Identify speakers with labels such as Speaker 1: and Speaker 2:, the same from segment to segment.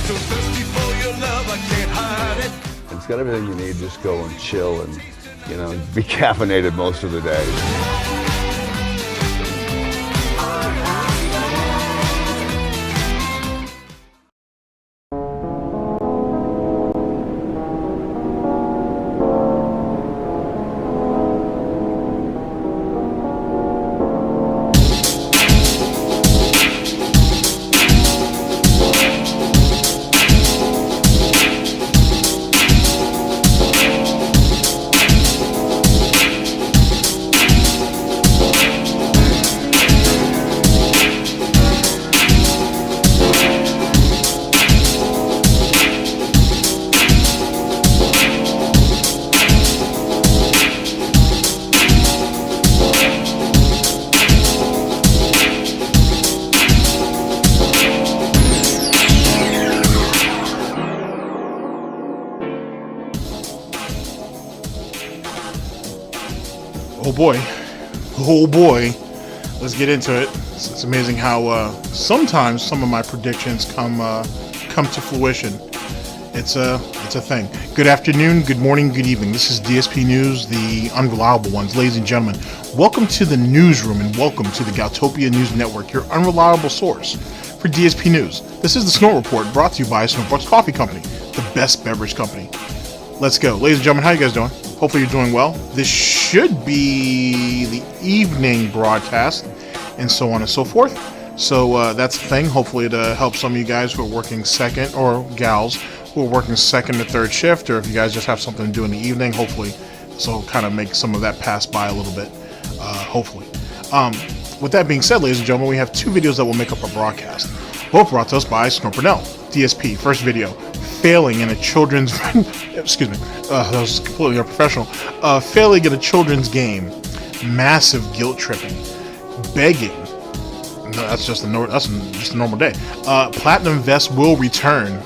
Speaker 1: So thirsty for your love, I can't hide it.
Speaker 2: It's got everything you need. Just go and chill and, you know, be caffeinated most of the day.
Speaker 3: Oh boy, let's get into it. It's amazing how sometimes some of my predictions come to fruition. It's a thing. Good afternoon, good morning, good evening. This is DSP News, the unreliable ones. Ladies and gentlemen, welcome to the newsroom and welcome to the Galtopia News Network, your unreliable source for DSP News. This is the Snort Report, brought to you by SNORTBUCKS Coffee Company, the best beverage company. Let's go. Ladies and gentlemen, how you guys doing? Hopefully you're doing well. This should be the evening broadcast and so on and so forth. So that's the thing. Hopefully it helps some of you guys who are working second, or gals who are working second or third shift, or if you guys just have something to do in the evening, hopefully this will kind of make some of that pass by a little bit, hopefully. With that being said, ladies and gentlemen, we have two videos that will make up our broadcast. Both brought to us by Burnell, DSP. First video, failing in a children's excuse me, that was completely unprofessional. Failing in a children's game, massive guilt tripping, begging. No, that's just a normal day. Platinum Vest will return.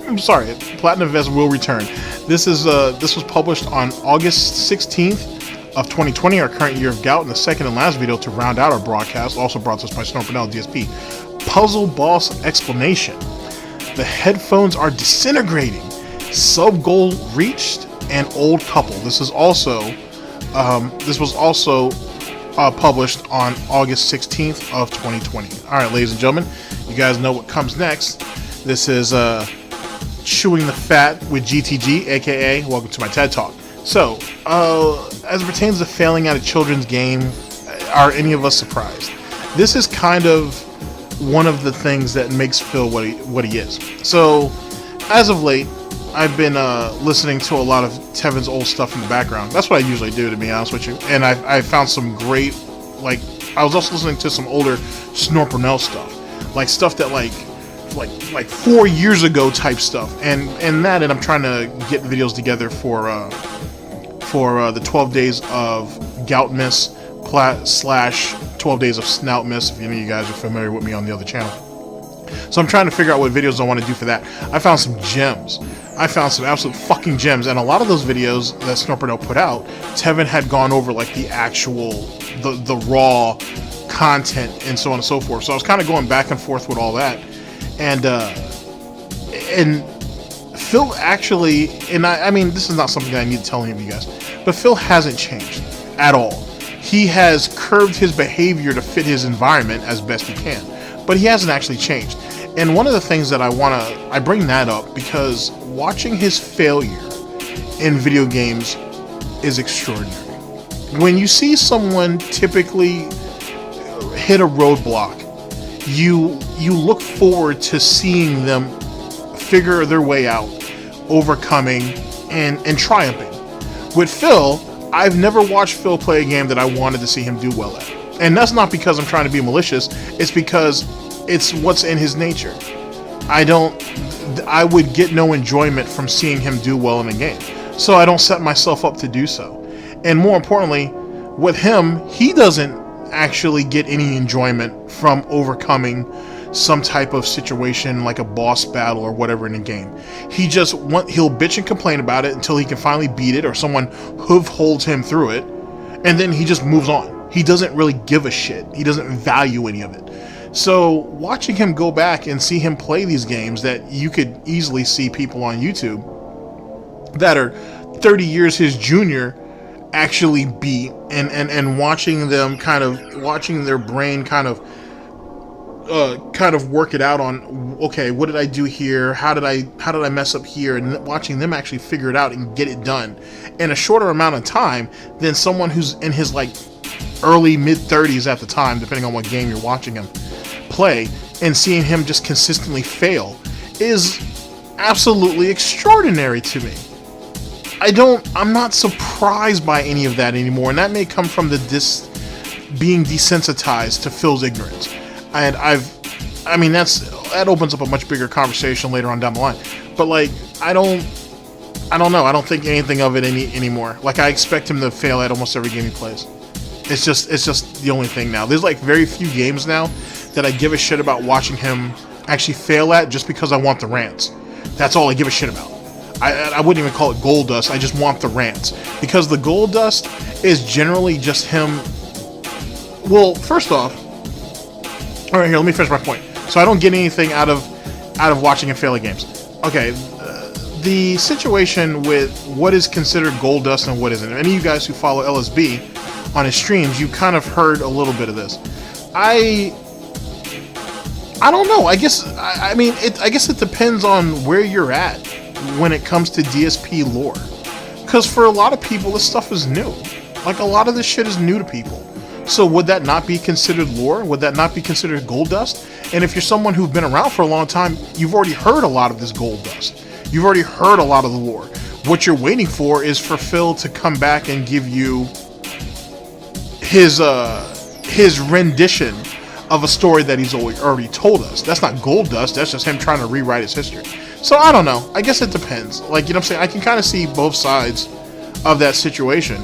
Speaker 3: I'm sorry, Platinum Vest will return. This was published on August 16th of 2020, our current year of gout, and the second and last video to round out our broadcast, also brought to us by Burnell DSP. Puzzle boss explanation. The headphones are disintegrating. Sub goal reached and old couple. This was also published on August 16th of 2020. All right, ladies and gentlemen, you guys know what comes next. This is Chewing the Fat with GTG, aka welcome to my TED Talk. So, as it pertains to failing at a children's game, are any of us surprised? This is kind of one of the things that makes Phil what he is. So, as of late, I've been listening to a lot of Tevin's old stuff in the background. That's what I usually do, to be honest with you. And I found some great, like, I was also listening to some older Burnell stuff, like stuff that like 4 years ago type stuff. And I'm trying to get videos together for the 12 days of gout miss / 12 days of snout miss, if any of you guys are familiar with me on the other channel. So I'm trying to figure out what videos I want to do for that. I found some gems. I found some absolute fucking gems, and a lot of those videos that Burnell put out, Tevin had gone over like the actual, the raw content and so on and so forth. So I was kind of going back and forth with all that, and Phil actually, and I mean, this is not something that I need to tell any of you guys, but Phil hasn't changed at all. He has curbed his behavior to fit his environment as best he can, but he hasn't actually changed. And one of the things that I bring that up because watching his failure in video games is extraordinary. When you see someone typically hit a roadblock, you look forward to seeing them figure their way out, overcoming and triumphing. With Phil, I've never watched Phil play a game that I wanted to see him do well at. And that's not because I'm trying to be malicious, it's because it's what's in his nature. I would get no enjoyment from seeing him do well in a game. So I don't set myself up to do so. And more importantly, with him, he doesn't actually get any enjoyment from overcoming some type of situation like a boss battle or whatever in a game. He'll bitch and complain about it until he can finally beat it or someone holds him through it, and then he just moves on. He doesn't really give a shit. He doesn't value any of it. So watching him go back and see him play these games that you could easily see people on YouTube that are 30 years his junior actually beat, and watching them watching their brain kind of work it out on, okay, what did I do here? How did I mess up here? And watching them actually figure it out and get it done in a shorter amount of time than someone who's in his like early mid 30s at the time, depending on what game you're watching him play, and seeing him just consistently fail is absolutely extraordinary to me. I'm not surprised by any of that anymore, and that may come from the being desensitized to Phil's ignorance. And that opens up a much bigger conversation later on down the line. But like, I don't know. I don't think anything of it anymore. Like, I expect him to fail at almost every game he plays. It's just the only thing now. There's like very few games now that I give a shit about watching him actually fail at, just because I want the rants. That's all I give a shit about. I wouldn't even call it gold dust. I just want the rants, because the gold dust is generally just him. Well, first off, all right, here, let me finish my point. So I don't get anything out of watching him fail at games. Okay, the situation with what is considered gold dust and what isn't. Any of you guys who follow LSB on his streams, you kind of heard a little bit of this. I don't know. I guess it depends on where you're at when it comes to DSP lore. Because for a lot of people, this stuff is new. Like, a lot of this shit is new to people. So would that not be considered lore? Would that not be considered gold dust? And if you're someone who's been around for a long time, you've already heard a lot of this gold dust. You've already heard a lot of the lore. What you're waiting for is for Phil to come back and give you his rendition of a story that he's already told us. That's not gold dust. That's just him trying to rewrite his history. So I don't know. I guess it depends. Like, you know what I'm saying? I can kind of see both sides of that situation.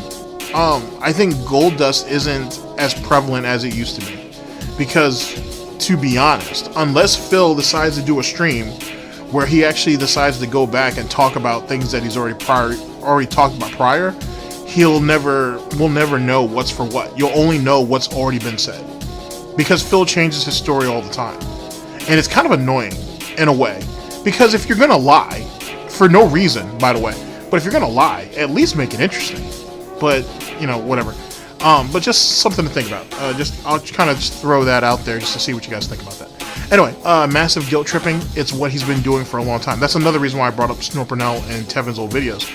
Speaker 3: I think gold dust isn't as prevalent as it used to be, because, to be honest, unless Phil decides to do a stream where he actually decides to go back and talk about things that he's already talked about prior, we'll never know what's for what. You'll only know what's already been said, because Phil changes his story all the time, and it's kind of annoying in a way, because if you're gonna lie for no reason, by the way, but if you're gonna lie, at least make it interesting. But, you know, whatever. But just something to think about. I'll kind of just throw that out there just to see what you guys think about that. Anyway, massive guilt tripping. It's what he's been doing for a long time. That's another reason why I brought up Burnell and Tevin's old videos,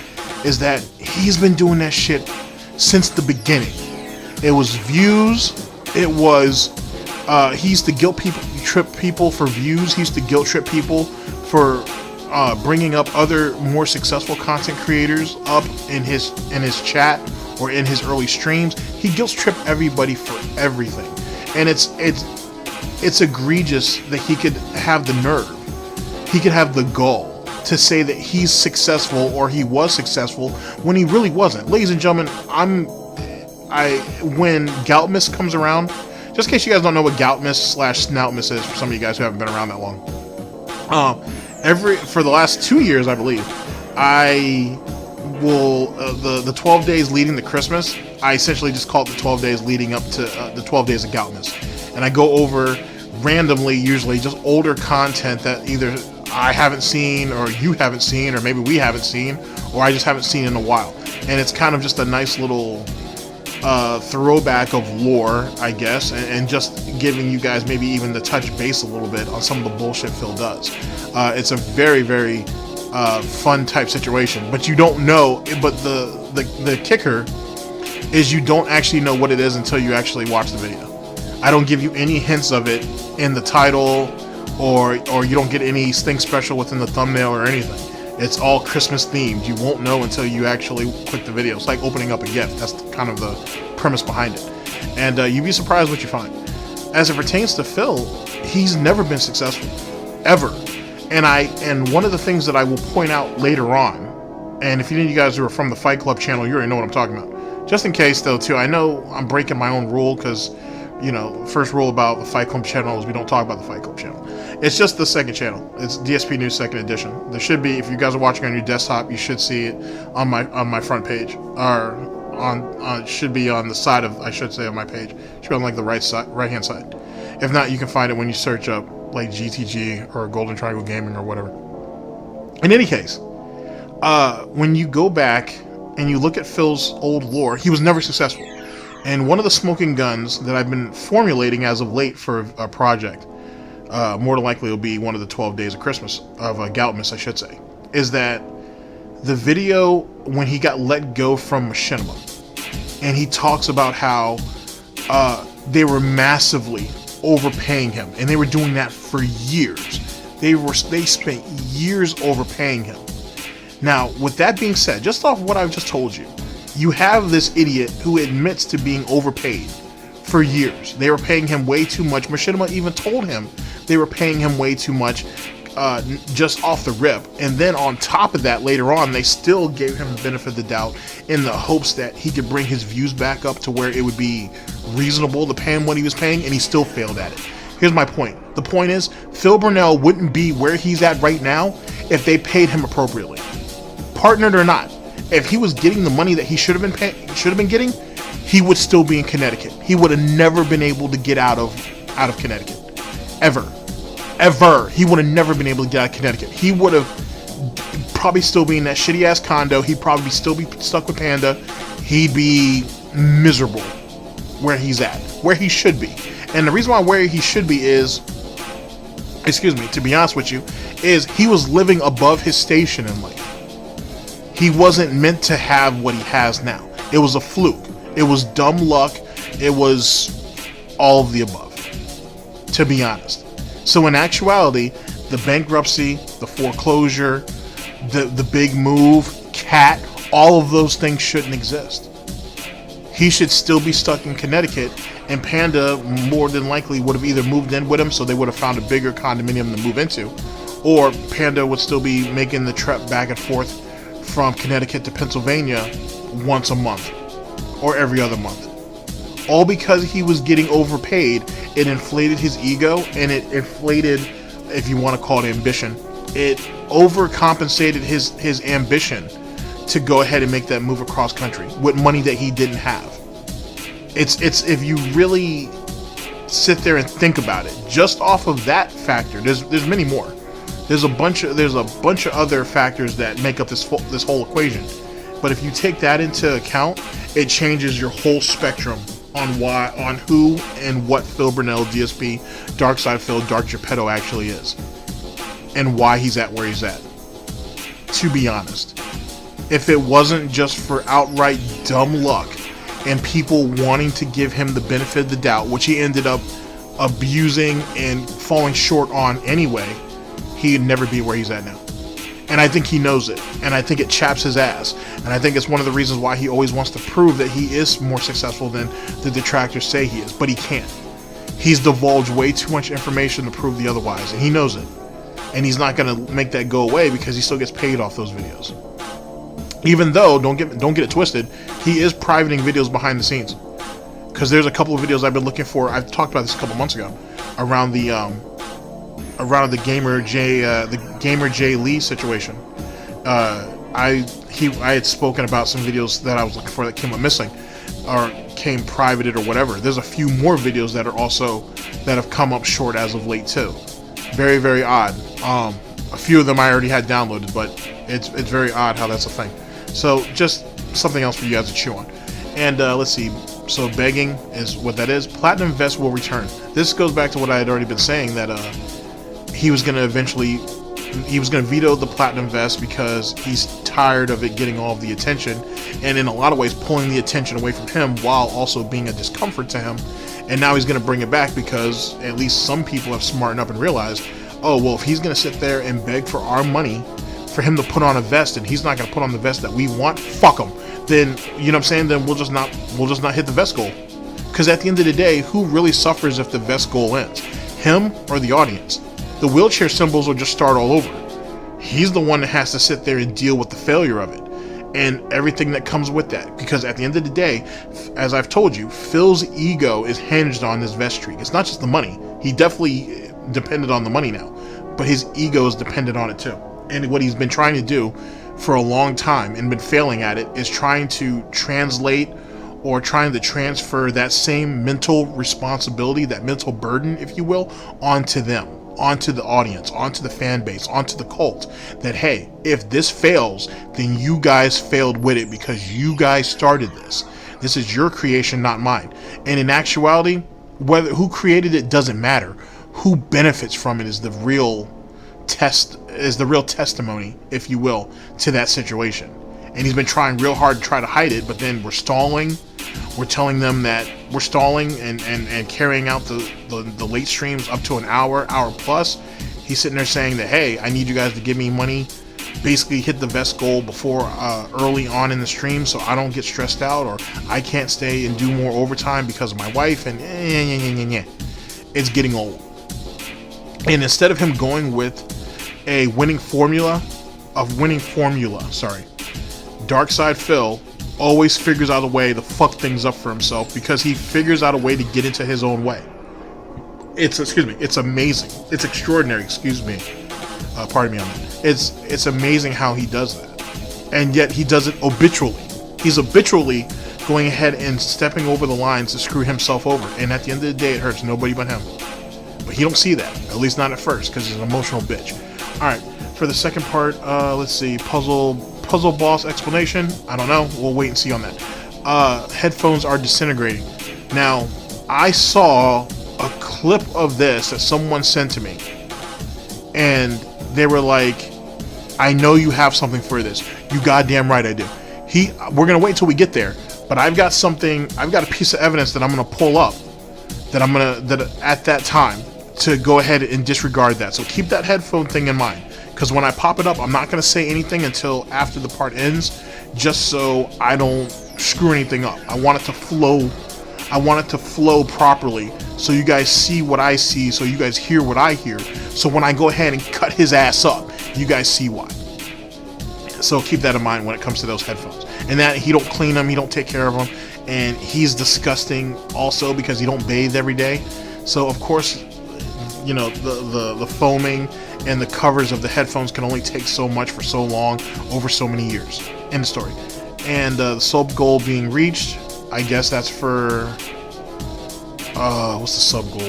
Speaker 3: is that he's been doing that shit since the beginning. It was views. It was, he used to trip people for views. He used to guilt trip people for bringing up other more successful content creators up in his chat or in his early streams. He guilt tripped everybody for everything, and it's egregious that he could have the nerve, he could have the gall to say that he's successful or he was successful when he really wasn't. Ladies and gentlemen, when Goutmas comes around, just in case you guys don't know what Goutmas / Snoutmas is, for some of you guys who haven't been around that long, for the last 2 years, I believe, I will the 12 days leading to Christmas, I essentially just call it the 12 days leading up to the 12 days of Goutmas, and I go over randomly, usually just older content that either I haven't seen, or you haven't seen, or maybe we haven't seen, or I just haven't seen in a while, and it's kind of just a nice little throwback of lore, I guess, and just giving you guys maybe even to touch base a little bit on some of the bullshit Phil does. It's a very, very fun type situation, but you don't know. But the kicker is you don't actually know what it is until you actually watch the video. I don't give you any hints of it in the title, or you don't get anything special within the thumbnail or anything. It's all Christmas themed. You won't know until you actually click the video. It's like opening up a gift. That's kind of the premise behind it. And you'd be surprised what you find. As it pertains to Phil, he's never been successful, ever. And one of the things that I will point out later on, and if any of you guys who are from the Fight Club channel, you already know what I'm talking about. Just in case, though, too, I know I'm breaking my own rule, because, you know, the first rule about the Fight Club channel is we don't talk about the Fight Club channel. It's just the second channel. It's DSP News Second Edition. There should be, if you guys are watching on your desktop, you should see it on my front page, or should be on the side of, I should say, on my page. It should be on like the right hand side. If not, you can find it when you search up like GTG or Golden Triangle Gaming or whatever. In any case, when you go back and you look at Phil's old lore, he was never successful. And one of the smoking guns that I've been formulating as of late for a project, more than likely it'll be one of the 12 days of Christmas, of Goutmas, I should say, is that the video when he got let go from Machinima, and he talks about how they were massively overpaying him, and they were doing that for years. They spent years overpaying him. Now, with that being said, just off what I've just told you, you have this idiot who admits to being overpaid for years. They were paying him way too much. Machinima even told him they were paying him way too much just off the rip. And then on top of that, later on, they still gave him the benefit of the doubt in the hopes that he could bring his views back up to where it would be reasonable to pay him what he was paying, and he still failed at it. Here's my point. The point is, Phil Burnell wouldn't be where he's at right now if they paid him appropriately. Partnered or not. If he was getting the money that he should have been getting, he would still be in Connecticut. He would have never been able to get out of Connecticut. Ever. He would have never been able to get out of Connecticut. He would have probably still be in that shitty ass condo. He'd probably still be stuck with Panda. He'd be miserable where he's at, where he should be. And the reason why where he should be is, to be honest with you, is he was living above his station in life. He wasn't meant to have what he has now. It was a fluke. It was dumb luck. It was all of the above, to be honest. So in actuality, the bankruptcy, the foreclosure, the big move, cat, all of those things shouldn't exist. He should still be stuck in Connecticut, and Panda more than likely would have either moved in with him, so they would have found a bigger condominium to move into, or Panda would still be making the trek back and forth from Connecticut to Pennsylvania once a month or every other month. All because he was getting overpaid. It inflated his ego, and it inflated, if you want to call it ambition, it overcompensated his ambition to go ahead and make that move across country with money that he didn't have. It's if you really sit there and think about it, just off of that factor, there's many more. There's a bunch of other factors that make up this whole equation. But if you take that into account, it changes your whole spectrum on who and what Phil Burnell, DSP, Dark Side Phil, Dark Geppetto actually is, and why he's at where he's at. To be honest, if it wasn't just for outright dumb luck and people wanting to give him the benefit of the doubt, which he ended up abusing and falling short on anyway, he'd never be where he's at now. And I think he knows it, and I think it chaps his ass, and I think it's one of the reasons why he always wants to prove that he is more successful than the detractors say he is, but he can't. He's divulged way too much information to prove the otherwise, and he knows it. And he's not going to make that go away because he still gets paid off those videos. Even though, don't get it twisted, he is privating videos behind the scenes. Because there's a couple of videos I've been looking for. I've talked about this a couple months ago, around the Gamer J Lee situation. I had spoken about some videos that I was looking for that came up missing, or came privated or whatever. There's a few more videos that have come up short as of late too. Very, very odd. A few of them I already had downloaded, but it's very odd how that's a thing. So just something else for you guys to chew on. And let's see. So begging is what that is. Platinum Vest will return. This goes back to what I had already been saying, that he was going to veto the Platinum Vest because he's tired of it getting all of the attention, and in a lot of ways pulling the attention away from him while also being a discomfort to him. And now he's going to bring it back because at least some people have smartened up and realized, oh, well, if he's going to sit there and beg for our money for him to put on a vest, and he's not going to put on the vest that we want, fuck him. Then, you know what I'm saying, then we'll just not hit the vest goal. Because at the end of the day, who really suffers if the vest goal ends? Him or the audience? The wheelchair symbols will just start all over. He's the one that has to sit there and deal with the failure of it and everything that comes with that. Because at the end of the day, as I've told you, Phil's ego is hinged on this vest streak. It's not just the money. He definitely depended on the money now, but his ego is dependent on it too. And what he's been trying to do for a long time and been failing at it is trying to translate or trying to transfer that same mental responsibility, that mental burden, if you will, onto them, onto the audience, onto the fan base, onto the cult. That, hey, if this fails, then you guys failed with it because you guys started this. This is your creation, not mine. And in actuality, who created it doesn't matter. Who benefits from it is the real testimony, if you will, to that situation. And he's been trying real hard to try to hide it, but then we're stalling. We're telling them that we're stalling and carrying out the late streams up to an hour plus. He's sitting there saying that, hey, I need you guys to give me money, basically hit the vest goal before early on in the stream so I don't get stressed out, or I can't stay and do more overtime because of my wife, and it's getting old. And instead of him going with a winning formula, Darkside Phil always figures out a way to fuck things up for himself because he figures out a way to get into his own way. It's amazing. It's extraordinary, pardon me on that. It's amazing how he does that. And yet he does it habitually. He's habitually going ahead and stepping over the lines to screw himself over. And at the end of the day, it hurts nobody but him. But he don't see that, at least not at first, because he's an emotional bitch. Alright, for the second part, let's see, puzzle boss explanation. I don't know. We'll wait and see on that. Headphones are disintegrating. Now, I saw a clip of this that someone sent to me, and they were like, I know you have something for this. You goddamn right I do. We're gonna wait till we get there, but I've got a piece of evidence that I'm gonna pull up that at that time to go ahead and disregard that. So keep that headphone thing in mind, because when I pop it up, I'm not going to say anything until after the part ends, just so I don't screw anything up. I want it to flow. I want it to flow properly, so you guys see what I see, so you guys hear what I hear. So when I go ahead and cut his ass up, you guys see why. So keep that in mind when it comes to those headphones. And that he don't clean them, he don't take care of them, and he's disgusting also because he don't bathe every day. So of course, you know, the foaming and the covers of the headphones can only take so much for so long over so many years. End of story. And the sub goal being reached, I guess that's for what's the sub goal?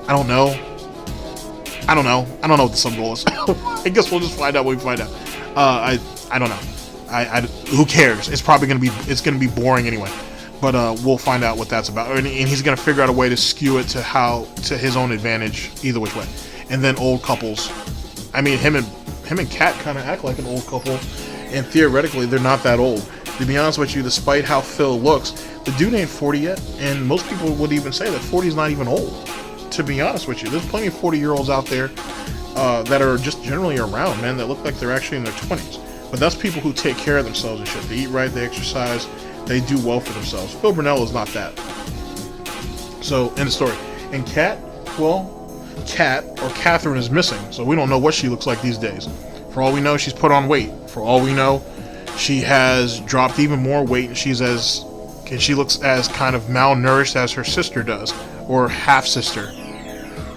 Speaker 3: I don't know what the sub goal is. I guess we'll just find out when we find out. I don't know. Who cares? It's probably gonna be boring anyway. But we'll find out what that's about, and he's gonna figure out a way to skew it to his own advantage either which way. And then old couples. I mean, him and Kat kind of act like an old couple, and theoretically they're not that old. To be honest with you, despite how Phil looks, the dude ain't 40 yet, and most people would even say that 40 is not even old. To be honest with you, there's plenty of 40-year-olds out there that are just generally around, man, that look like they're actually in their 20s. But that's people who take care of themselves and shit. They eat right, they exercise, they do well for themselves. Phil Burnell is not that. So, end of story. And Kat, well, Kat, or Catherine, is missing, so we don't know what she looks like these days. For all we know, she's put on weight. For all we know, she has dropped even more weight, and she looks as kind of malnourished as her sister does, or half-sister,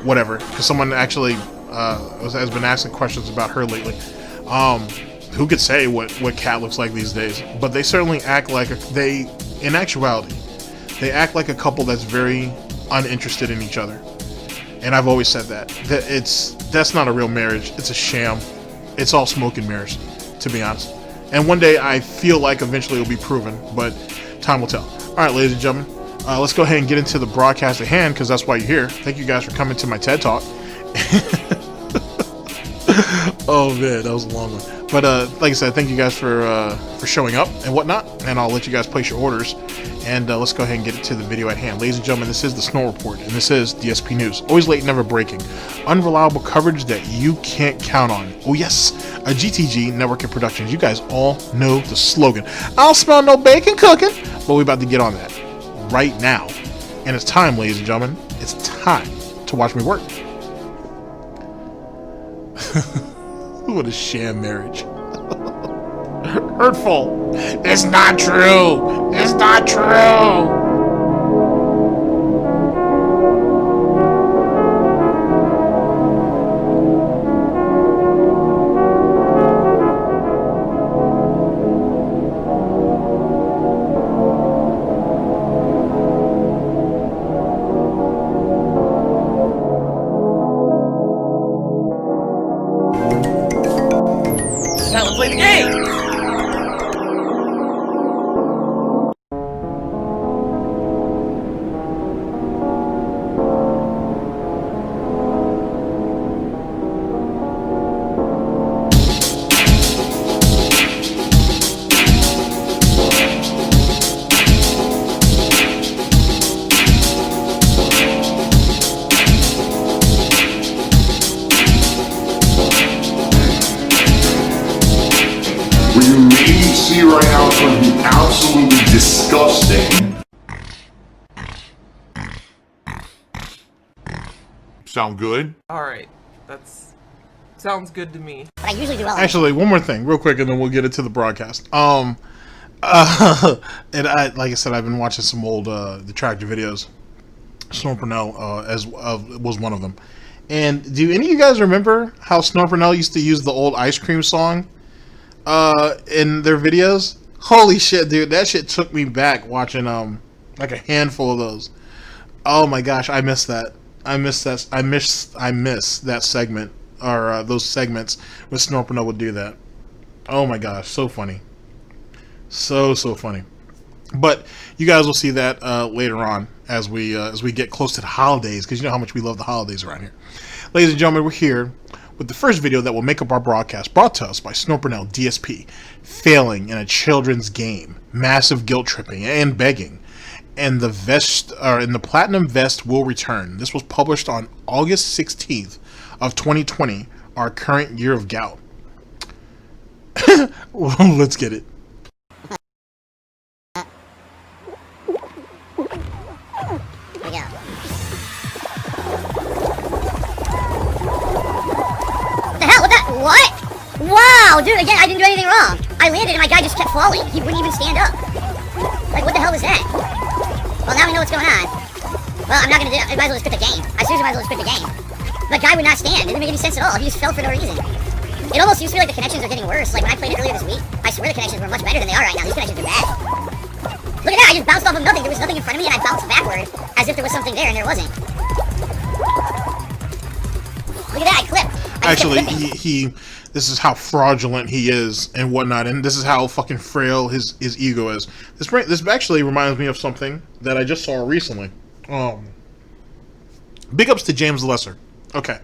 Speaker 3: whatever, because someone actually has been asking questions about her lately. Who could say what Kat looks like these days? But they certainly act like in actuality, they act like a couple that's very uninterested in each other. And I've always said that that's not a real marriage. It's a sham. It's all smoke and mirrors, to be honest. And one day I feel like eventually it'll be proven, but time will tell. All right, ladies and gentlemen, let's go ahead and get into the broadcast at hand, because that's why you're here. Thank you guys for coming to my TED Talk. Oh man, that was a long one. But like I said, thank you guys for showing up and whatnot, and I'll let you guys place your orders. And let's go ahead and get to the video at hand. Ladies and gentlemen, this is the Snort Report, and this is DSP News. Always late, never breaking. Unreliable coverage that you can't count on. Oh yes, a GTG Network of Productions. You guys all know the slogan. I don't smell no bacon cooking. But we're about to get on that right now. And it's time, ladies and gentlemen. It's time to watch me work. What a sham marriage. Hurtful. It's not true. It's not true.
Speaker 4: see right now is going to be absolutely disgusting. Sound good?
Speaker 5: Alright, that's... sounds good to me.
Speaker 6: But I usually do well.
Speaker 3: Actually, one more thing, real quick, and then we'll get into the broadcast. And like I said, I've been watching some old the tractor videos. Snort Burnell was one of them. And do any of you guys remember how Snort Burnell used to use the old ice cream song in their videos? Holy shit, dude, that shit took me back watching like a handful of those. Oh my gosh, I miss that. I miss that. I miss that segment, or those segments when Snort Burnell would do that. Oh my gosh, so funny. So funny. But you guys will see that later on as we get close to the holidays, because you know how much we love the holidays around here. Ladies and gentlemen, we're here with the first video that will make up our broadcast, brought to us by Snort Burnell, DSP, failing in a children's game, massive guilt tripping and begging, and the vest, and the platinum vest will return. This was published on August 16th of 2020, our current year of gout. Well, let's get it.
Speaker 6: What? Wow, dude, again, I didn't do anything wrong. I landed and my guy just kept falling. He wouldn't even stand up. Like, what the hell was that? Well, now we know what's going on. Well, I'm not gonna do it. I might as well just quit the game. I seriously might as well just quit the game. The guy would not stand. It didn't make any sense at all. He just fell for no reason. It almost used to be like the connections are getting worse. Like, when I played it earlier this week, I swear the connections were much better than they are right now. These connections are bad. Look at that, I just bounced off of nothing. There was nothing in front of me and I bounced backward as if there was something there and there wasn't. Look at that, I clipped.
Speaker 3: Actually, this is how fraudulent he is and whatnot, and this is how fucking frail his ego is. This actually reminds me of something that I just saw recently. Big ups to James the Lesser. Okay,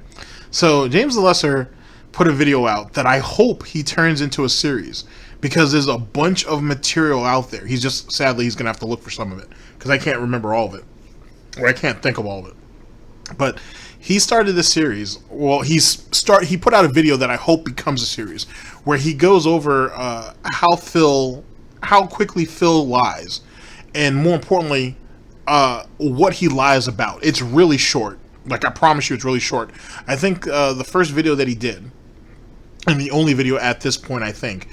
Speaker 3: so James the Lesser put a video out that I hope he turns into a series, because there's a bunch of material out there. Sadly, he's gonna have to look for some of it, because I can't remember all of it, or I can't think of all of it. But he started this series. Well, he put out a video that I hope becomes a series, where he goes over how quickly Phil lies, and more importantly, what he lies about. It's really short. Like, I promise you, it's really short. I think the first video that he did, and the only video at this point, I think,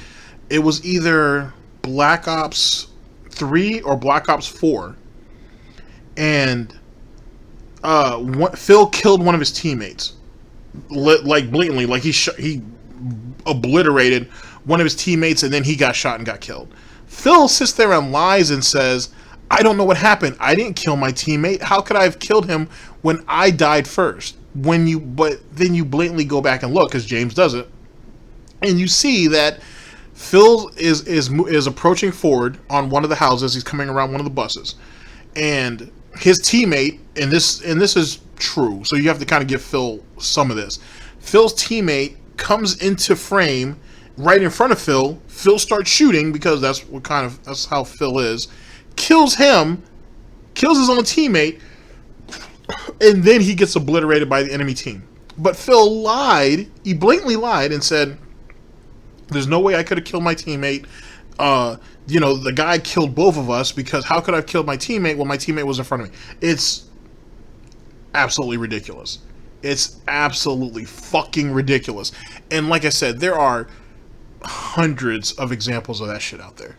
Speaker 3: it was either Black Ops 3 or Black Ops 4, and Phil killed one of his teammates, like blatantly, like he obliterated one of his teammates, and then he got shot and got killed. Phil sits there and lies and says, "I don't know what happened. I didn't kill my teammate. How could I have killed him when I died first?" But then you blatantly go back and look, because James does it, and you see that Phil is approaching forward on one of the houses. He's coming around one of the buses, and his teammate, and this is true, so you have to kind of give Phil some of this. Phil's teammate comes into frame right in front of Phil. Phil starts shooting, because that's how Phil is. Kills him, kills his own teammate, and then he gets obliterated by the enemy team. But Phil lied. He blatantly lied and said, "There's no way I could have killed my teammate. The guy killed both of us, because how could I have killed my teammate when my teammate was in front of me?" It's absolutely ridiculous. It's absolutely fucking ridiculous. And like I said, there are hundreds of examples of that shit out there.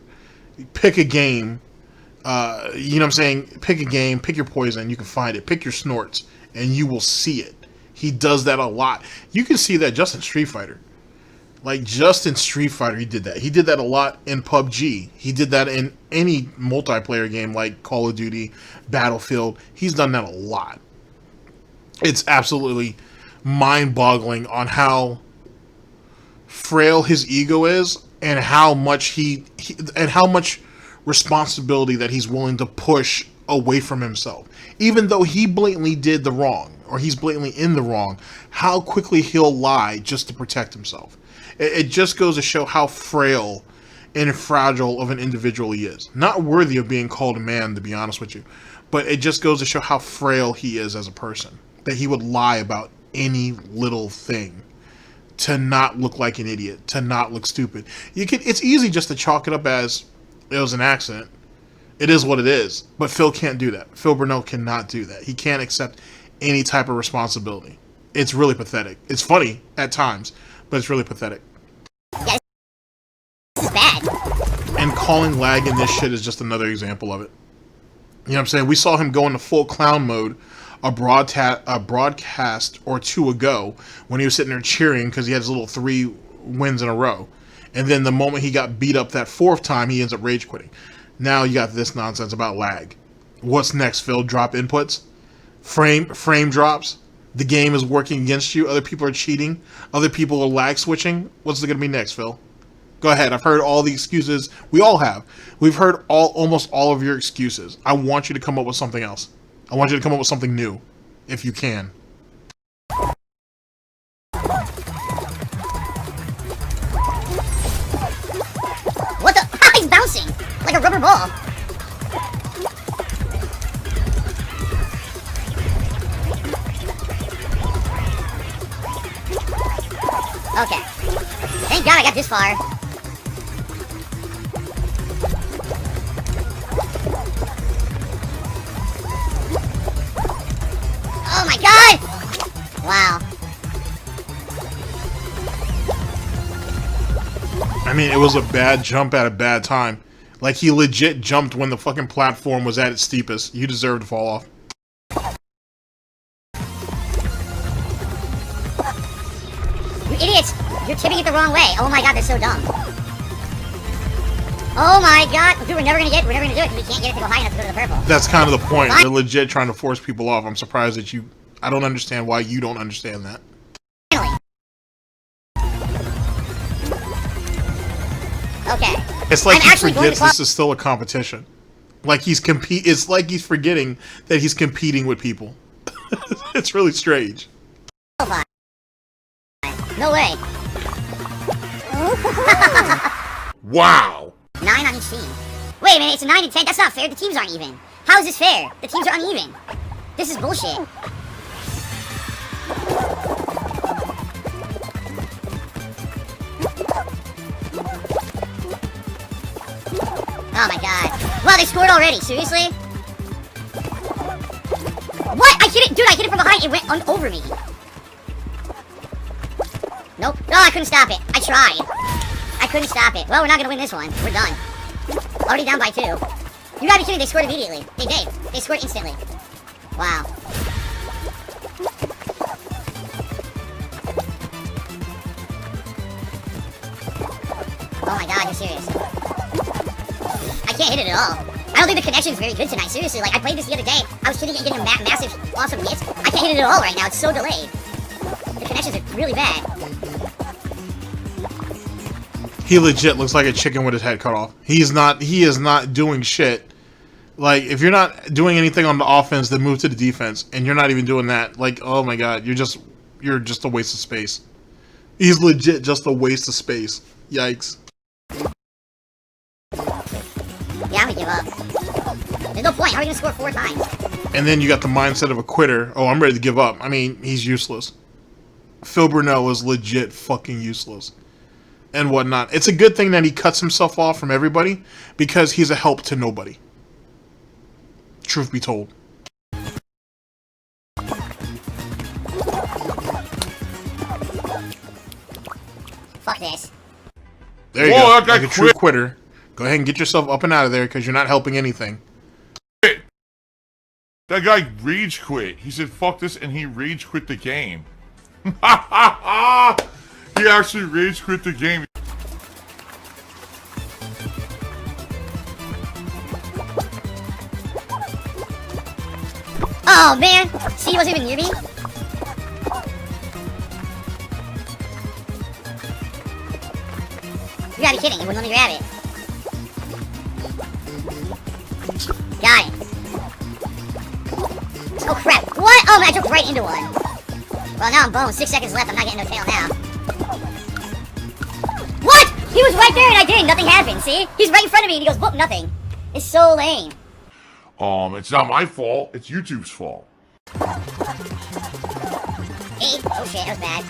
Speaker 3: Pick a game, you know what I'm saying? Pick a game, pick your poison, you can find it. Pick your snorts, and you will see it. He does that a lot. You can see that just in Street Fighter. Like, just in Street Fighter, he did that. He did that a lot in PUBG. He did that in any multiplayer game like Call of Duty, Battlefield. He's done that a lot. It's absolutely mind-boggling on how frail his ego is, and how much and how much responsibility that he's willing to push away from himself. Even though he blatantly did the wrong, or he's blatantly in the wrong, how quickly he'll lie just to protect himself. It just goes to show how frail and fragile of an individual he is. Not worthy of being called a man, to be honest with you. But it just goes to show how frail he is as a person. That he would lie about any little thing to not look like an idiot, to not look stupid. It's easy just to chalk it up as it was an accident. It is what it is. But Phil can't do that. Phil Burnell cannot do that. He can't accept any type of responsibility. It's really pathetic. It's funny at times, but it's really pathetic.
Speaker 6: Yeah, this is bad.
Speaker 3: And calling lag in this shit is just another example of it. You know what I'm saying? We saw him go into full clown mode a broadcast or two ago when he was sitting there cheering because he had his little 3 wins in a row. And then the moment he got beat up that 4th time, he ends up rage quitting. Now you got this nonsense about lag. What's next, Phil? Drop inputs? Frame drops? The game is working against you? Other people are cheating? Other people are lag switching? What's going to be next, Phil? Go ahead. I've heard all the excuses. We all have. We've heard almost all of your excuses. I want you to come up with something else. I want you to come up with something new, if you can.
Speaker 6: What the? He's bouncing like a rubber ball. Okay. Thank God I got this far. Oh my God! Wow.
Speaker 3: I mean, it was a bad jump at a bad time. Like, he legit jumped when the fucking platform was at its steepest. You deserve to fall off.
Speaker 6: You idiots! You're tipping it the wrong way. Oh my God, they're so dumb. Oh my God! Dude, we're never gonna do it because we can't get it to go high enough to go to the purple.
Speaker 3: That's kind of the point. They're legit trying to force people off. I'm surprised that you... I don't understand why you don't understand that.
Speaker 6: Finally. Okay.
Speaker 3: It's like he forgets this is still a competition. Like it's like he's forgetting that he's competing with people. It's really strange.
Speaker 6: No way.
Speaker 4: Wow.
Speaker 6: 9 on each team. Wait a minute, it's a 9 and 10. That's not fair. The teams aren't even. How is this fair? The teams are uneven. This is bullshit. Oh my God. Wow, they scored already. Seriously? What? I hit it. Dude, I hit it from behind. It went over me. Nope. No, I couldn't stop it. I tried. I couldn't stop it. Well, we're not going to win this one. We're done. Already down by 2. You gotta be kidding. They scored immediately. They did. They scored instantly. Wow. Oh my God, you're serious. I can't hit it at all. I don't think the connection is very good tonight. Seriously, like, I played this the other day. I was hitting it and getting massive, awesome hits. I can't hit it at all right now. It's so delayed. The connections are really bad.
Speaker 3: He legit looks like a chicken with his head cut off. He is not doing shit. Like, if you're not doing anything on the offense, then move to the defense. And you're not even doing that. Like, oh my God, you're just a waste of space. He's legit just a waste of space. Yikes.
Speaker 6: Yeah, I'm gonna give up. There's no point. How are you gonna score 4 times?
Speaker 3: And then you got the mindset of a quitter. Oh, I'm ready to give up. I mean, he's useless. Phil Burnell is legit fucking useless. And whatnot. It's a good thing that he cuts himself off from everybody because he's a help to nobody. Truth be told.
Speaker 6: Fuck this.
Speaker 3: There you
Speaker 4: Whoa,
Speaker 3: go.
Speaker 4: that guy
Speaker 3: Like a true quitter. Go ahead and get yourself up and out of there because you're not helping anything.
Speaker 4: That guy rage quit. He said, fuck this, and he rage quit the game. He actually rage quit the game.
Speaker 6: Oh man! See, he wasn't even near me? You gotta be kidding, it wouldn't let me grab it. Got it. Oh crap, what? Oh man, I jumped right into one. Well, now I'm boned. 6 seconds left, I'm not getting no tail now. What? He was right there and I didn't, nothing happened, see? He's right in front of me and he goes, whoop, nothing. It's so lame.
Speaker 4: It's not my fault. It's YouTube's fault.
Speaker 6: Hey, oh shit, that was bad.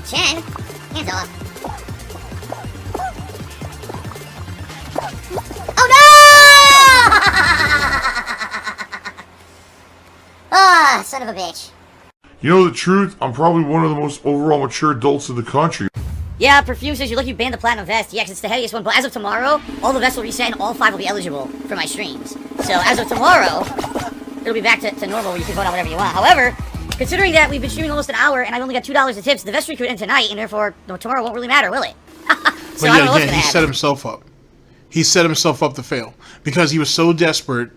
Speaker 6: Chen, hands off. Oh no! Ah, son of a bitch.
Speaker 4: You know the truth? I'm probably one of the most overall mature adults in the country.
Speaker 6: Yeah, Perfume says you're lucky you banned the Platinum Vest. Yeah, 'cause it's the heaviest one. But as of tomorrow, all the vests will reset and all 5 will be eligible for my streams. So as of tomorrow, it'll be back to normal where you can vote on whatever you want. However, considering that we've been streaming almost an hour and I've only got $2 in tips, the vest streak could end tonight, and therefore tomorrow won't really matter, will it? So
Speaker 3: But
Speaker 6: I don't know
Speaker 3: yeah,
Speaker 6: what's
Speaker 3: again,
Speaker 6: gonna
Speaker 3: he
Speaker 6: happen.
Speaker 3: set himself up. He set himself up to fail because he was so desperate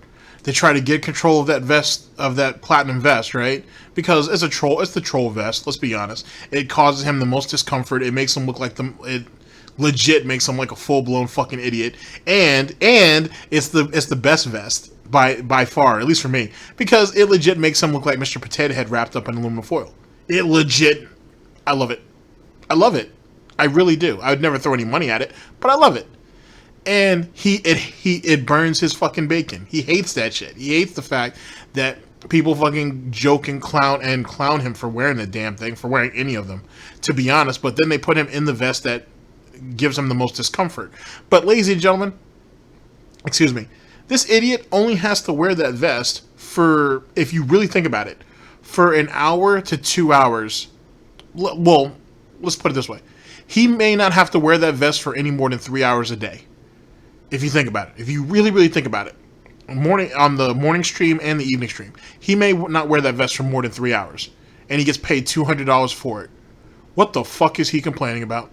Speaker 3: to try to get control of that vest, of that platinum vest, right? Because it's a troll, it's the troll vest. Let's be honest. It causes him the most discomfort. It makes him look like it legit makes him like a full blown fucking idiot. And it's the best vest by far, at least for me, because it legit makes him look like Mr. Potato Head wrapped up in aluminum foil. It legit, I love it. I love it. I really do. I would never throw any money at it, but I love it. And it burns his fucking bacon. He hates that shit. He hates the fact that people fucking joke and clown him for wearing the damn thing, for wearing any of them, to be honest. But then they put him in the vest that gives him the most discomfort. But ladies and gentlemen, excuse me, this idiot only has to wear that vest for, if you really think about it, for an hour to 2 hours. Well, let's put it this way. He may not have to wear that vest for any more than 3 hours a day. If you think about it, if you really think about it, on the morning stream and the evening stream, he may not wear that vest for more than 3 hours, and he gets paid $200 for it. What the fuck is he complaining about?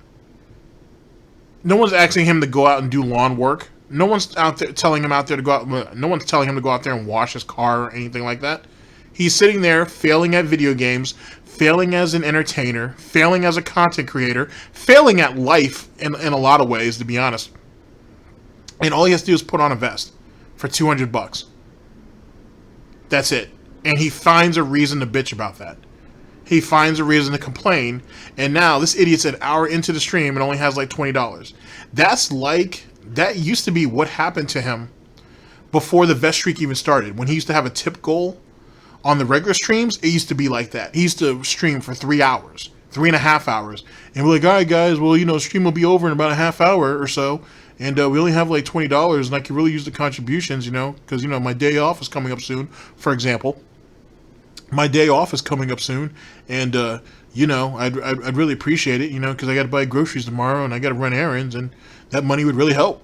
Speaker 3: No one's asking him to go out and do lawn work. No one's out there telling him to go out. No one's telling him to go out there and wash his car or anything like that. He's sitting there failing at video games, failing as an entertainer, failing as a content creator, failing at life in a lot of ways, to be honest. And all he has to do is put on a vest for $200. That's it. And he finds a reason to bitch about that. He finds a reason to complain. And now this idiot's an hour into the stream and only has like $20. That used to be what happened to him before the vest streak even started. When he used to have a tip goal on the regular streams, it used to be like that. He used to stream for 3 hours, 3.5 hours. And we're like, all right, guys, well, stream will be over in about a half hour or so. And we only have like $20, and I could really use the contributions, because, my day off is coming up soon, for example. My day off is coming up soon, and, I'd really appreciate it, because I got to buy groceries tomorrow, and I got to run errands, and that money would really help.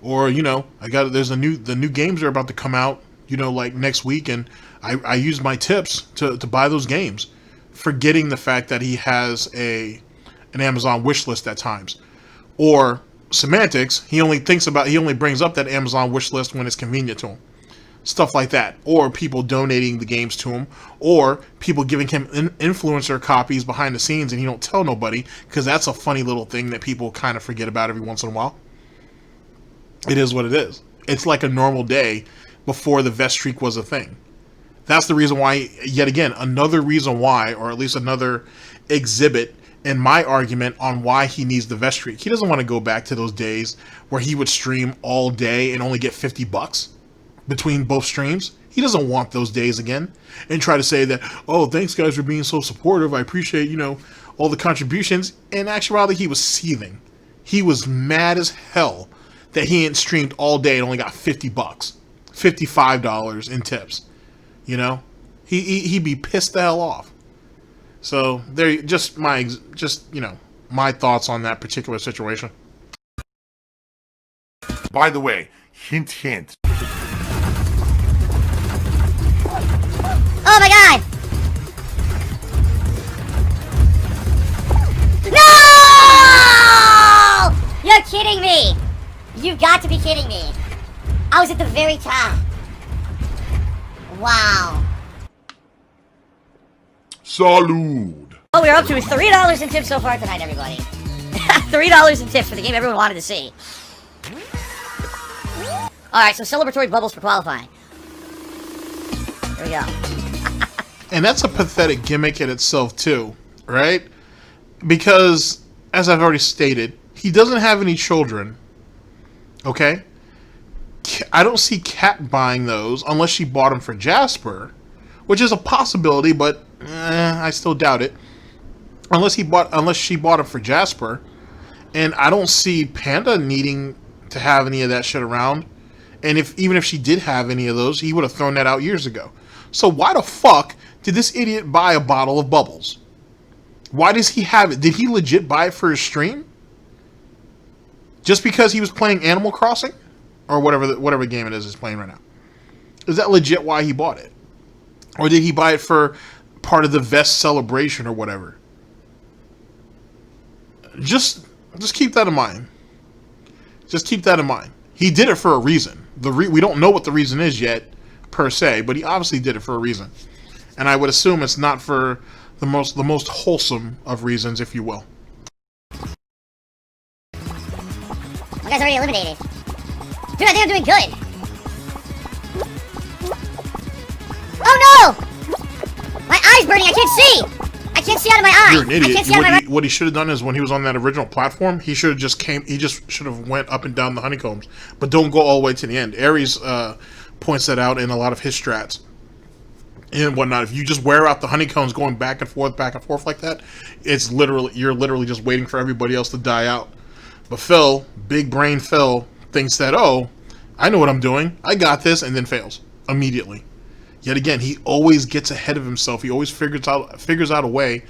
Speaker 3: Or, there's the new games are about to come out, like next week, and I use my tips to buy those games, forgetting the fact that he has an Amazon wish list at times. Or semantics, he only brings up that Amazon wish list when it's convenient to him. Stuff like that. Or people donating the games to him, or people giving him influencer copies behind the scenes and he don't tell nobody, because that's a funny little thing that people kind of forget about every once in a while. It is what it is. It's like a normal day before the vest streak was a thing. That's the reason why, yet again, another reason why, or at least another exhibit in my argument on why he needs the vest streak. He doesn't want to go back to those days where he would stream all day and only get $50 between both streams. He doesn't want those days again and try to say that, oh, thanks guys for being so supportive. I appreciate, all the contributions. In actuality, he was seething. He was mad as hell that he ain't streamed all day and only got $50, $55 in tips. He'd be pissed the hell off. So there, just my thoughts on that particular situation.
Speaker 4: By the way, hint.
Speaker 6: Oh my god! No! You're kidding me! You've got to be kidding me. I was at the very top. Wow.
Speaker 4: Salud.
Speaker 6: What we're up to is $3 in tips so far tonight, everybody. $3 in tips for the game everyone wanted to see. Alright, so celebratory bubbles for qualifying. Here we go.
Speaker 3: And that's a pathetic gimmick in itself too, right? Because, as I've already stated, he doesn't have any children. Okay? I don't see Kat buying those unless she bought them for Jasper, which is a possibility, but I still doubt it. unless she bought it for Jasper, and I don't see Panda needing to have any of that shit around. And even if she did have any of those, he would have thrown that out years ago. So why the fuck did this idiot buy a bottle of bubbles? Why does he have it? Did he legit buy it for his stream? Just because he was playing Animal Crossing? Or whatever game it is he's playing right now. Is that legit why he bought it? Or did he buy it for part of the Vest celebration or whatever? Just keep that in mind. Just keep that in mind. He did it for a reason. We don't know what the reason is yet, per se, but he obviously did it for a reason. And I would assume it's not for the most wholesome of reasons, if you will.
Speaker 6: My guy's already eliminated. Dude, I think I'm doing good. Oh no! My eye's burning, I can't see! I can't see out of my eye!
Speaker 3: You're an idiot.
Speaker 6: I can't see out of my
Speaker 3: What he should have done is when he was on that original platform, he should have went up and down the honeycombs. But don't go all the way to the end. Aries points that out in a lot of his strats and whatnot. If you just wear out the honeycombs going back and forth like that, you're literally just waiting for everybody else to die out. But Phil, big brain Phil, thinks that, oh, I know what I'm doing, I got this, and then fails immediately. Yet again, he always gets ahead of himself. He always figures out a way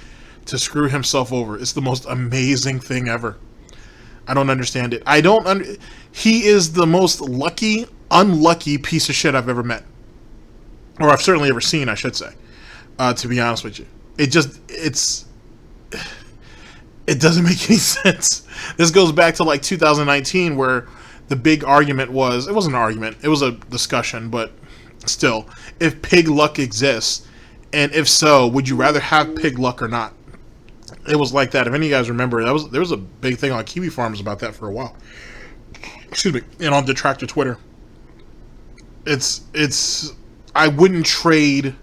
Speaker 3: to screw himself over. It's the most amazing thing ever. I don't understand it. He is the most unlucky piece of shit I've ever met. Or I've certainly ever seen, I should say. To be honest with you. It doesn't make any sense. This goes back to like 2019 where the big argument was, it wasn't an argument, it was a discussion, but still, if pig luck exists, and if so, would you rather have pig luck or not? It was like that. If any of you guys remember, there was a big thing on Kiwi Farms about that for a while. Excuse me. And on Detractor Twitter. I wouldn't trade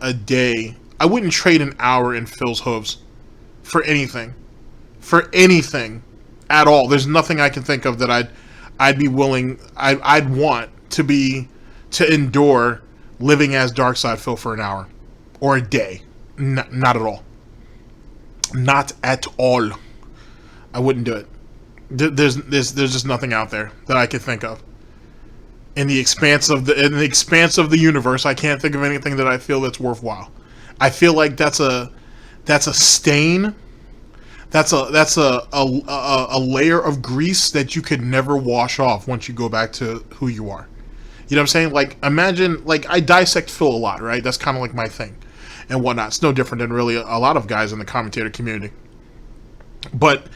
Speaker 3: a day. I wouldn't trade an hour in Phil's hooves for anything. For anything at all. There's nothing I can think of that I'd be willing, I'd want to endure living as Darkside Phil for an hour or a day. Not at all. Not at all. I wouldn't do it. There's just nothing out there that I could think of. In the expanse of the universe, I can't think of anything that I feel that's worthwhile. I feel like that's a stain. That's a layer of grease that you could never wash off once you go back to who you are. You know what I'm saying? Like, imagine, like, I dissect Phil a lot, right? That's kind of like my thing and whatnot. It's no different than really a lot of guys in the commentator community. But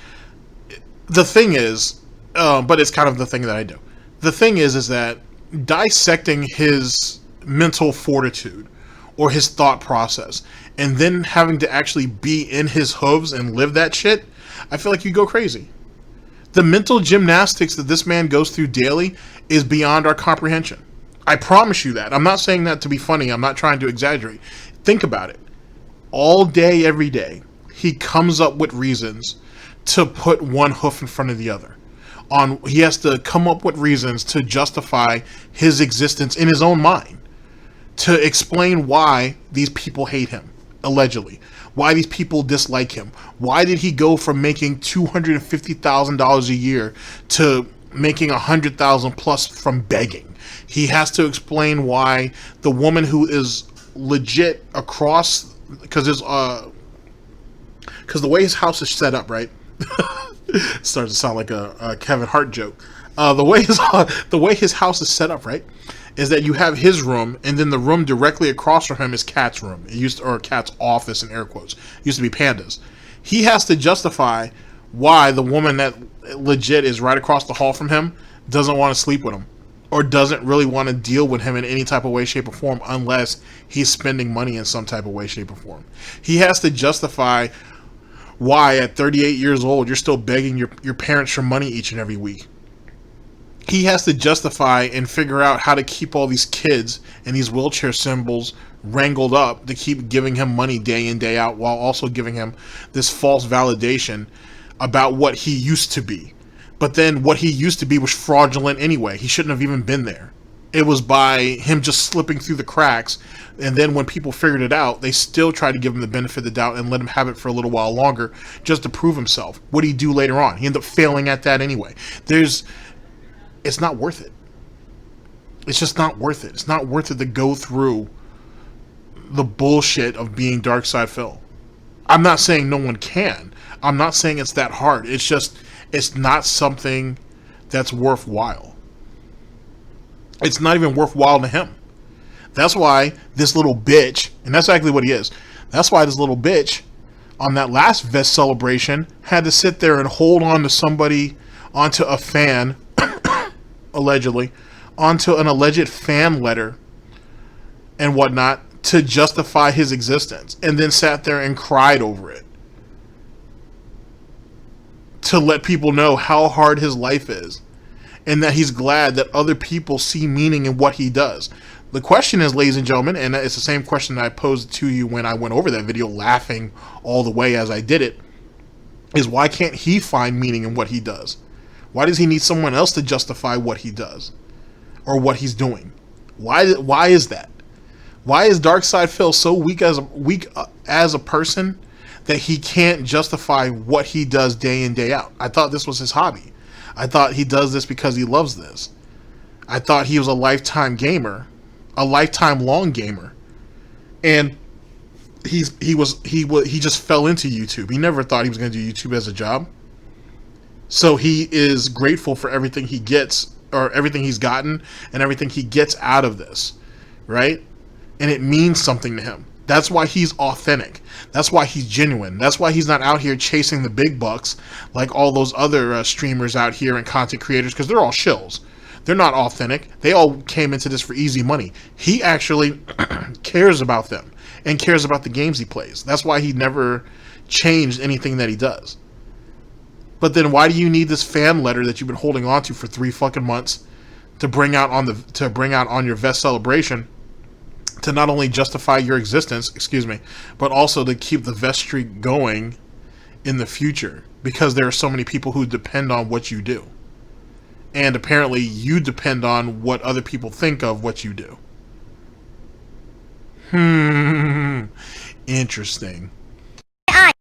Speaker 3: the thing is, but it's kind of the thing that I do. The thing is that dissecting his mental fortitude or his thought process and then having to actually be in his hooves and live that shit, I feel like you go crazy. The mental gymnastics that this man goes through daily is beyond our comprehension. I promise you that. I'm not saying that to be funny. I'm not trying to exaggerate. Think about it. All day, every day, he comes up with reasons to put one hoof in front of the other. He has to come up with reasons to justify his existence in his own mind, to explain why these people hate him, allegedly, why these people dislike him. Why did he go from making $250,000 a year to making $100,000 plus from begging? He has to explain why the woman who is legit across, because the way his house is set up, right? It starts to sound like a Kevin Hart joke. The way his house is set up, right, is that you have his room, and then the room directly across from him is Cat's room. Or Cat's office in air quotes. It used to be Panda's. He has to justify why the woman that legit is right across the hall from him doesn't want to sleep with him, or doesn't really want to deal with him in any type of way, shape, or form unless he's spending money in some type of way, shape, or form. He has to justify why at 38 years old you're still begging your parents for money each and every week. He has to justify and figure out how to keep all these kids and these wheelchair symbols wrangled up to keep giving him money day in, day out, while also giving him this false validation about what he used to be. But then what he used to be was fraudulent anyway. He shouldn't have even been there. It was by him just slipping through the cracks, and then when people figured it out, they still tried to give him the benefit of the doubt and let him have it for a little while longer just to prove himself. What did he do later on? He ended up failing at that anyway. It's not worth it. It's just not worth it. It's not worth it to go through the bullshit of being Darkside Phil. I'm not saying no one can. I'm not saying it's that hard. It's just, it's not something that's worthwhile. It's not even worthwhile to him. That's why this little bitch, and that's exactly what he is. That's why this little bitch on that last vest celebration had to sit there and hold on to somebody, onto a fan, allegedly, onto an alleged fan letter and whatnot to justify his existence, and then sat there and cried over it to let people know how hard his life is and that he's glad that other people see meaning in what he does. The question is, ladies and gentlemen, and it's the same question that I posed to you when I went over that video, laughing all the way as I did it, is why can't he find meaning in what he does? Why does he need someone else to justify what he does or what he's doing? Why is that? Why is Darkside Phil so weak as a person that he can't justify what he does day in, day out? I thought this was his hobby. I thought he does this because he loves this. I thought he was a lifetime gamer, a lifetime long gamer, and he just fell into YouTube. He never thought he was going to do YouTube as a job. So he is grateful for everything he gets, or everything he's gotten, and everything he gets out of this, right? And it means something to him. That's why he's authentic. That's why he's genuine. That's why he's not out here chasing the big bucks like all those other streamers out here and content creators, because they're all shills. They're not authentic. They all came into this for easy money. He actually cares about them and cares about the games he plays. That's why he never changed anything that he does. But then why do you need this fan letter that you've been holding on to for 3 fucking months to bring out on your vest celebration, to not only justify your existence, but also to keep the vest streak going in the future, because there are so many people who depend on what you do. And apparently you depend on what other people think of what you do. Interesting.
Speaker 6: My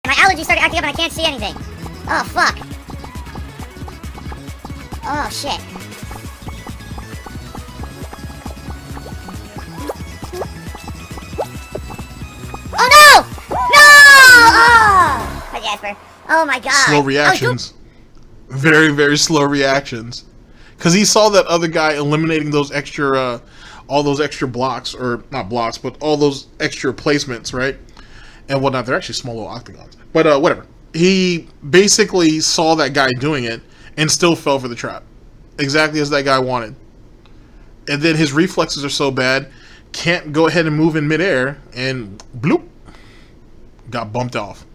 Speaker 6: allergies started acting up and I can't see anything. Oh, fuck. Oh, shit. Oh, no! No! Oh! Hi, Jasper. Oh, my God.
Speaker 3: Slow reactions. Very, very slow reactions. Because he saw that other guy eliminating those extra, all those extra blocks, or not blocks, but all those extra placements, right? And whatnot. They're actually small little octagons. But whatever. He basically saw that guy doing it and still fell for the trap. Exactly as that guy wanted. And then his reflexes are so bad, can't go ahead and move in midair, and bloop, got bumped off.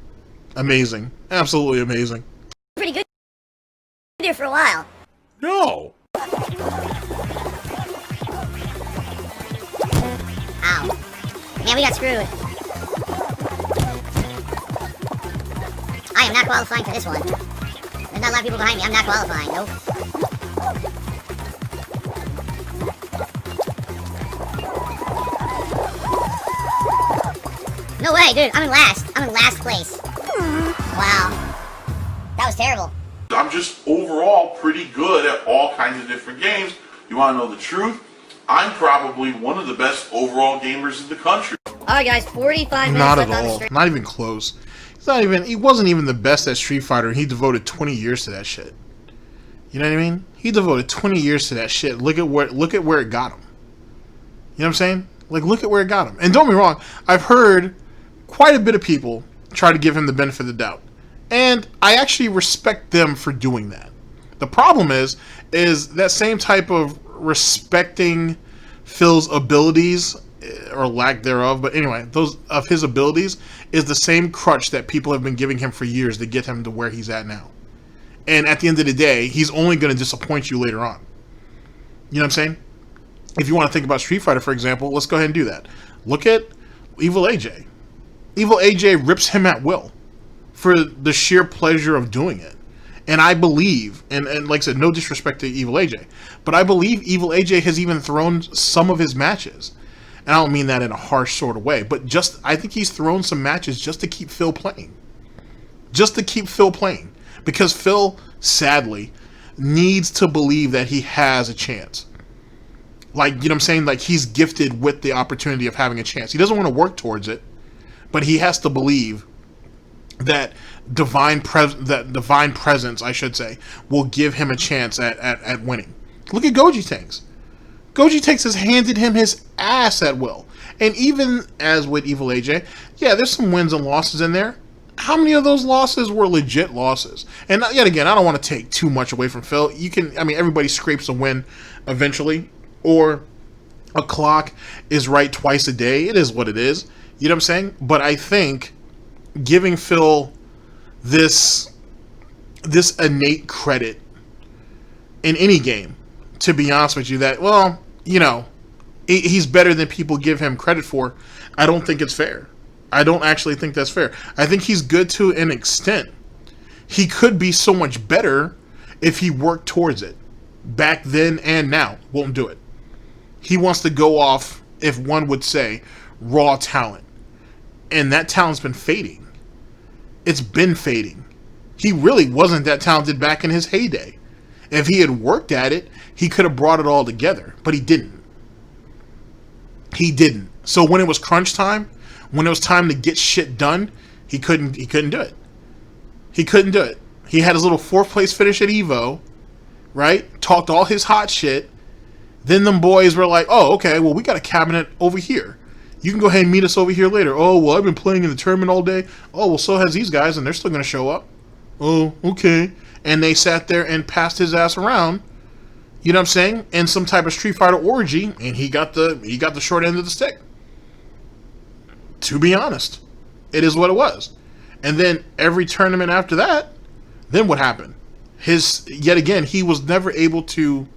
Speaker 3: Amazing. Absolutely amazing.
Speaker 6: Pretty good there for a while.
Speaker 4: No.
Speaker 6: Ow. Man, we got screwed. I am not qualifying for this one. There's not a lot of people behind me. I'm not qualifying. Nope. No way, dude. I'm in last. I'm in last place. Wow. That was terrible.
Speaker 4: I'm just overall pretty good at all kinds of different games. You want to know the truth? I'm probably one of the best overall gamers in the country.
Speaker 6: Alright guys, 45 minutes
Speaker 3: Not
Speaker 6: left
Speaker 3: at
Speaker 6: on the
Speaker 3: all.
Speaker 6: stream.
Speaker 3: Not even close. He wasn't even the best at Street Fighter, and he devoted 20 years to that shit. You know what I mean? He devoted 20 years to that shit. Look at where it got him. You know what I'm saying? Like, look at where it got him. And don't get me wrong, I've heard quite a bit of people try to give him the benefit of the doubt. And I actually respect them for doing that. The problem is that same type of respecting Phil's abilities, or lack thereof, but anyway, those of his abilities, is the same crutch that people have been giving him for years to get him to where he's at now. And at the end of the day, he's only going to disappoint you later on. You know what I'm saying? If you want to think about Street Fighter, for example, let's go ahead and do that. Look at Evil AJ. Evil AJ rips him at will for the sheer pleasure of doing it. And I believe, and like I said, no disrespect to Evil AJ, but I believe Evil AJ has even thrown some of his matches. And I don't mean that in a harsh sort of way, but just, I think he's thrown some matches just to keep Phil playing. Just to keep Phil playing. Because Phil, sadly, needs to believe that he has a chance. Like, you know what I'm saying? Like, he's gifted with the opportunity of having a chance. He doesn't want to work towards it, but he has to believe that divine presence, I should say, will give him a chance at winning. Look at Goji Tanks. Goji Tanks has handed him his ass at will. And even as with Evil AJ, yeah, there's some wins and losses in there. How many of those losses were legit losses? And yet again, I don't want to take too much away from Phil. You can, I mean, everybody scrapes a win eventually, or a clock is right twice a day. It is what it is. You know what I'm saying? But I think giving Phil this innate credit in any game, to be honest with you, that, well, you know, he's better than people give him credit for, I don't think it's fair. I don't actually think that's fair. I think he's good to an extent. He could be so much better if he worked towards it. Back then and now, won't do it. He wants to go off, if one would say, raw talent. And that talent's been fading. It's been fading. He really wasn't that talented back in his heyday. If he had worked at it, he could have brought it all together. But he didn't. He didn't. So when it was crunch time, when it was time to get shit done, he couldn't do it. He couldn't do it. He had his little 4th place finish at Evo, right? Talked all his hot shit. Then them boys were like, oh, okay, well, we got a cabinet over here. You can go ahead and meet us over here later. Oh, well, I've been playing in the tournament all day. Oh, well, so has these guys, and they're still going to show up. Oh, okay. And they sat there and passed his ass around, you know what I'm saying, in some type of Street Fighter orgy, and he got the short end of the stick. To be honest, it is what it was. And then every tournament after that, then what happened? Yet again, he was never able to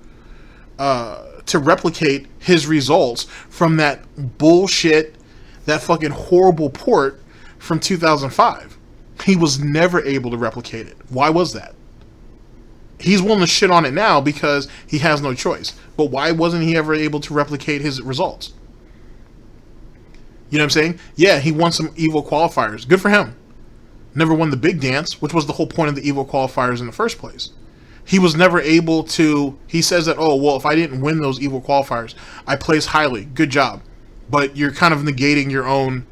Speaker 3: replicate his results from that bullshit, that fucking horrible port from 2005. He was never able to replicate it. Why was that? He's willing to shit on it now because he has no choice. But why wasn't he ever able to replicate his results? You know what I'm saying? Yeah, he won some Evo qualifiers. Good for him. Never won the big dance, which was the whole point of the Evo qualifiers in the first place. He was never able to... He says that, oh, well, if I didn't win those Evo qualifiers, I placed highly. Good job. But you're kind of negating your own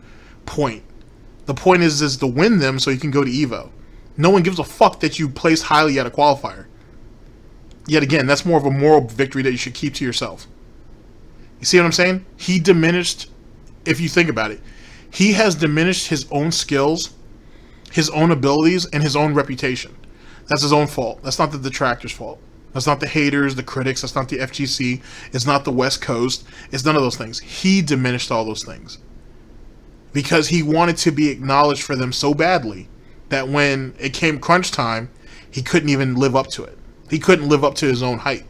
Speaker 3: point. The point is to win them so you can go to Evo. No one gives a fuck that you placed highly at a qualifier. Yet again, that's more of a moral victory that you should keep to yourself. You see what I'm saying? He diminished... If you think about it, he has diminished his own skills, his own abilities, and his own reputation. That's his own fault. That's not the detractors' fault. That's not the haters, the critics. That's not the FGC. It's not the West Coast. It's none of those things. He diminished all those things because he wanted to be acknowledged for them so badly that when it came crunch time, he couldn't even live up to it. He couldn't live up to his own height.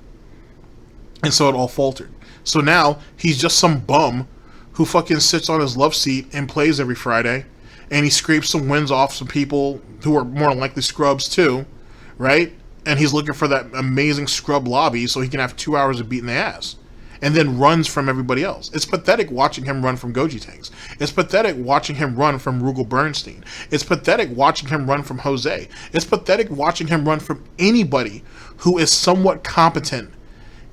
Speaker 3: And so it all faltered. So now he's just some bum who fucking sits on his love seat and plays every Friday, and he scrapes some wins off some people who are more than likely scrubs too, right? And he's looking for that amazing scrub lobby so he can have 2 hours of beating the ass, and then runs from everybody else. It's pathetic watching him run from Goji Tanks. It's pathetic watching him run from Rugal Bernstein. It's pathetic watching him run from Jose. It's pathetic watching him run from anybody who is somewhat competent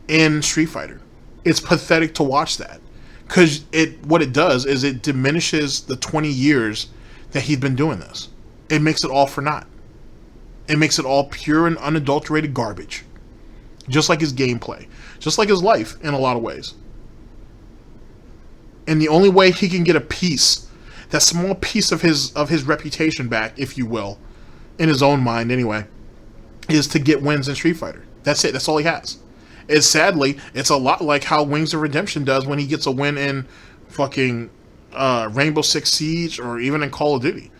Speaker 3: in Street Fighter. It's pathetic to watch that. Because what it does is it diminishes the 20 years that he's been doing this. It makes it all for naught. It makes it all pure and unadulterated garbage. Just like his gameplay. Just like his life in a lot of ways. And the only way he can get a piece, that small piece of his reputation back, if you will, in his own mind anyway, is to get wins in Street Fighter. That's it. That's all he has. Sadly, it's a lot like how Wings of Redemption does when he gets a win in fucking Rainbow Six Siege or even in Call of Duty.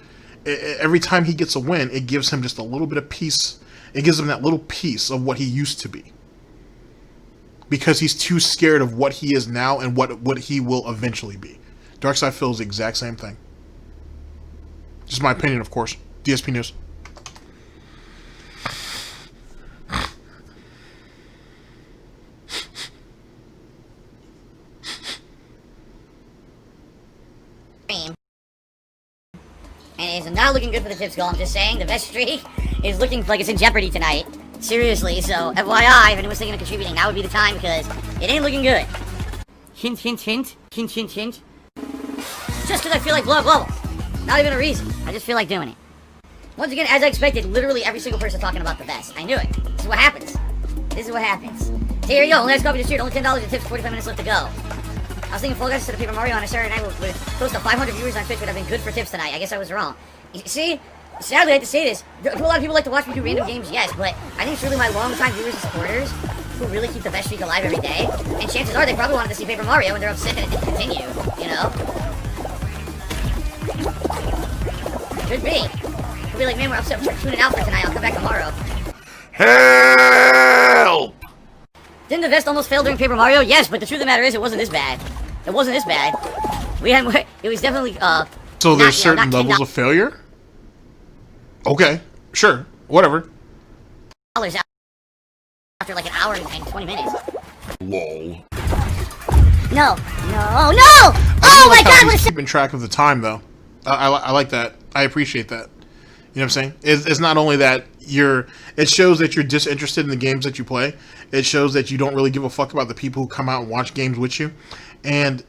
Speaker 3: Every time he gets a win, it gives him just a little bit of piece. It gives him that little piece of what he used to be. Because he's too scared of what he is now and what he will eventually be. Darkside feels the exact same thing. Just my opinion, of course. DSP News.
Speaker 6: And it's not looking good for the tip skull. I'm just saying, the best streak is looking like it's in jeopardy tonight. Seriously, so FYI, if anyone's thinking of contributing, now would be the time because it ain't looking good. Hint, hint, hint. Hint, hint, hint. Just because I feel like blow up level. Not even a reason. I just feel like doing it. Once again, as I expected, literally every single person talking about the best. I knew it. This is what happens. This is what happens. So here you go. Let's copy the street. Only $10 in tips. 45 minutes left to go. I was thinking Fall Guys instead of Paper Mario on a Saturday night with close to 500 viewers on Twitch would have been good for tips tonight. I guess I was wrong. You see? Sadly, I hate to say this. Do a lot of people like to watch me do random games? Yes, but I think truly my long-time viewers and supporters who really keep the best streak alive every day. And chances are they probably wanted to see Paper Mario and they're upset that it didn't continue. You know? Could be. Could be like, man, we're upset. We're tuning out for tonight. I'll come back tomorrow.
Speaker 4: Help!
Speaker 6: Didn't the vest almost fail during Paper Mario? Yes, but the truth of the matter is it wasn't this bad. It wasn't this bad. It was definitely,
Speaker 3: So there's certain levels of failure? Okay, sure, whatever.
Speaker 6: $10 after like an hour and 20 minutes.
Speaker 4: Lol.
Speaker 6: No! Oh my god,
Speaker 3: He's keeping track of the time, though. I like that. I appreciate that. You know what I'm saying? It's not only that it shows that you're disinterested in the games that you play. It shows that you don't really give a fuck about the people who come out and watch games with you. And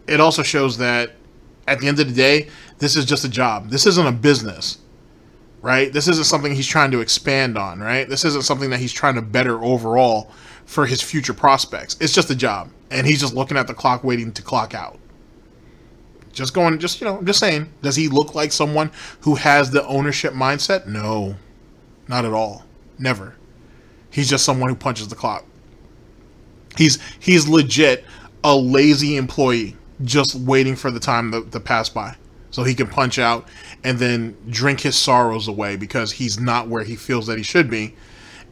Speaker 3: it also shows that at the end of the day, this is just a job. This isn't a business, right? This isn't something he's trying to expand on, right? This isn't something that he's trying to better overall for his future prospects. It's just a job. And he's just looking at the clock waiting to clock out. Just saying, does he look like someone who has the ownership mindset? No, not at all. Never. He's just someone who punches the clock. He's legit a lazy employee just waiting for the time to pass by so he can punch out and then drink his sorrows away because he's not where he feels that he should be.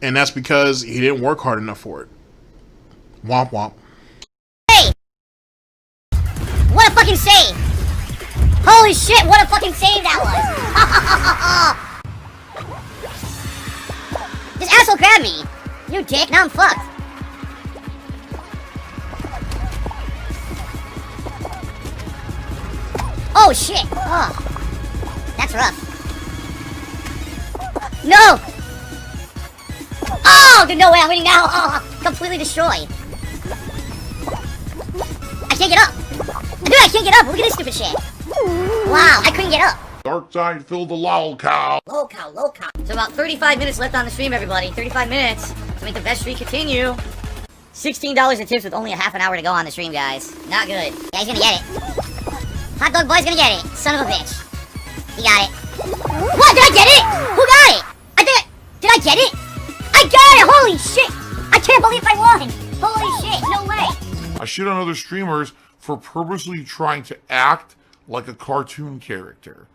Speaker 3: And that's because he didn't work hard enough for it. Womp womp.
Speaker 6: Hey! What a fucking save! Holy shit, what a fucking save that was! This asshole grabbed me! You dick, now I'm fucked. Oh shit! Oh. That's rough. No! Oh, dude, no way, I'm winning now! Oh, completely destroyed. I can't get up! Dude, I can't get up! Look at this stupid shit! Wow, I couldn't get up.
Speaker 4: Dark side filled the lol cow.
Speaker 6: Low cow. So about 35 minutes left on the stream, everybody. 35 minutes to make the best streak continue. $16 in tips with only a half an hour to go on the stream, guys. Not good. Yeah, he's gonna get it. Hot dog boy's gonna get it. Son of a bitch. He got it. What? Did I get it? Who got it? Did I get it? I got it! Holy shit! I can't believe I won! Holy shit, no way!
Speaker 4: I shit on other streamers for purposely trying to act like a cartoon character.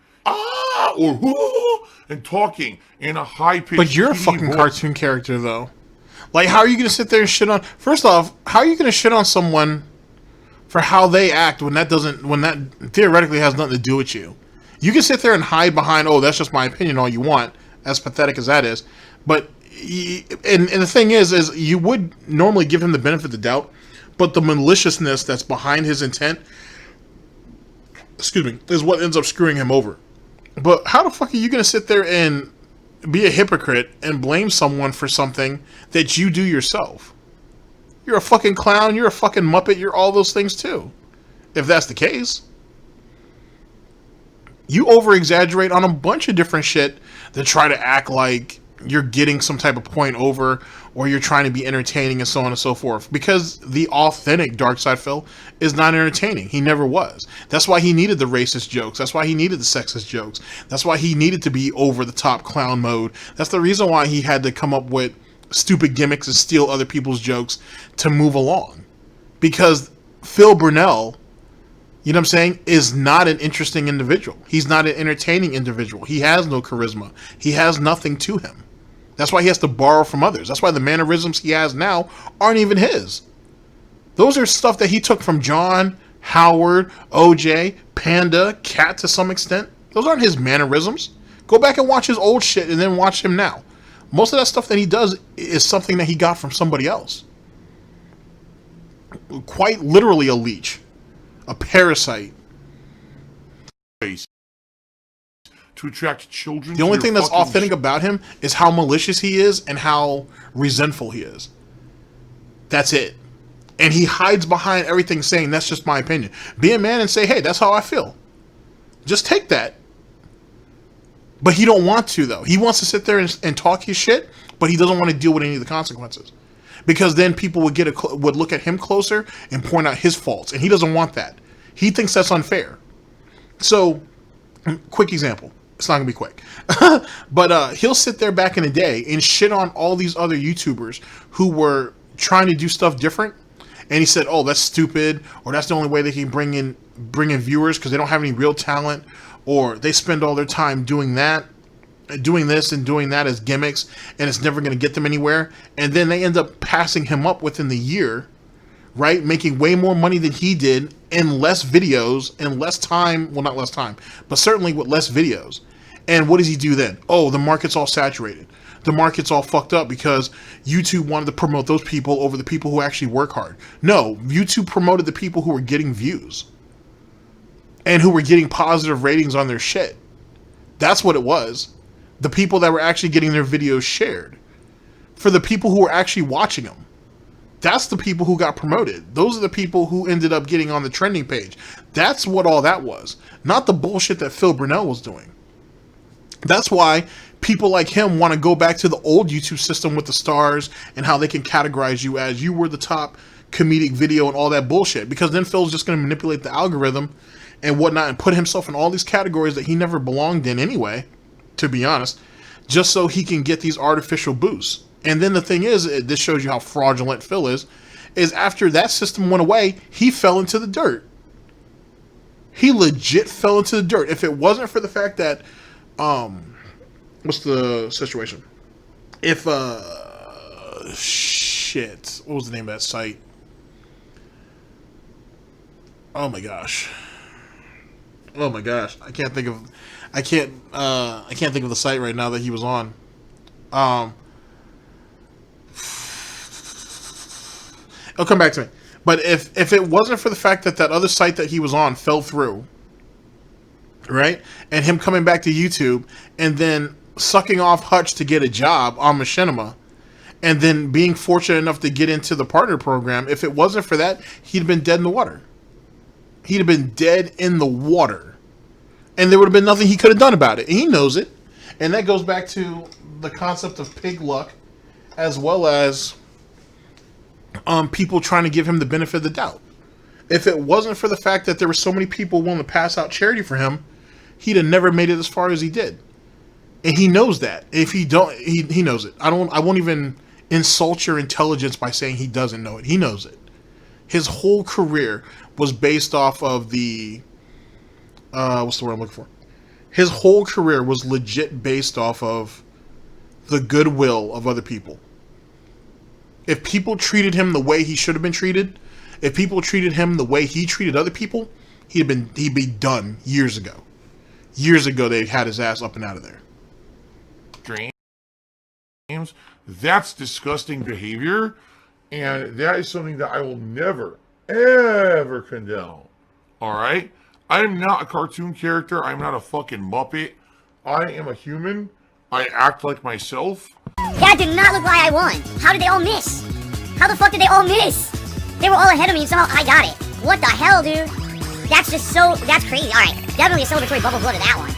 Speaker 4: And talking in a high-pitched...
Speaker 3: But you're a fucking cartoon character, though. Like, how are you going to sit there and shit on... First off, how are you going to shit on someone for how they act when that theoretically has nothing to do with you? You can sit there and hide behind, oh, that's just my opinion all you want, as pathetic as that is. But, and the thing is you would normally give him the benefit of the doubt, but the maliciousness that's behind his intent, is what ends up screwing him over. But how the fuck are you going to sit there and be a hypocrite and blame someone for something that you do yourself? You're a fucking clown, you're a fucking muppet, you're all those things too. If that's the case. You over-exaggerate on a bunch of different shit to try to act like you're getting some type of point over, or you're trying to be entertaining and so on and so forth. Because the authentic Darkside Phil is not entertaining. He never was. That's why he needed the racist jokes. That's why he needed the sexist jokes. That's why he needed to be over-the-top clown mode. That's the reason why he had to come up with stupid gimmicks and steal other people's jokes to move along. Because Phil Burnell, you know what I'm saying, is not an interesting individual. He's not an entertaining individual. He has no charisma. He has nothing to him. That's why he has to borrow from others. That's why the mannerisms he has now aren't even his. Those are stuff that he took from John, Howard, OJ, Panda, Cat to some extent. Those aren't his mannerisms. Go back and watch his old shit and then watch him now. Most of that stuff that he does is something that he got from somebody else. Quite literally a leech. A parasite.
Speaker 4: to attract children.
Speaker 3: The only thing that's authentic about him is how malicious he is and how resentful he is. That's it. And he hides behind everything saying, that's just my opinion. Be a man and say, hey, that's how I feel. Just take that. But he don't want to, though. He wants to sit there and talk his shit, but he doesn't want to deal with any of the consequences. Because then people would look at him closer and point out his faults. And he doesn't want that. He thinks that's unfair. So, quick example. It's not going to be quick. But he'll sit there back in the day and shit on all these other YouTubers who were trying to do stuff different. And he said, oh, that's stupid. Or that's the only way they can bring in viewers because they don't have any real talent. Or they spend all their time doing that, doing this and doing that as gimmicks. And it's never going to get them anywhere. And then they end up passing him up within the year. Right? Making way more money than he did in less videos and less time. Well, not less time, but certainly with less videos. And what does he do then? Oh, the market's all saturated. The market's all fucked up because YouTube wanted to promote those people over the people who actually work hard. No, YouTube promoted the people who were getting views and who were getting positive ratings on their shit. That's what it was. The people that were actually getting their videos shared. For the people who were actually watching them. That's the people who got promoted. Those are the people who ended up getting on the trending page. That's what all that was. Not the bullshit that Phil Burnell was doing. That's why people like him want to go back to the old YouTube system with the stars and how they can categorize you as you were the top comedic video and all that bullshit. Because then Phil's just going to manipulate the algorithm and whatnot and put himself in all these categories that he never belonged in anyway, to be honest, just so he can get these artificial boosts. And then the thing is, this shows you how fraudulent Phil is after that system went away, he fell into the dirt. He legit fell into the dirt. If it wasn't for the fact that, what's the situation? If, shit, what was the name of that site? Oh my gosh. I can't think of the site right now that he was on. It'll come back to me. But if it wasn't for the fact that other site that he was on fell through, right? And him coming back to YouTube and then sucking off Hutch to get a job on Machinima and then being fortunate enough to get into the partner program, if it wasn't for that, he'd have been dead in the water. He'd have been dead in the water. And there would have been nothing he could have done about it. And he knows it. And that goes back to the concept of pig luck as well as people trying to give him the benefit of the doubt. If it wasn't for the fact that there were so many people willing to pass out charity for him, he'd have never made it as far as he did. And he knows that. If he don't, he knows it. I won't even insult your intelligence by saying he doesn't know it. He knows it. His whole career was based off of the, what's the word I'm looking for? His whole career was legit based off of the goodwill of other people. If people treated him the way he should have been treated, if people treated him the way he treated other people, he'd be done years ago. Years ago, they had his ass up and out of there.
Speaker 4: Dreams. That's disgusting behavior, and that is something that I will never, ever condone. Alright? I am not a cartoon character. I'm not a fucking Muppet. I am a human. I act like myself.
Speaker 6: That did not look like I won. How did they all miss? How the fuck did they all miss? They were all ahead of me and somehow I got it. What the hell, dude? That's crazy. Alright, definitely a celebratory bubble blow to that one.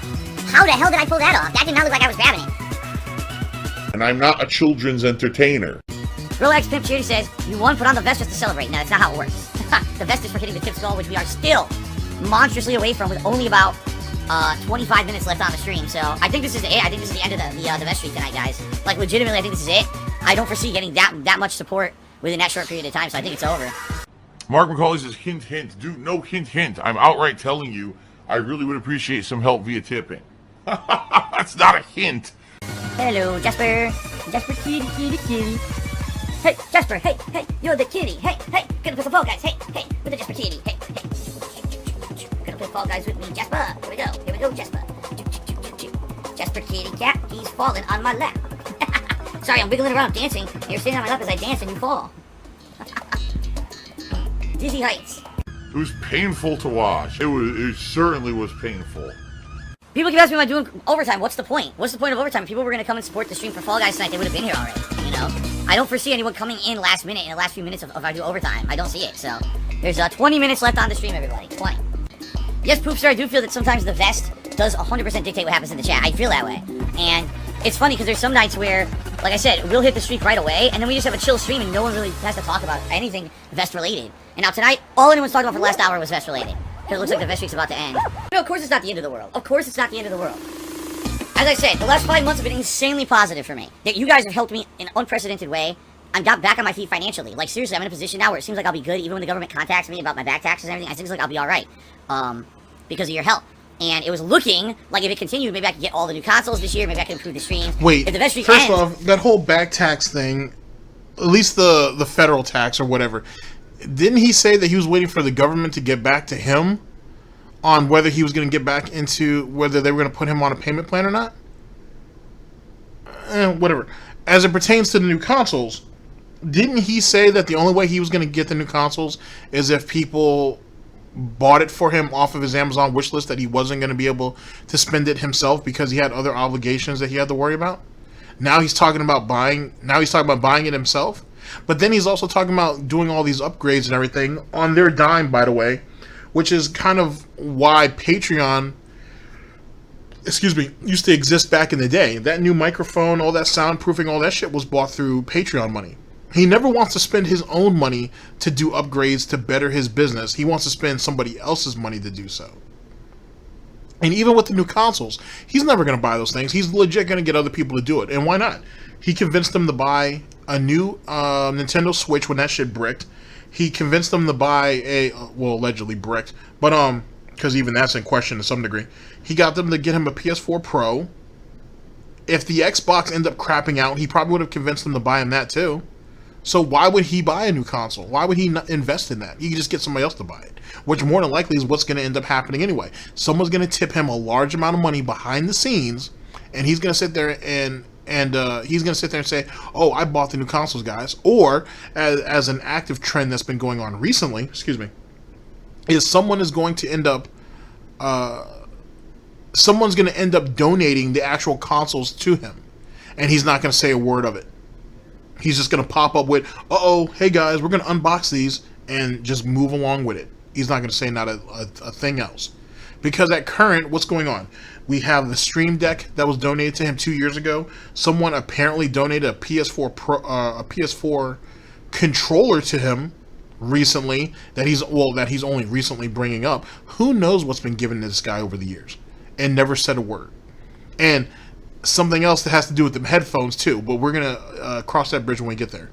Speaker 6: How the hell did I pull that off? That did not look like I was grabbing it.
Speaker 4: And I'm not a children's entertainer.
Speaker 6: Real X Pimp Cheer says, you won, put on the vest just to celebrate. No, that's not how it works. The vest is for hitting the tip skull, which we are still monstrously away from with only about 25 minutes left on the stream. So I think this is it. I think this is the end of the vest streak tonight, guys. Like, legitimately, I think this is it. I don't foresee getting that much support within that short period of time, so I think it's over.
Speaker 4: Mark McCauley says, hint, hint. Dude, no hint, hint. I'm outright telling you, I really would appreciate some help via tipping. That's not a hint.
Speaker 6: Hello, Jasper. Jasper, kitty, kitty, kitty. Hey, Jasper, hey, you're the kitty. Hey, gonna play some Fall Guys. Hey, with the Jasper kitty. Hey. Gonna play Fall Guys with me, Jasper. Here we go, Jasper. Jasper kitty cat, he's falling on my lap. Sorry, I'm wiggling around dancing. You're sitting on my lap as I dance and you fall. Dizzy heights.
Speaker 4: It was painful to watch. It certainly was painful.
Speaker 6: People keep asking me about doing overtime. What's the point? What's the point of overtime? If people were going to come and support the stream for Fall Guys tonight, they would have been here already, you know? I don't foresee anyone coming in last minute in the last few minutes of I do overtime. I don't see it, so. There's 20 minutes left on the stream, everybody. 20. Yes, Poopster, I do feel that sometimes the vest does 100% dictate what happens in the chat. I feel that way. And it's funny because there's some nights where, like I said, we'll hit the streak right away, and then we just have a chill stream and no one really has to talk about anything vest related. And now tonight, all anyone's talking about for the last hour was vest related. Because it looks like the vest streak's about to end. No, of course it's not the end of the world. Of course it's not the end of the world. As I said, the last 5 months have been insanely positive for me. That you guys have helped me in an unprecedented way. I got back on my feet financially. Like, seriously, I'm in a position now where it seems like I'll be good even when the government contacts me about my back taxes and everything. It seems like I'll be alright. Because of your help. And it was looking like if it continued, maybe I could get all the new consoles this year. Maybe I could improve the streams.
Speaker 3: Wait,
Speaker 6: if the vest streak
Speaker 3: first
Speaker 6: ends,
Speaker 3: off, that whole back tax thing, at least the federal tax or whatever, didn't he say that he was waiting for the government to get back to him on whether he was going to get back into whether they were going to put him on a payment plan or not? Whatever. As it pertains to the new consoles, didn't he say that the only way he was going to get the new consoles is if people bought it for him off of his Amazon wish list, that he wasn't going to be able to spend it himself because he had other obligations that he had to worry about? Now he's talking about buying it himself. But then he's also talking about doing all these upgrades and everything on their dime, by the way, which is kind of why Patreon, used to exist back in the day. That new microphone, all that soundproofing, all that shit was bought through Patreon money. He never wants to spend his own money to do upgrades to better his business. He wants to spend somebody else's money to do so. And even with the new consoles, he's never going to buy those things. He's legit going to get other people to do it. And why not? He convinced them to buy a new Nintendo Switch when that shit bricked. He convinced them to buy a, well, allegedly bricked, but because even that's in question to some degree. He got them to get him a PS4 Pro. If the Xbox ended up crapping out, he probably would have convinced them to buy him that too. So why would he buy a new console? Why would he not invest in that? He could just get somebody else to buy it, which more than likely is what's going to end up happening anyway. Someone's going to tip him a large amount of money behind the scenes, and he's going to sit there and he's going to sit there and say, "Oh, I bought the new consoles, guys." Or as an active trend that's been going on recently, is someone is going to end up someone's going to end up donating the actual consoles to him, and he's not going to say a word of it. He's just going to pop up with, "Uh-oh, hey guys, we're going to unbox these," and just move along with it. He's not going to say not a thing else. Because at current, what's going on? We have the Stream Deck that was donated to him 2 years ago. Someone apparently donated a PS4 Pro, a PS4 controller to him recently that he's only recently bringing up. Who knows what's been given to this guy over the years, and never said a word. And something else that has to do with the headphones too, but we're gonna cross that bridge when we get there.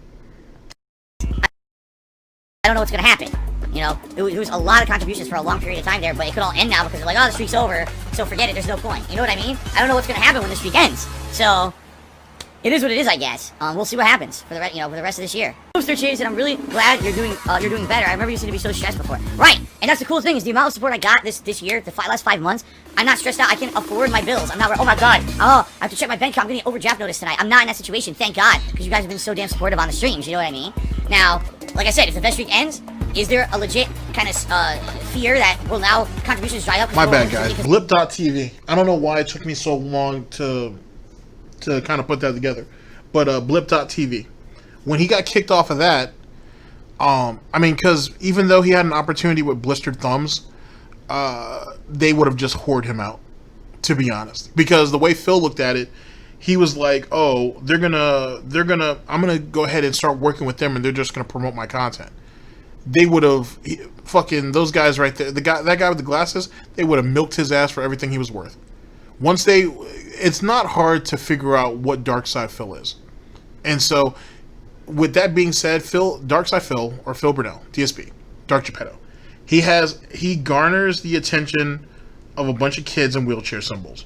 Speaker 6: I don't know what's gonna happen. You know, it was a lot of contributions for a long period of time there, but it could all end now because they're like, "Oh, the streak's over, so forget it, there's no point." You know what I mean? I don't know what's gonna happen when the streak ends. So it is what it is, I guess. We'll see what happens for the rest of this year. Mr. Chase, and I'm really glad you're doing better. I remember you seemed to be so stressed before. Right, and that's the cool thing is the amount of support I got this year, the last 5 months. I'm not stressed out. I can afford my bills. I'm not. Oh my god. Oh, I have to check my bank account. I'm getting overdraft notice tonight. I'm not in that situation. Thank God, because you guys have been so damn supportive on the streams. You know what I mean? Now, like I said, if the best streak ends, is there a legit kind of fear that will now contributions dry up?
Speaker 3: My bad, guys. Blip.tv. I don't know why it took me so long to kind of put that together, but Blip.tv. When he got kicked off of that, I mean, because even though he had an opportunity with blistered thumbs, they would have just whored him out, to be honest. Because the way Phil looked at it, he was like, "Oh, I'm gonna go ahead and start working with them, and they're just gonna promote my content." They would have fucking those guys right there. That guy with the glasses, they would have milked his ass for everything he was worth. It's not hard to figure out what Dark Side Phil is, and so with that being said, Dark Side Phil or Phil Burnell, DSP, Dark Geppetto, he garners the attention of a bunch of kids in wheelchair symbols.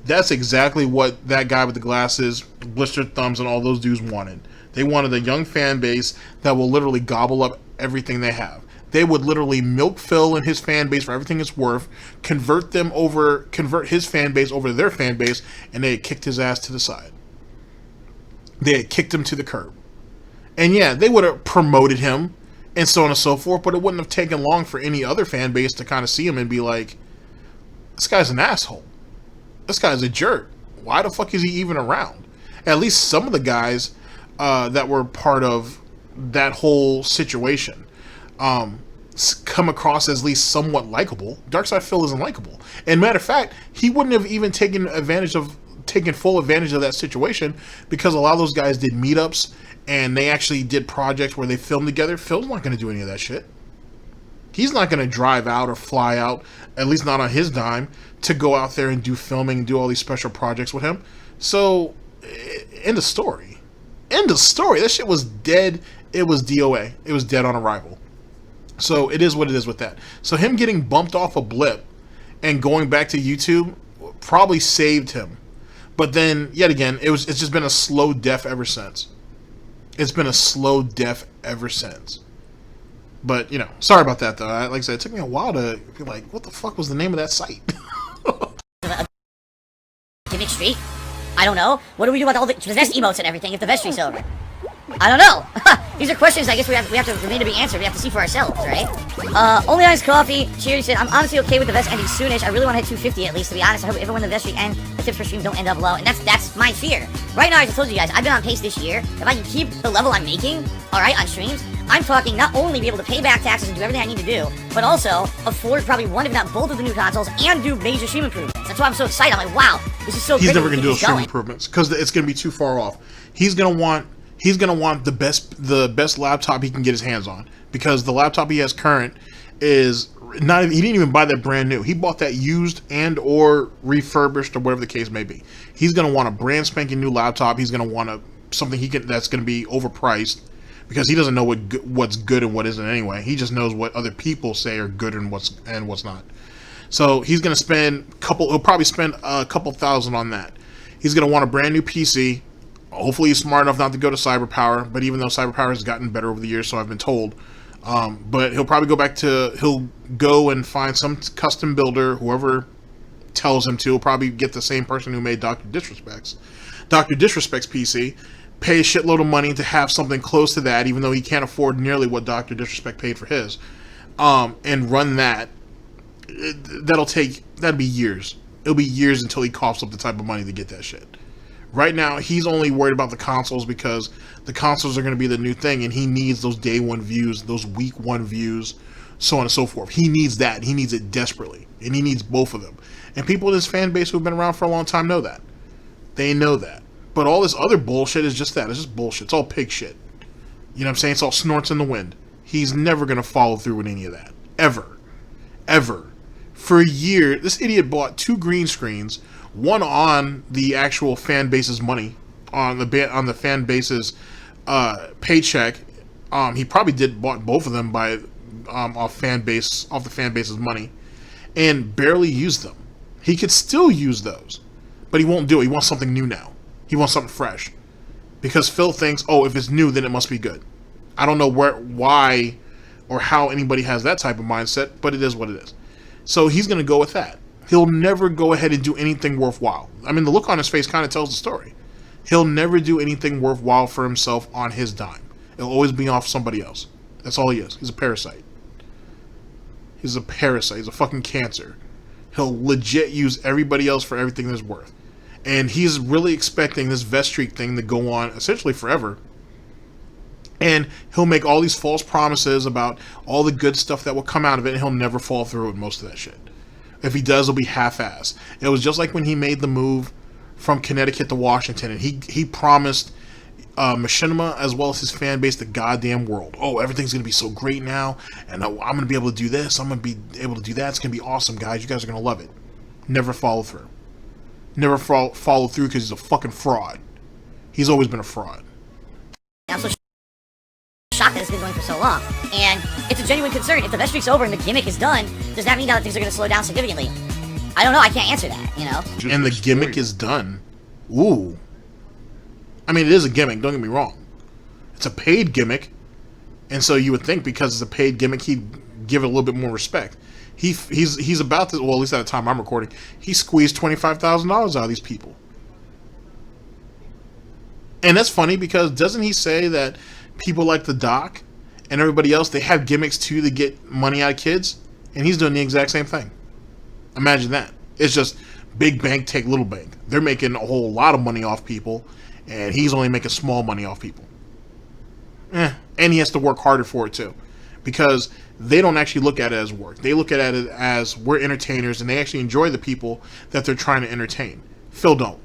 Speaker 3: That's exactly what that guy with the glasses, blistered thumbs, and all those dudes wanted. They wanted a young fan base that will literally gobble up everything they have. They would literally milk Phil and his fan base for everything it's worth, convert his fan base over to their fan base, and they had kicked his ass to the side. They had kicked him to the curb. And yeah, they would have promoted him and so on and so forth, but it wouldn't have taken long for any other fan base to kind of see him and be like, "This guy's an asshole." this guy's a jerk. Why the fuck is he even around? At least some of the guys that were part of that whole situation come across as at least somewhat likable. Darkseid Phil isn't likable. And matter of fact, he wouldn't have even taken full advantage of that situation, because a lot of those guys did meetups and they actually did projects where they filmed together. Phil's not going to do any of that shit. He's not going to drive out or fly out, at least not on his dime, to go out there and do filming and do all these special projects with him. So, end of story. End of story. That shit was dead. It was DOA. It was dead on arrival. So, it is what it is with that. So, him getting bumped off a blip and going back to YouTube probably saved him. But then, yet again, it's just been a slow death ever since. It's been a slow death ever since. But, you know, sorry about that, though. Like I said, it took me a while to be like, what the fuck was the name of that site?
Speaker 6: Gimmick streak? I don't know. What do we do about all the vest emotes and everything if the vest streak's over? I don't know. These are questions I guess we have to remain to be answered. We have to see for ourselves, right? Only Iced Coffee. Cheers. Said, I'm honestly okay with the vest ending soonish. I really want to hit 250 at least, to be honest. I hope everyone in the vest streak and the tips for streams don't end up low. And that's my fear. Right now, as I told you guys, I've been on pace this year. If I can keep the level I'm making, alright, on streams, I'm talking not only be able to pay back taxes and do everything I need to do, but also afford probably one, if not both, of the new consoles and do major stream improvements. That's why I'm so excited. I'm like, wow, this is so good.
Speaker 3: He's never going to do stream improvements because it's going to be too far off. He's going to want the best laptop he can get his hands on, because the laptop he has current is not. He didn't even buy that brand new. He bought that used and or refurbished or whatever the case may be. He's going to want a brand spanking new laptop. He's going to want something that's going to be overpriced, because he doesn't know what's good and what isn't anyway. He just knows what other people say are good and what's not. So he's going to he'll probably spend a couple thousand on that. He's going to want a brand new PC. Hopefully he's smart enough not to go to CyberPower, but even though CyberPower has gotten better over the years, so I've been told. But he'll probably he'll go and find some custom builder, whoever tells him to. He'll probably get the same person who made Dr. Disrespect's PC, pay a shitload of money to have something close to that, even though he can't afford nearly what Dr. Disrespect paid for his, and run that. That'd be years. It'll be years until he coughs up the type of money to get that shit. Right now, he's only worried about the consoles because the consoles are going to be the new thing, and he needs those day one views, those week one views, so on and so forth. He needs that. He needs it desperately, and he needs both of them. And people in his fan base who've been around for a long time know that. They know that. But all this other bullshit is just that. It's just bullshit. It's all pig shit. You know what I'm saying? It's all snorts in the wind. He's never going to follow through with any of that. Ever. Ever. For a year, this idiot bought 2 green screens, one on the actual fan base's money, on the fan base's paycheck. He probably bought both of them by off the fan base's money, and barely used them. He could still use those, but he won't do it. He wants something new now. He wants something fresh, because Phil thinks, oh, if it's new, then it must be good. I don't know why, or how anybody has that type of mindset, but it is what it is. So he's going to go with that. He'll never go ahead and do anything worthwhile. I mean, the look on his face kind of tells the story. He'll never do anything worthwhile for himself on his dime. It'll always be off somebody else. That's all he is. He's a parasite. He's a parasite. He's a fucking cancer. He'll legit use everybody else for everything that's worth. And he's really expecting this vest streak thing to go on essentially forever. And he'll make all these false promises about all the good stuff that will come out of it, and he'll never fall through with most of that shit. If he does, it'll be half-assed. It was just like when he made the move from Connecticut to Washington, and he promised Machinima as well as his fan base the goddamn world. Oh, everything's going to be so great now, and I'm going to be able to do this, I'm going to be able to do that, it's going to be awesome, guys, you guys are going to love it. Never follow through. Never follow through because he's a fucking fraud. He's always been a fraud.
Speaker 6: I'm so shocked that it's been going for so long, and it's a genuine concern. If the vest streak's over and the gimmick is done, does that mean that things are going to slow down significantly? I don't know. I can't answer that, you know?
Speaker 3: And the gimmick is done. Ooh. I mean, it is a gimmick, don't get me wrong. It's a paid gimmick, and so you would think because it's a paid gimmick, he'd give it a little bit more respect. He's about to, well, at least at the time I'm recording, he squeezed $25,000 out of these people. And that's funny because doesn't he say that people like the Doc and everybody else, they have gimmicks too to get money out of kids? And he's doing the exact same thing. Imagine that. It's just Big bank take little bank. They're making a whole lot of money off people, and he's only making small money off people. And he has to work harder for it too, because they don't actually look at it as work. They look at it as we're entertainers, and they actually enjoy the people that they're trying to entertain. Phil don't.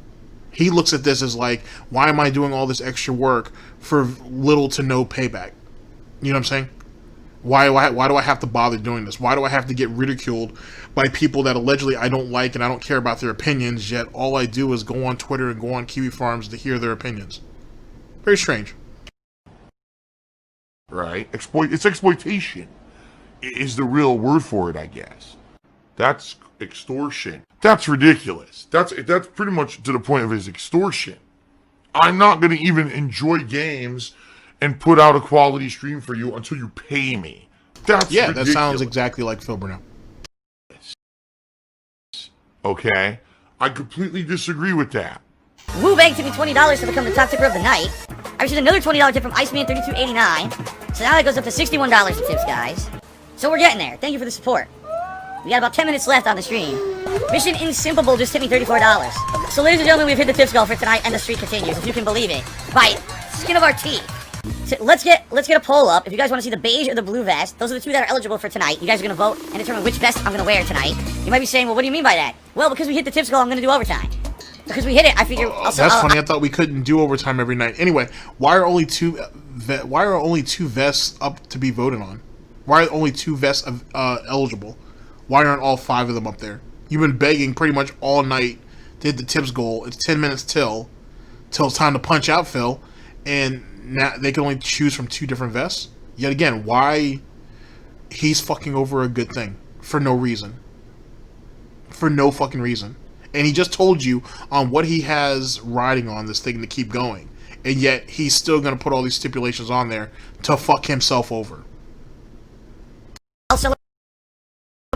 Speaker 3: He looks at this as like, why am I doing all this extra work for little to no payback? You know what I'm saying? Why do I have to bother doing this? Why do I have to get ridiculed by people that allegedly I don't like and I don't care about their opinions, yet all I do is go on Twitter and go on Kiwi Farms to hear their opinions? Very strange.
Speaker 4: Right? It's exploitation is the real word for it, I guess. That's extortion. That's ridiculous. That's pretty much to the point of his extortion. I'm not going to even enjoy games and put out a quality stream for you until you pay me. That's ridiculous.
Speaker 3: That sounds exactly like Phil Burnell.
Speaker 6: Okay?
Speaker 4: I completely disagree with that.
Speaker 6: Woo Bang tipped me $20 to become the top tipper of the night. I received another $20 tip from Iceman3289. So now that goes up to $61 in tips, guys. So we're getting there. Thank you for the support. We got about 10 minutes left on the stream. Mission Insimpable just tipped me $34. So ladies and gentlemen, we've hit the tips goal for tonight, and the streak continues, if you can believe it, by skin of our teeth. So let's get a poll up. If you guys want to see the beige or the blue vest, those are the two that are eligible for tonight. You guys are going to vote and determine which vest I'm going to wear tonight. You might be saying, well, what do you mean by that? Well, because we hit the tips goal, I'm going to do overtime. Because we hit it, I figure...
Speaker 3: That's funny. I thought we couldn't do overtime every night. Anyway, why are only two vests up to be voted on? Why are only 2 vests eligible? Why aren't all 5 of them up there? You've been begging pretty much all night to hit the tips goal. It's 10 minutes till it's time to punch out, Phil. And now they can only choose from 2 different vests? Yet again, why he's fucking over a good thing for no reason. For no fucking reason. And he just told you on what he has riding on this thing to keep going. And yet he's still going to put all these stipulations on there to fuck himself over.
Speaker 6: I'll celebrate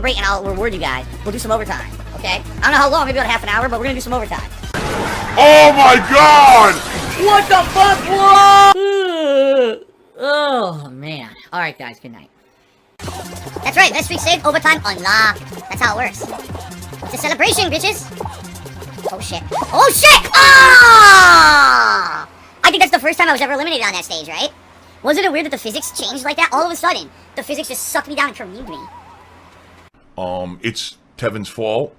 Speaker 6: and I'll reward you guys. We'll do some overtime, okay? I don't know how long, maybe about half an hour, but we're going to do some overtime.
Speaker 4: Oh my god!
Speaker 6: What the fuck? Whoa! Oh, man. Alright, guys, good night. That's right, this week's saved overtime unlocked. That's how it works. It's a celebration, bitches! Oh, shit. Oh, shit! Ah! I think that's the first time I was ever eliminated on that stage, right? Wasn't it weird that the physics changed like that? All of a sudden, the physics just sucked me down and careened me.
Speaker 4: It's Tevin's fault.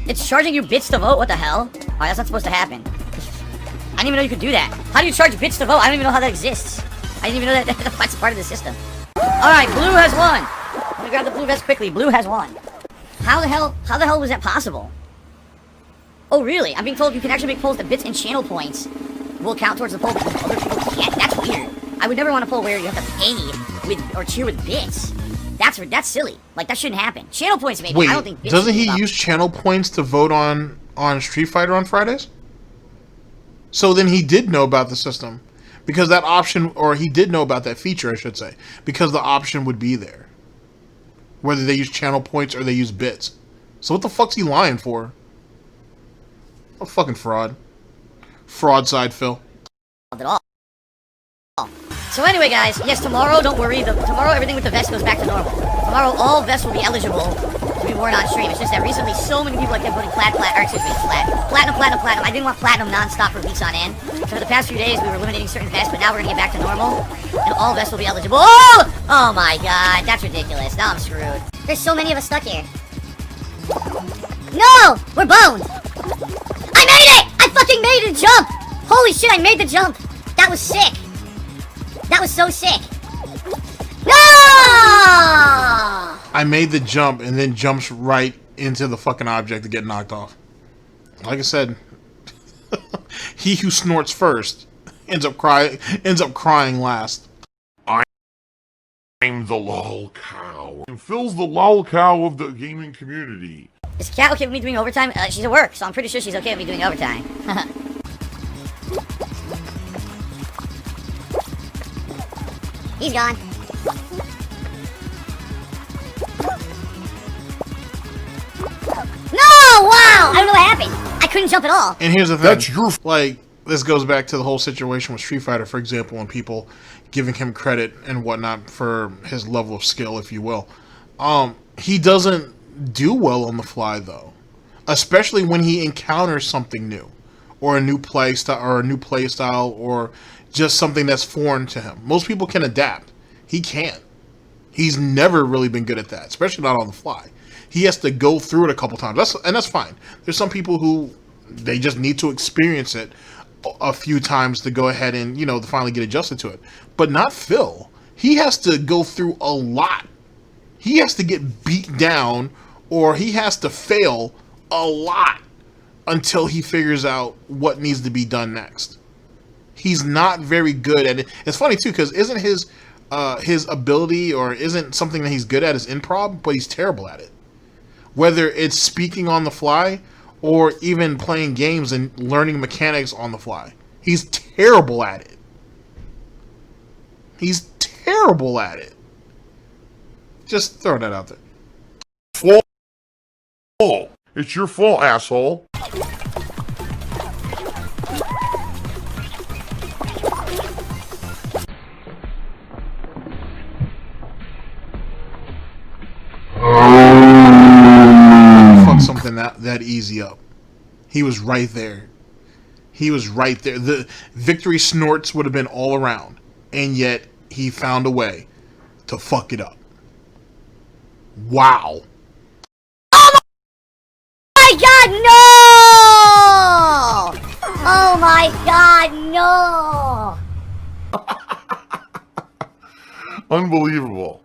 Speaker 6: It's charging you bits to vote? What the hell? Alright, that's not supposed to happen. I didn't even know you could do that. How do you charge bits to vote? I don't even know how that exists. I didn't even know that that's part of the system. Alright, blue has won. Let me grab the blue vest quickly. Blue has won. How the hell was that possible? Oh, really? I'm being told you can actually make polls that bits and channel points will count towards the poll, but other people can't. That's weird. I would never want a poll where you have to pay with or cheer with bits. That's silly. Like, that shouldn't happen. Channel points, maybe.
Speaker 3: Wait,
Speaker 6: I don't think bits
Speaker 3: doesn't he use channel points to vote on Street Fighter on Fridays? So then he did know about the system. Because that option, or he did know about that feature, I should say. Because the option would be there. Whether they use channel points or they use bits. So what the fuck's he lying for? A fucking fraud. Fraud side, Phil.
Speaker 6: At all. So anyway, guys, yes, tomorrow, don't worry, tomorrow everything with the vest goes back to normal. Tomorrow, all vests will be eligible to be worn on stream. It's just that recently, so many people kept putting platinum. I didn't want platinum non-stop for weeks on end. So for the past few days, we were eliminating certain vests, but now we're gonna get back to normal, and all vests will be eligible. Oh my god, that's ridiculous. Now I'm screwed. There's so many of us stuck here. No! We're boned! I made it! I fucking made the jump! Holy shit, I made the jump! That was sick! That was so sick! No!
Speaker 3: I made the jump and then jumps right into the fucking object to get knocked off. Like I said, he who snorts first ends up crying last.
Speaker 4: I'm the lol cow. And Phil's the lol cow of the gaming community.
Speaker 6: Is Kat okay with me doing overtime? She's at work, so I'm pretty sure she's okay with me doing overtime. He's gone. No! Wow! I don't know what happened. I couldn't jump at all.
Speaker 3: And here's the thing.
Speaker 4: That's your
Speaker 3: like, this goes back to the whole situation with Street Fighter, for example, and people giving him credit and whatnot for his level of skill, if you will. He doesn't do well on the fly, though. especially when he encounters something new, or a new play style, or just something that's foreign to him. Most people can adapt. He can't. He's never really been good at that, especially not on the fly. He has to go through it a couple times. That's fine. There's some people who they just need to experience it a few times to go ahead and, to finally get adjusted to it. But not Phil. He has to go through a lot. He has to get beat down, or he has to fail a lot until he figures out what needs to be done next. He's not very good at it. It's funny too, because isn't his ability, or isn't something that he's good at, is improv, but he's terrible at it. Whether it's speaking on the fly or even playing games and learning mechanics on the fly. He's terrible at it. He's terrible at it. Just throw that out there.
Speaker 4: Fault. It's your fault, asshole.
Speaker 3: Fuck something that easy up. He was right there. He was right there. The victory snorts would have been all around, and yet he found a way to fuck it up. Wow.
Speaker 6: Oh my god, no! Oh my god, no!
Speaker 4: Unbelievable.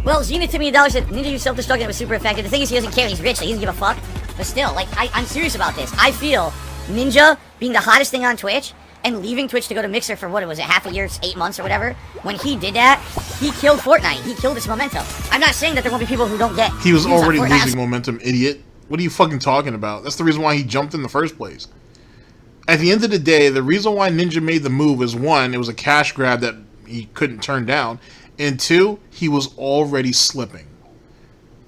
Speaker 6: Well, Zenith to me $1 said Ninja used self-destruct and it was super effective. The thing is, he doesn't care. He's rich, so he doesn't give a fuck. But still, like, I'm serious about this. I feel Ninja being the hottest thing on Twitch and leaving Twitch to go to Mixer for, what was it, half a year, 8 months or whatever. When he did that, he killed Fortnite. He killed its momentum. I'm not saying that there won't be people who don't get...
Speaker 3: He was already losing momentum, idiot. What are you fucking talking about? That's the reason why he jumped in the first place. At the end of the day, the reason why Ninja made the move is, one, it was a cash grab that he couldn't turn down. And two, he was already slipping.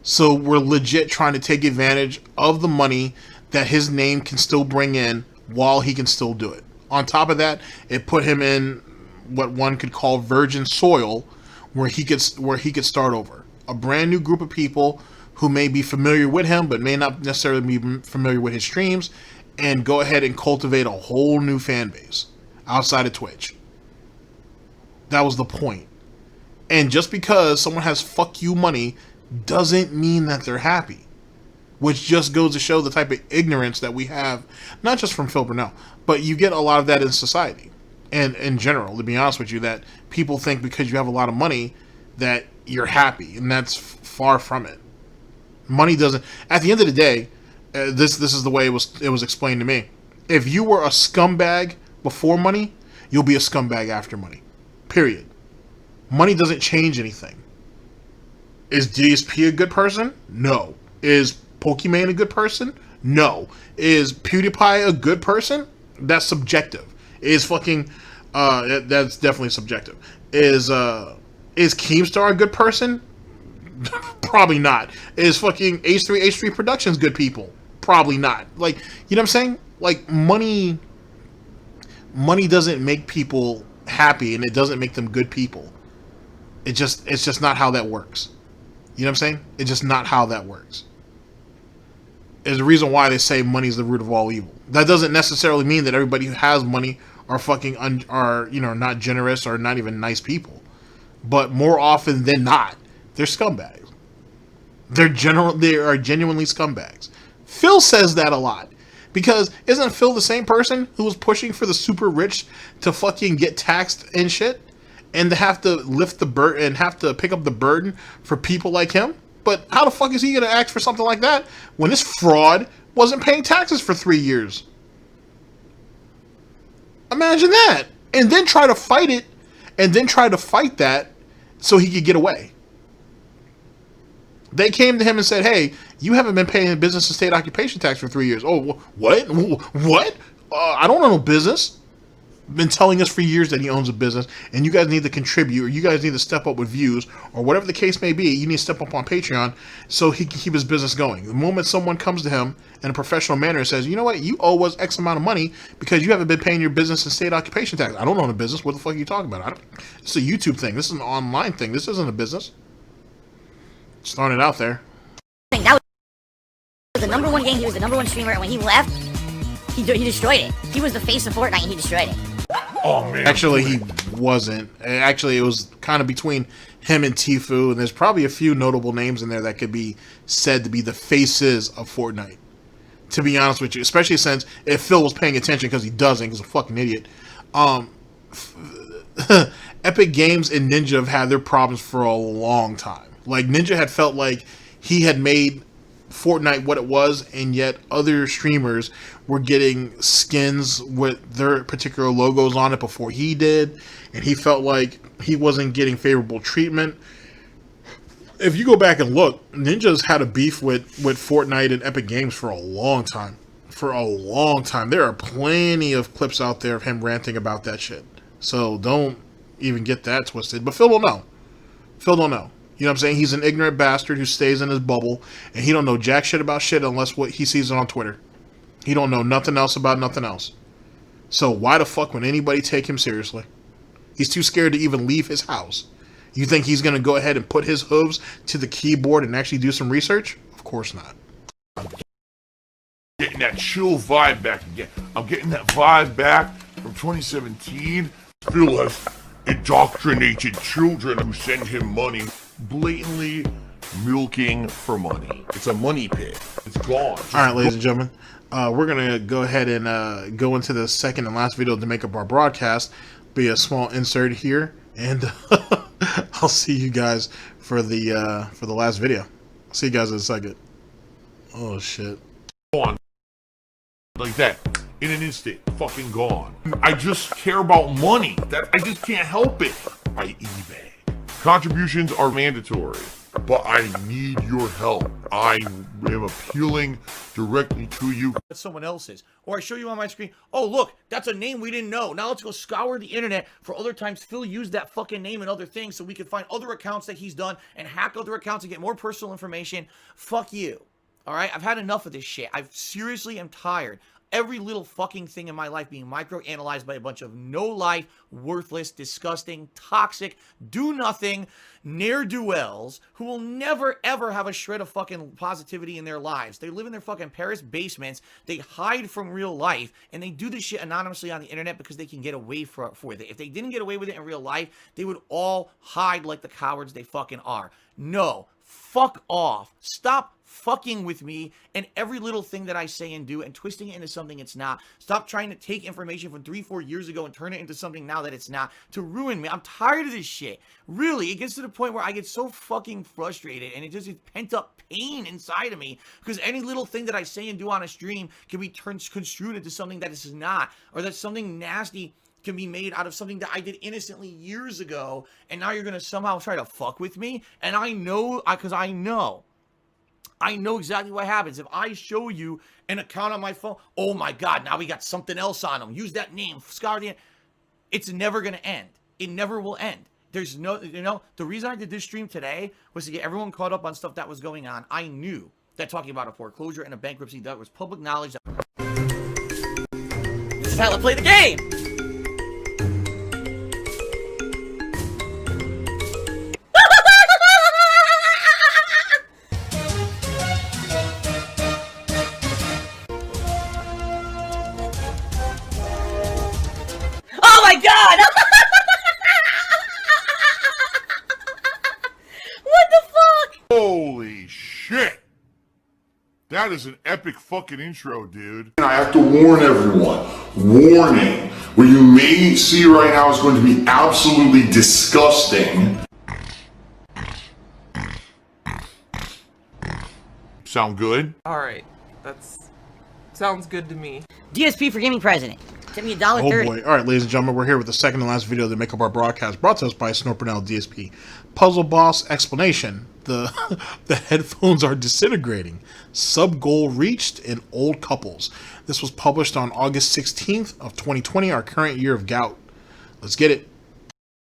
Speaker 3: So we're legit trying to take advantage of the money that his name can still bring in while he can still do it. On top of that, it put him in what one could call virgin soil, where he could start over. A brand new group of people who may be familiar with him, but may not necessarily be familiar with his streams, and go ahead and cultivate a whole new fan base outside of Twitch. That was the point. And just because someone has fuck you money doesn't mean that they're happy. Which just goes to show the type of ignorance that we have, not just from Phil Burnell, but you get a lot of that in society. And in general, to be honest with you, that people think because you have a lot of money that you're happy. And that's far from it. Money doesn't... At the end of the day, this is the way it was explained to me. If you were a scumbag before money, you'll be a scumbag after money. Period. Money doesn't change anything. Is DSP a good person? No. Is Pokemon a good person? No. Is PewDiePie a good person? That's subjective. Is fucking that's definitely subjective. Is Keemstar a good person? Probably not. Is fucking H3 Productions good people? Probably not. Like, you know what I'm saying? Like, money doesn't make people happy, and it doesn't make them good people. It's just not how that works. You know what I'm saying? It's just not how that works. There's a reason why they say money is the root of all evil. That doesn't necessarily mean that everybody who has money are fucking not generous or not even nice people. But more often than not, they're scumbags. They are genuinely scumbags. Phil says that a lot. Because isn't Phil the same person who was pushing for the super rich to fucking get taxed and shit? And to have to lift the burden and have to pick up the burden for people like him? But how the fuck is he going to ask for something like that when this fraud wasn't paying taxes for 3 years? Imagine that. And then try to fight it. And then try to fight that so he could get away. They came to him and said, hey, you haven't been paying business and state occupation tax for 3 years. Oh, what? What? I don't own no business. Been telling us for years that he owns a business, and you guys need to contribute, or you guys need to step up with views, or whatever the case may be. You need to step up on Patreon so he can keep his business going. The moment someone comes to him in a professional manner and says, you know what, you owe us X amount of money because you haven't been paying your business and state occupation tax. I don't own a business. What the fuck are you talking about? It's a YouTube thing. This is an online thing. This isn't a business. Just throwing it out there.
Speaker 6: That was The #1 game, he was the #1 streamer, and when he left, he destroyed it. He was the face of Fortnite, and he destroyed it.
Speaker 4: Oh man.
Speaker 3: Actually, he wasn't. Actually, it was kind of between him and Tfue, and there's probably a few notable names in there that could be said to be the faces of Fortnite. To be honest with you, especially since if Phil was paying attention, because he doesn't, he's a fucking idiot. Epic Games and Ninja have had their problems for a long time. Like, Ninja had felt like he had made Fortnite what it was, and yet other streamers were getting skins with their particular logos on it before he did, and he felt like he wasn't getting favorable treatment. If you go back and look, Ninja's had a beef with Fortnite and Epic Games for a long time. For a long time. There are plenty of clips out there of him ranting about that shit. So don't even get that twisted. But Phil don't know. Phil don't know. You know what I'm saying? He's an ignorant bastard who stays in his bubble, and he don't know jack shit about shit unless what he sees it on Twitter. He don't know nothing else about nothing else. So why the fuck would anybody take him seriously? He's too scared to even leave his house. You think he's going to go ahead and put his hooves to the keyboard and actually do some research? Of course not.
Speaker 4: Getting that chill vibe back again. I'm getting that vibe back from 2017. Phil has indoctrinated children who send him money, blatantly milking for money. It's a money pit. It's gone.
Speaker 3: All right, ladies and gentlemen, we're going to go ahead and go into the second and last video to make up our broadcast. Be a small insert here, and I'll see you guys for the last video. I'll see you guys in a second. Oh shit.
Speaker 4: Gone. Like that. In an instant. Fucking gone. I just care about money. That I just can't help it. I eBay. Contributions are mandatory, but I need your help. I am appealing directly to you.
Speaker 7: Someone else's, or I show you on my screen, oh look, that's a name we didn't know. Now let's go scour the internet for other times Phil used that fucking name and other things so we can find other accounts that he's done and hack other accounts and get more personal information. Fuck you. All right, I've had enough of this shit. I seriously am tired. Every little fucking thing in my life being micro-analyzed by a bunch of no-life, worthless, disgusting, toxic, do-nothing ne'er-do-wells who will never, ever have a shred of fucking positivity in their lives. They live in their fucking Paris basements, they hide from real life, and they do this shit anonymously on the internet because they can get away with it. If they didn't get away with it in real life, they would all hide like the cowards they fucking are. No. Fuck off. Stop fucking with me and every little thing that I say and do and twisting it into something it's not. Stop trying to take information from 3-4 years ago and turn it into something now that it's not to ruin me. I'm tired of this shit. Really, it gets to the point where I get so fucking frustrated and it just is pent up pain inside of me because any little thing that I say and do on a stream can be construed into something that it's not, or that something nasty can be made out of something that I did innocently years ago, and now you're going to somehow try to fuck with me? And I know, because I know exactly what happens. If I show you an account on my phone, oh my God, now we got something else on them. Use that name, scar the end. It's never going to end. It never will end. There's no, you know, the reason I did this stream today was to get everyone caught up on stuff that was going on. I knew that talking about a foreclosure and a bankruptcy, that was public knowledge. This is how to play the game. Oh my God! What the fuck?
Speaker 4: Holy shit! That is an epic fucking intro, dude. And I have to warn everyone. Warning. What you may see right now is going to be absolutely disgusting. Sound good?
Speaker 5: Alright, sounds good to me.
Speaker 6: DSP for gaming president. Send me $1.30.
Speaker 3: Oh boy. Alright, ladies and gentlemen, we're here with the second and last video to make up our broadcast, brought to us by Burnell DSP. Puzzle boss explanation. The headphones are disintegrating. Sub goal reached in old couples. This was published on August 16th of 2020, our current year of gout. Let's get it.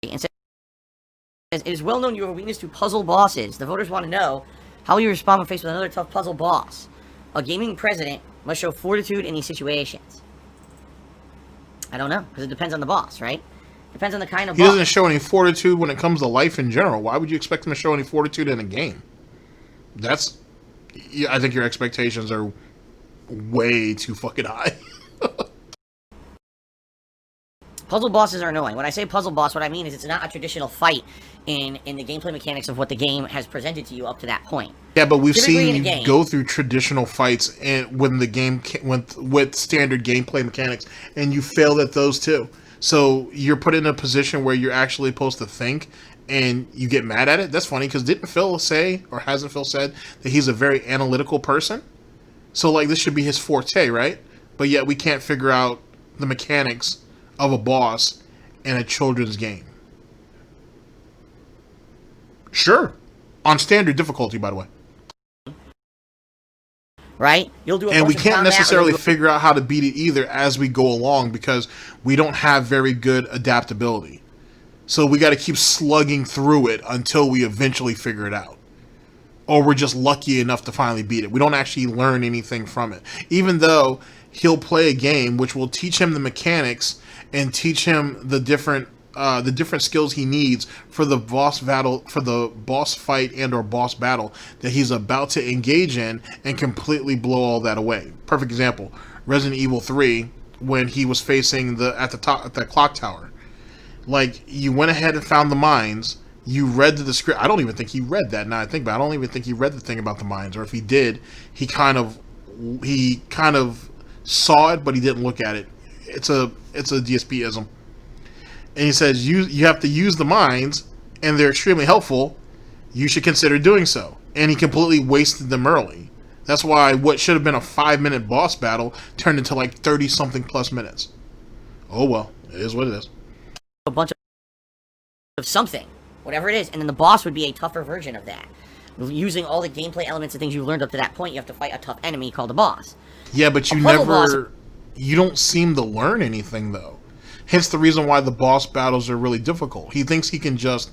Speaker 6: It is well known you have a weakness to puzzle bosses. The voters want to know how will you respond when faced with another tough puzzle boss. A gaming president must show fortitude in these situations. I don't know, because it depends on the boss, right? Depends on the kind of boss.
Speaker 3: He doesn't show any fortitude when it comes to life in general. Why would you expect him to show any fortitude in a game? That's I think your expectations are way too fucking high.
Speaker 8: Puzzle bosses are annoying. When I say puzzle boss, what I mean is it's not a traditional fight in the gameplay mechanics of what the game has presented to you up to that point.
Speaker 3: Yeah, but we've
Speaker 8: Typically
Speaker 3: seen you go through traditional fights and when the game with standard gameplay mechanics, and you failed at those too. So you're put in a position where you're actually supposed to think, and you get mad at it. That's funny because didn't Phil say, or hasn't Phil said, that he's a very analytical person? So like this should be his forte, right? But yet we can't figure out the mechanics of a boss in a children's game. Sure. On standard difficulty, by the way.
Speaker 8: Right? You'll do a
Speaker 3: and we
Speaker 8: bunch of
Speaker 3: can't
Speaker 8: combat,
Speaker 3: necessarily figure out how to beat it either as we go along because we don't have very good adaptability. So we got to keep slugging through it until we eventually figure it out. Or we're just lucky enough to finally beat it. We don't actually learn anything from it. Even though he'll play a game which will teach him the mechanics and teach him the different skills he needs for the boss fight and or boss battle that he's about to engage in, and completely blow all that away. Perfect example: Resident Evil 3, when he was facing at the clock tower. Like, you went ahead and found the mines. You read the script. I don't even think he read that. Now I think, but I don't even think he read the thing about the mines. Or if he did, he kind of saw it, but he didn't look at it. It's a DSP-ism. And he says you have to use the mines, and they're extremely helpful. You should consider doing so. And he completely wasted them early. That's why what should have been a 5-minute boss battle turned into like 30-something plus minutes. Oh well, it is what it is.
Speaker 8: a bunch of something, whatever it is, and then the boss would be a tougher version of that. Using all the gameplay elements and things you learned up to that point, you have to fight a tough enemy called a boss.
Speaker 3: Yeah, but you you don't seem to learn anything, though. Hence the reason why the boss battles are really difficult. He thinks he can just,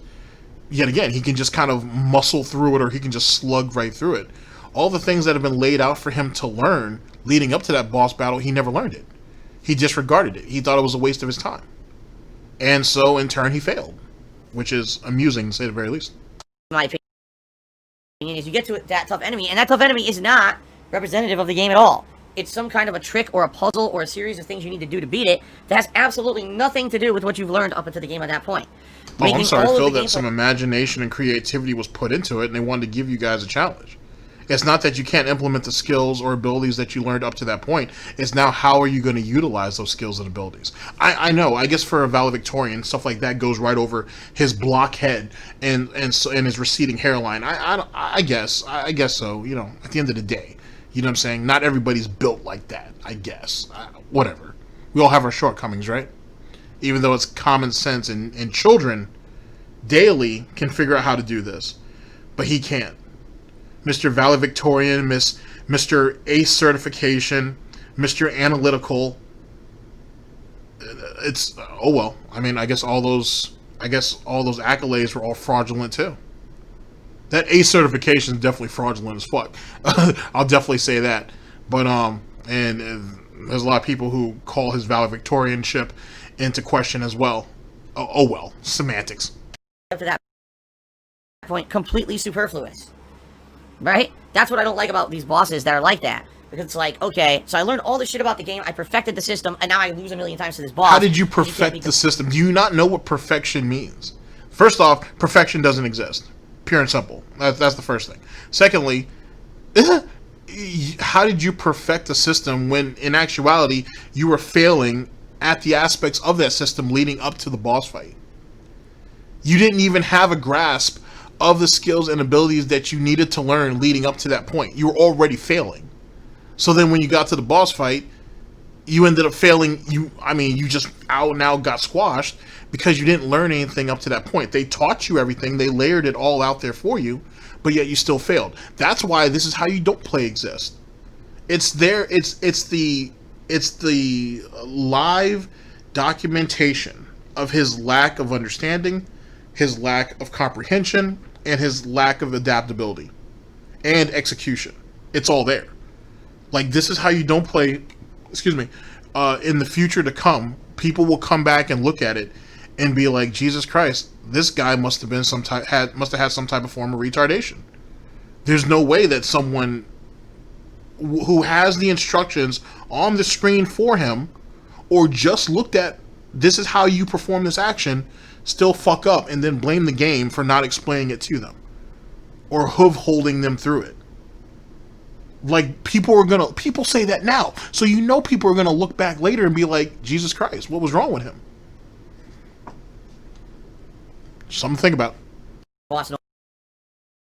Speaker 3: yet again, he can just kind of muscle through it, or he can just slug right through it. All the things that have been laid out for him to learn leading up to that boss battle, he never learned it. He disregarded it. He thought it was a waste of his time. And so, in turn, he failed. Which is amusing, to say the very least.
Speaker 8: My opinion is you get to that tough enemy, and that tough enemy is not representative of the game at all. It's some kind of a trick or a puzzle or a series of things you need to do to beat it that has absolutely nothing to do with what you've learned up into the game at that point.
Speaker 3: Oh, I'm sorry, Phil, that some imagination and creativity was put into it, and they wanted to give you guys a challenge. It's not that you can't implement the skills or abilities that you learned up to that point. It's now how are you going to utilize those skills and abilities. I know, I guess for a valedictorian, stuff like that goes right over his blockhead and his receding hairline. I guess so, you know, at the end of the day. You know what I'm saying? Not everybody's built like that, I guess. Whatever. We all have our shortcomings, right? Even though it's common sense, and children daily can figure out how to do this. But he can't. Mr. Valedictorian, Mr. Ace certification, Mr. Analytical. It's, oh well. I mean, I guess all those accolades were all fraudulent too. That Ace certification is definitely fraudulent as fuck. I'll definitely say that. But and there's a lot of people who call his valedictorianship into question as well. Oh well, semantics.
Speaker 8: Up to that point, completely superfluous. Right? That's what I don't like about these bosses that are like that. Because it's like, okay, so I learned all this shit about the game, I perfected the system, and now I lose a million times to this boss.
Speaker 3: How did you perfect the system? Do you not know what perfection means? First off, perfection doesn't exist. Pure and simple. That's the first thing. Secondly, how did you perfect the system when, in actuality, you were failing at the aspects of that system leading up to the boss fight? You didn't even have a grasp of the skills and abilities that you needed to learn leading up to that point. You were already failing. So then when you got to the boss fight, you ended up failing. You just out and out got squashed because you didn't learn anything up to that point. They taught you everything. They layered it all out there for you, but yet you still failed. That's why this is how you don't play exist. It's there. It's the live documentation of his lack of understanding, his lack of comprehension, and his lack of adaptability and execution. It's all there. Like, this is how you don't play. Excuse me. In the future to come, people will come back and look at it and be like, Jesus Christ, this guy must have had some type of form of retardation. There's no way that someone who has the instructions on the screen for him, or just looked at, this is how you perform this action, still fuck up and then blame the game for not explaining it to them, or holding them through it. Like, people say that now, so you know people are gonna look back later and be like, Jesus Christ, what was wrong with him? Something to think about.
Speaker 8: Boss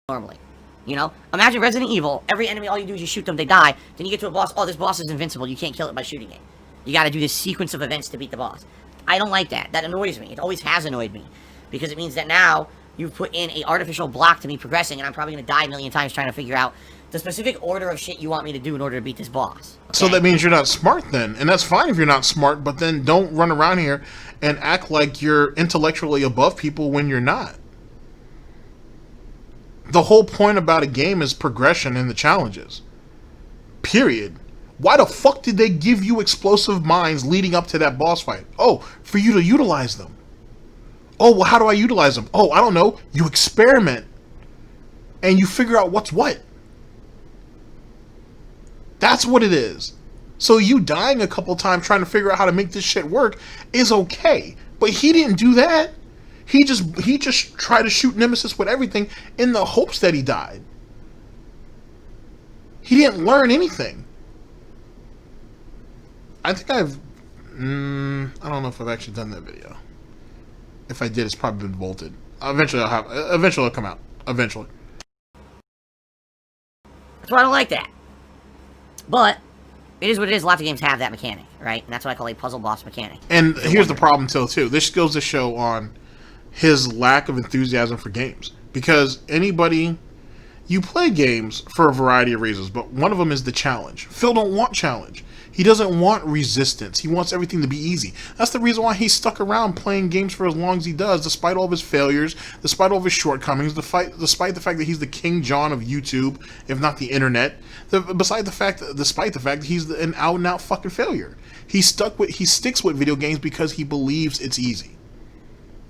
Speaker 8: normally. You know? Imagine Resident Evil. Every enemy, all you do is you shoot them, they die. Then you get to a boss, oh, this boss is invincible. You can't kill it by shooting it. You gotta do this sequence of events to beat the boss. I don't like that. That annoys me. It always has annoyed me. Because it means that now you've put in an artificial block to me progressing, and I'm probably gonna die a million times trying to figure out the specific order of shit you want me to do in order to beat this boss. Okay?
Speaker 3: So that means you're not smart then. And that's fine if you're not smart, but then don't run around here and act like you're intellectually above people when you're not. The whole point about a game is progression and the challenges. Period. Why the fuck did they give you explosive mines leading up to that boss fight? Oh, for you to utilize them. Oh, well, how do I utilize them? Oh, I don't know. You experiment. And you figure out what's what. That's what it is. So you dying a couple times trying to figure out how to make this shit work is okay. But he didn't do that. He just tried to shoot Nemesis with everything in the hopes that he died. He didn't learn anything. I think I don't know if I've actually done that video. If I did, it's probably been bolted. Eventually it'll come out. Eventually.
Speaker 8: That's why I don't like that. But it is what it is. Lots of games have that mechanic, right? And that's what I call a puzzle boss mechanic.
Speaker 3: And here's the problem too. This goes to show on his lack of enthusiasm for games. Because you play games for a variety of reasons, but one of them is the challenge. Phil don't want challenge. He doesn't want resistance. He wants everything to be easy. That's the reason why he's stuck around playing games for as long as he does, despite all of his failures, despite all of his shortcomings, despite the fact that he's the King John of YouTube, if not the internet, despite the fact that he's an out-and-out fucking failure. He sticks with video games because he believes it's easy.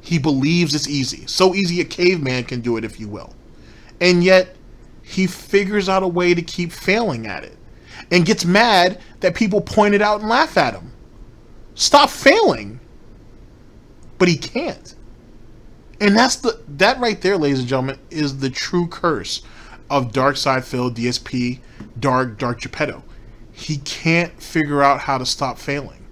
Speaker 3: He believes it's easy. So easy a caveman can do it, if you will. And yet, he figures out a way to keep failing at it. And gets mad that people point it out and laugh at him. Stop failing. But he can't. And that right there, ladies and gentlemen, is the true curse of Dark Side Phil, DSP, Dark Geppetto. He can't figure out how to stop failing.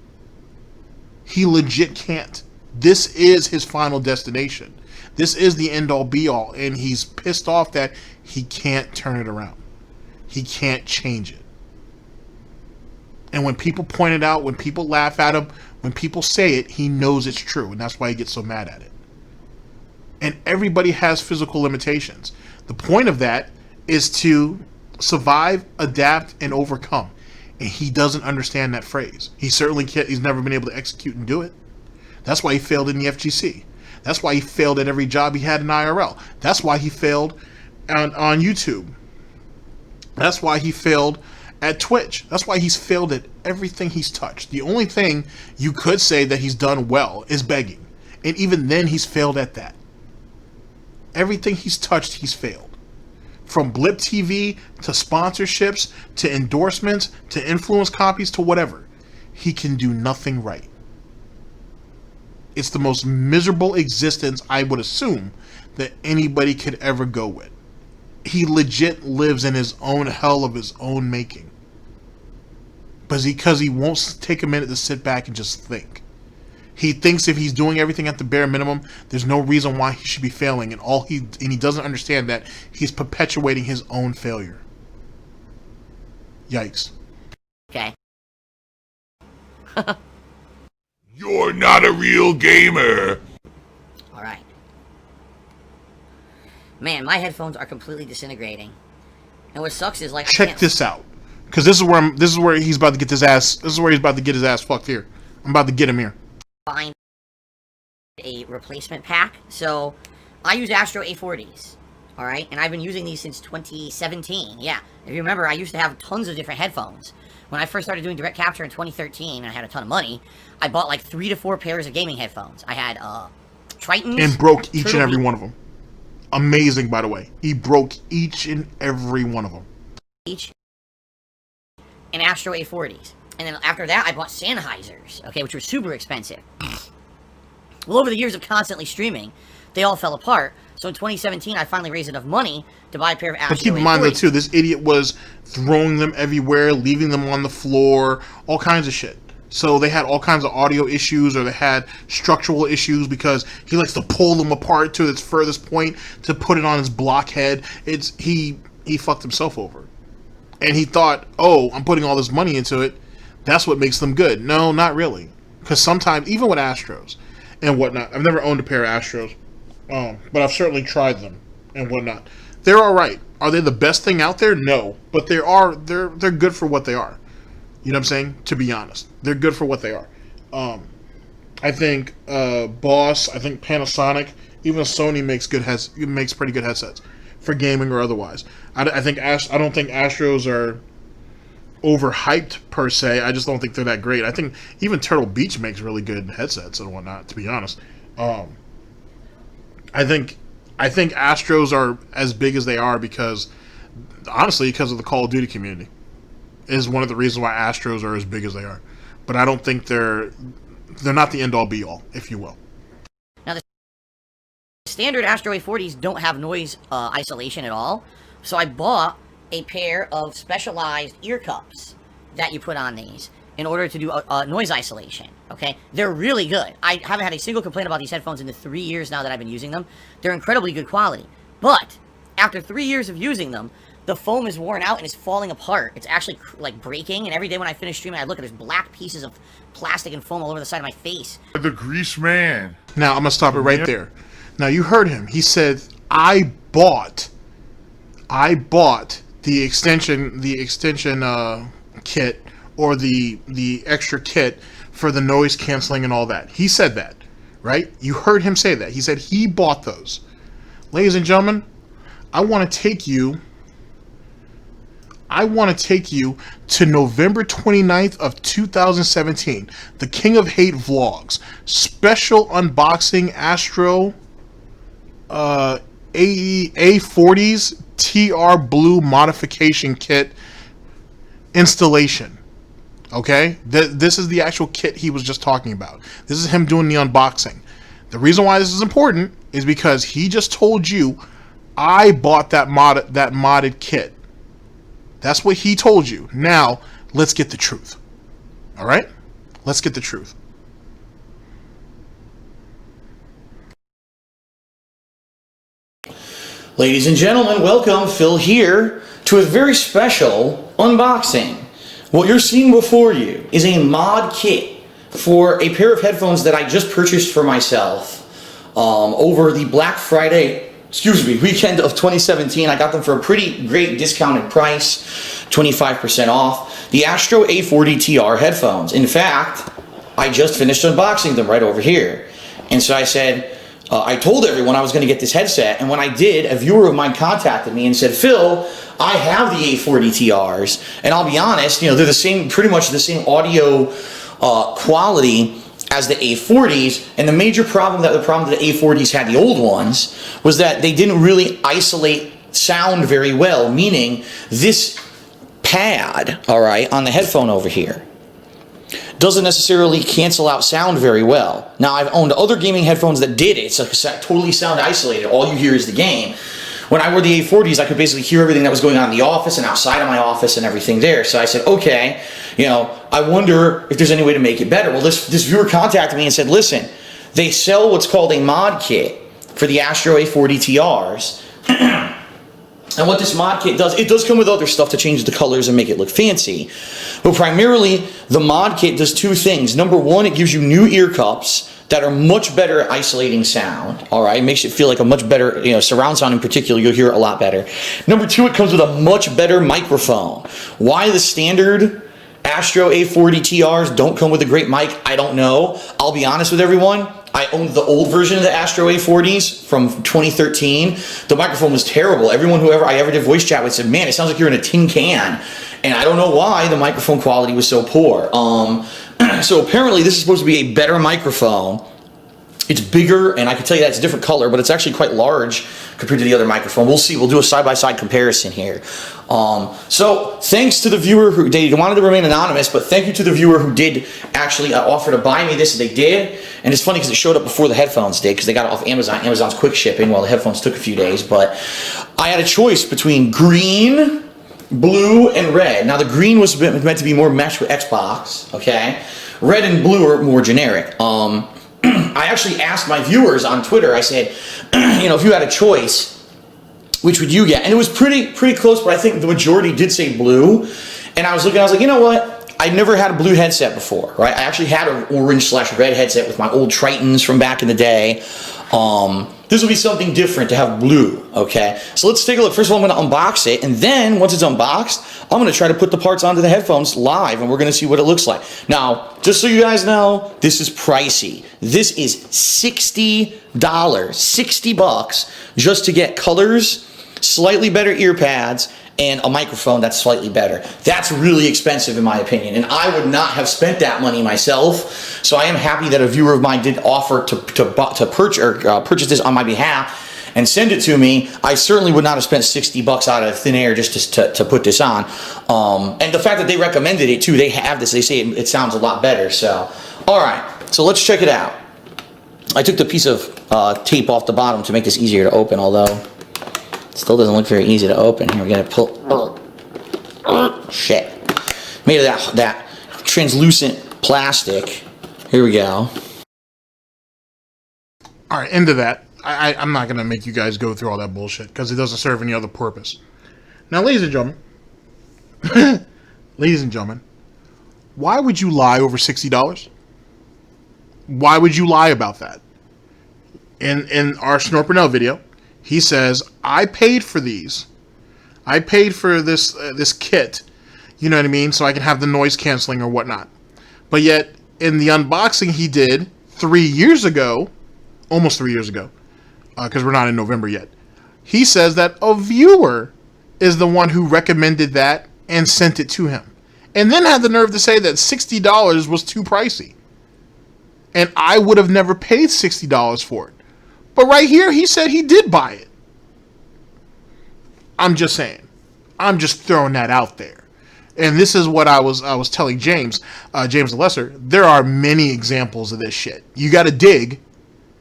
Speaker 3: He legit can't. This is his final destination. This is the end-all be-all, and he's pissed off that he can't turn it around. He can't change it. And when people point it out, when people laugh at him, when people say it, he knows it's true, and that's why he gets so mad at it. And everybody has physical limitations. The point of that is to survive, adapt, and overcome. And he doesn't understand that phrase. He certainly can't. He's never been able to execute and do it. That's why he failed in the FGC. That's why he failed at every job he had in IRL. That's why he failed on YouTube. That's why he failed at Twitch. That's why he's failed at everything he's touched. The only thing you could say that he's done well is begging. And even then, he's failed at that. Everything he's touched, he's failed. From Blip TV to sponsorships to endorsements to influence copies to whatever. He can do nothing right. It's the most miserable existence, I would assume, that anybody could ever go with. He legit lives in his own hell of his own making. But because he won't take a minute to sit back and just think. He thinks if he's doing everything at the bare minimum, there's no reason why he should be failing, and he doesn't understand that he's perpetuating his own failure. Yikes.
Speaker 8: Okay.
Speaker 4: You're not a real gamer.
Speaker 8: Alright. Man, my headphones are completely disintegrating. And what sucks is, like,
Speaker 3: check this out. Because this is where he's about to get his ass. This is where he's about to get his ass fucked here. I'm about to get him here.
Speaker 8: Find a replacement pack. So, I use Astro A40s. Alright? And I've been using these since 2017. Yeah. If you remember, I used to have tons of different headphones. When I first started doing direct capture in 2013, and I had a ton of money, I bought like 3 to 4 pairs of gaming headphones. I had Tritons.
Speaker 3: And broke each and every one of them. amazing, by the way. He broke each and every one of them.
Speaker 8: Each and Astro A40s. And then after that, I bought Sennheisers, okay, which were super expensive. Well, over the years of constantly streaming, they all fell apart. So in 2017, I finally raised enough money to buy a pair of Astro
Speaker 3: But keep in
Speaker 8: A40s.
Speaker 3: mind, though, too, this idiot was throwing them everywhere, leaving them on the floor, all kinds of shit. So they had all kinds of audio issues, or they had structural issues because he likes to pull them apart to its furthest point to put it on his blockhead. He fucked himself over. And he thought, oh, I'm putting all this money into it. That's what makes them good. No, not really. Because sometimes, even with Astros and whatnot, I've never owned a pair of Astros, but I've certainly tried them and whatnot. They're all right. Are they the best thing out there? No, but they're good for what they are. You know what I'm saying? To be honest, they're good for what they are. I think Boss, I think Panasonic, even Sony makes pretty good headsets for gaming or otherwise. I don't think Astros are overhyped per se. I just don't think they're that great. I think even Turtle Beach makes really good headsets and whatnot. To be honest, I think Astros are as big as they are because of the Call of Duty community is one of the reasons why Astros are as big as they are. But I don't think they're not the end all be all, if you will.
Speaker 8: Now the standard Astro A40s don't have noise isolation at all, so I bought a pair of specialized ear cups that you put on these in order to do noise isolation. Okay, they're really good. I haven't had a single complaint about these headphones in the 3 years now that I've been using them. They're incredibly good quality. But after 3 years of using them, the foam is worn out and is falling apart. It's actually like breaking, and every day when I finish streaming, I look at there's black pieces of plastic and foam all over the side of my face.
Speaker 4: The grease man.
Speaker 3: Now I'm gonna stop it right there. Now you heard him. He said, "I bought the extension kit or the extra kit for the noise canceling and all that." He said that, right? You heard him say that. He said he bought those. Ladies and gentlemen, I want to take you to November 29th of 2017, the King of Hate Vlogs, special unboxing Astro A40s TR Blue modification kit installation. Okay? This is the actual kit he was just talking about. This is him doing the unboxing. The reason why this is important is because he just told you, I bought that modded kit. That's what he told you. Now, let's get the truth. All right? Let's get the truth.
Speaker 7: Ladies and gentlemen, welcome. Phil here to a very special unboxing. What you're seeing before you is a mod kit for a pair of headphones that I just purchased for myself over the Black Friday weekend of 2017. I got them for a pretty great discounted price, 25% off. The Astro A40 TR headphones. In fact, I just finished unboxing them right over here. And so I said, I told everyone I was going to get this headset, and when I did, a viewer of mine contacted me and said, Phil, I have the A40 TRs, and I'll be honest, they're pretty much the same audio quality as the A40s, and the major problem that the A40s had, the old ones, was that they didn't really isolate sound very well, meaning this pad, all right, on the headphone over here, doesn't necessarily cancel out sound very well. Now, I've owned other gaming headphones that did it. It's like totally sound isolated. All you hear is the game. When I wore the A40s, I could basically hear everything that was going on in the office and outside of my office and everything there. So I said, okay, I wonder if there's any way to make it better. Well, this viewer contacted me and said, listen, they sell what's called a mod kit for the Astro A40 TRs. And what this mod kit does, it does come with other stuff to change the colors and make it look fancy. But primarily, the mod kit does two things. Number one, it gives you new ear cups that are much better at isolating sound. All right, it makes it feel like a much better, surround sound in particular, you'll hear it a lot better. Number two, it comes with a much better microphone. Why the standard Astro A40 TRs don't come with a great mic, I don't know. I'll be honest with everyone. I owned the old version of the Astro A40s from 2013. The microphone was terrible. Everyone I ever did voice chat with said, man, it sounds like you're in a tin can. And I don't know why the microphone quality was so poor. So apparently this is supposed to be a better microphone. It's bigger, and I can tell you that it's a different color, but it's actually quite large compared to the other microphone. We'll see. We'll do a side-by-side comparison here. So thanks to the viewer who they wanted to remain anonymous, but thank you to the viewer who did actually offer to buy me this. They did, and it's funny because it showed up before the headphones did because they got it off Amazon. Amazon's quick shipping, while the headphones took a few days. But I had a choice between green, blue, and red. Now the green was meant to be more meshed with Xbox. Okay, red and blue are more generic. I actually asked my viewers on Twitter, I said, if you had a choice, which would you get? And it was pretty close, but I think the majority did say blue. And I was looking, I was like, you know what? I'd never had a blue headset before, right? I actually had an orange/red headset with my old Tritons from back in the day. This will be something different to have blue, okay? So let's take a look. First of all, I'm going to unbox it, and then once it's unboxed, I'm going to try to put the parts onto the headphones live, and we're going to see what it looks like. Now, just so you guys know, this is pricey. This is $60, 60 bucks, just to get colors, slightly better ear pads, and a microphone that's slightly better. That's really expensive in my opinion, and I would not have spent that money myself. So I am happy that a viewer of mine did offer to purchase this on my behalf and send it to me. I certainly would not have spent 60 bucks out of thin air just to put this on. And the fact that they recommended it too, they have this, they say it sounds a lot better. So, all right, so let's check it out. I took the piece of tape off the bottom to make this easier to open, although still doesn't look very easy to open. Here, we gotta pull. Shit. Made of that translucent plastic. Here we go.
Speaker 3: All right, into that. I'm not gonna make you guys go through all that bullshit because it doesn't serve any other purpose. Now, ladies and gentlemen, why would you lie over $60? Why would you lie about that? In our Snort Burnell video, he says, I paid for these. I paid for this kit, you know what I mean, so I can have the noise canceling or whatnot. But yet, in the unboxing he did 3 years ago, almost 3 years ago, because we're not in November yet, he says that a viewer is the one who recommended that and sent it to him. And then had the nerve to say that $60 was too pricey. And I would have never paid $60 for it. But right here, he said he did buy it. I'm just saying. I'm just throwing that out there. And this is what I was telling James, James the Lesser. There are many examples of this shit. You got to dig.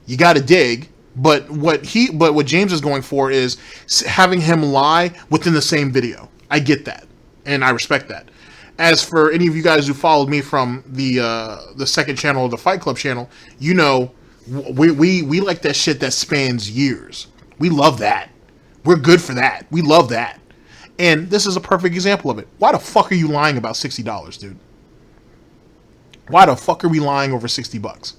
Speaker 3: You got to dig. But what James is going for is having him lie within the same video. I get that, and I respect that. As for any of you guys who followed me from the second channel, the Fight Club channel, you know. We like that shit that spans years. We love that. We're good for that. We love that. And this is a perfect example of it. Why the fuck are you lying about $60, dude? Why the fuck are we lying over 60 bucks?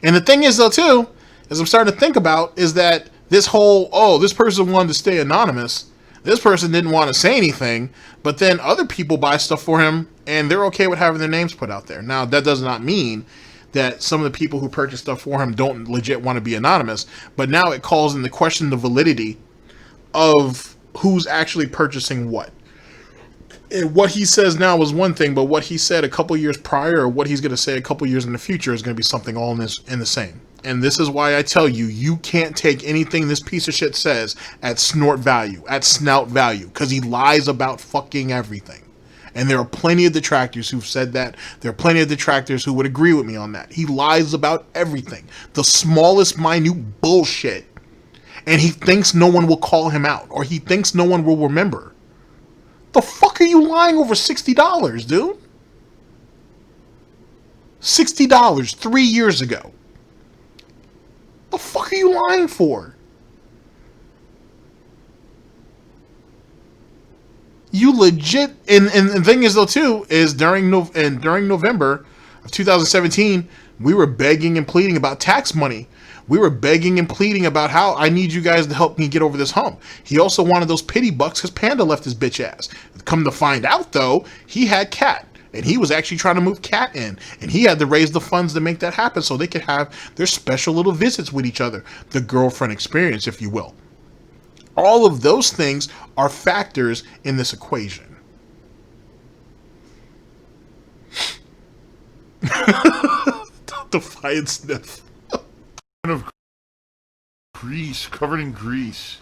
Speaker 3: And the thing is, though, too, as I'm starting to think about, is that this whole, this person wanted to stay anonymous. This person didn't want to say anything, but then other people buy stuff for him, and they're okay with having their names put out there. Now, that does not mean that some of the people who purchase stuff for him don't legit want to be anonymous, but now it calls into question the validity of who's actually purchasing what. And what he says now is one thing, but what he said a couple years prior, or what he's going to say a couple years in the future, is going to be something all in the same. And this is why I tell you, you can't take anything this piece of shit says at snort value, at snout value, because he lies about fucking everything. And there are plenty of detractors who've said that. There are plenty of detractors who would agree with me on that. He lies about everything. The smallest, minute bullshit. And he thinks no one will call him out. Or he thinks no one will remember. The fuck are you lying over $60, dude? $60 3 years ago. The fuck are you lying for? You legit, and the thing is though too, is during November of 2017, we were begging and pleading about tax money. We were begging and pleading about how I need you guys to help me get over this hump. He also wanted those pity bucks because Panda left his bitch ass. Come to find out though, he had Cat. And he was actually trying to move Cat in. And he had to raise the funds to make that happen so they could have their special little visits with each other. The girlfriend experience, if you will. All of those things are factors in this equation. Defiant sniff.
Speaker 4: Of grease, covered in grease.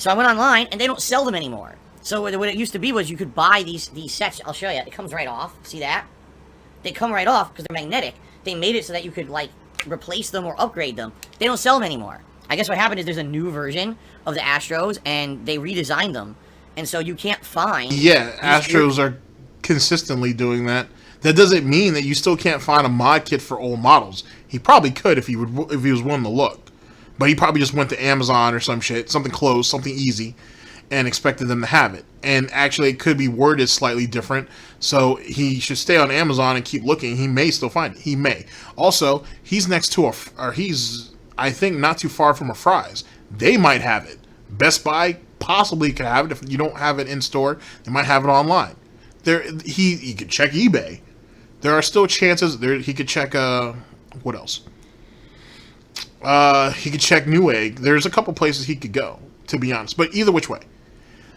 Speaker 8: So I went online, and they don't sell them anymore. So what it used to be was you could buy these sets. I'll show you. It comes right off. See that? They come right off because they're magnetic. They made it so that you could, like, replace them or upgrade them. They don't sell them anymore. I guess what happened is there's a new version of the Astros, and they redesigned them. And so you can't find...
Speaker 3: Yeah, Astros are consistently doing that. That doesn't mean that you still can't find a mod kit for old models. He probably could if he was willing to look. But he probably just went to Amazon or some shit, something close, something easy, and expected them to have it. And actually, it could be worded slightly different, so he should stay on Amazon and keep looking. He may still find it. He may. Also, he's next to he's, I think, not too far from a Fry's. They might have it. Best Buy possibly could have it. If you don't have it in store, they might have it online. He could check eBay. There are still chances. He could check, what else? He could check Newegg. There's a couple places he could go, to be honest. But either which way.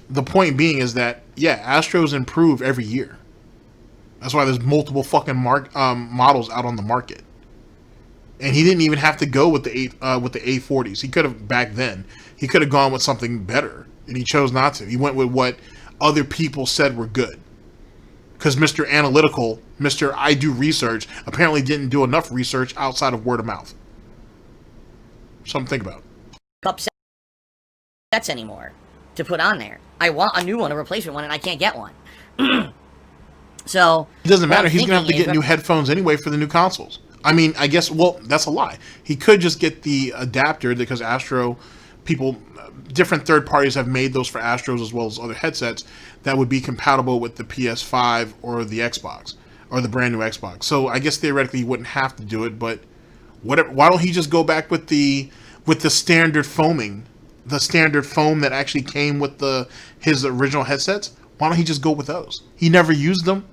Speaker 3: The point being is that, yeah, Astros improve every year. That's why there's multiple fucking models out on the market. And he didn't even have to go with the A40s. He could have, back then, he could have gone with something better. And he chose not to. He went with what other people said were good. Because Mr. Analytical, Mr. I do research, apparently didn't do enough research outside of word of mouth. Something to think about.
Speaker 8: Cup sets anymore to put on there. I want a new one, a replacement one, and I can't get one. So
Speaker 3: it doesn't matter. He's gonna have to get new headphones anyway for the new consoles. I mean, I guess. Well, that's a lie. He could just get the adapter because Astro people, different third parties have made those for Astros as well as other headsets that would be compatible with the PS5 or the Xbox or the brand new Xbox. So I guess theoretically he wouldn't have to do it, but whatever. Why don't he just go back with the standard foaming, the standard foam that actually came with his original headsets? Why don't he just go with those? He never used them.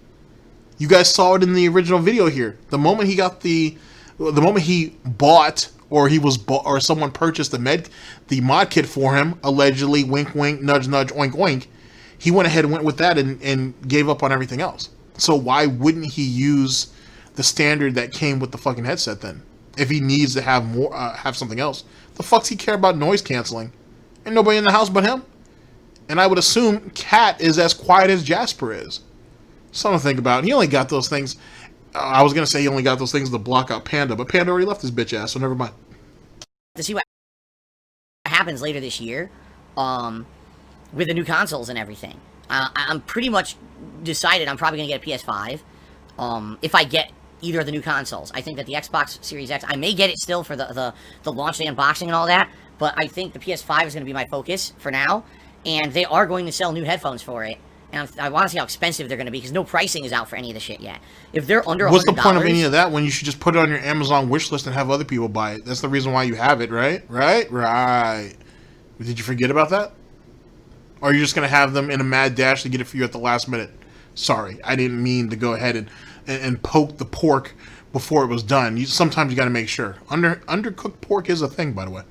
Speaker 3: You guys saw it in the original video here. The moment he got the moment he bought or someone purchased the mod kit for him, allegedly, wink wink, nudge nudge, oink oink, he went ahead and went with that and gave up on everything else. So why wouldn't he use the standard that came with the fucking headset then? If he needs to have more, have something else, the fuck's he care about noise canceling? Ain't nobody in the house but him. And I would assume Cat is as quiet as Jasper is. Something to think about. He only got those things. I was gonna say he only got those things to block out Panda, but Panda already left his bitch ass, so never mind.
Speaker 8: To see what happens later this year, with the new consoles and everything. I'm pretty much decided I'm probably gonna get a PS5. If I get either of the new consoles. I think that the Xbox Series X, I may get it still for the launch day unboxing and all that, but I think the PS5 is going to be my focus for now, and they are going to sell new headphones for it, and I want to see how expensive they're going to be, because no pricing is out for any of the shit yet. If they're under $100...
Speaker 3: What's the point of any of that when you should just put it on your Amazon wish list and have other people buy it? That's the reason why you have it, right? Right. Did you forget about that? Or are you just going to have them in a mad dash to get it for you at the last minute? Sorry, I didn't mean to go ahead and poke the pork before it was done. Sometimes you got to make sure. Undercooked pork is a thing, by the way.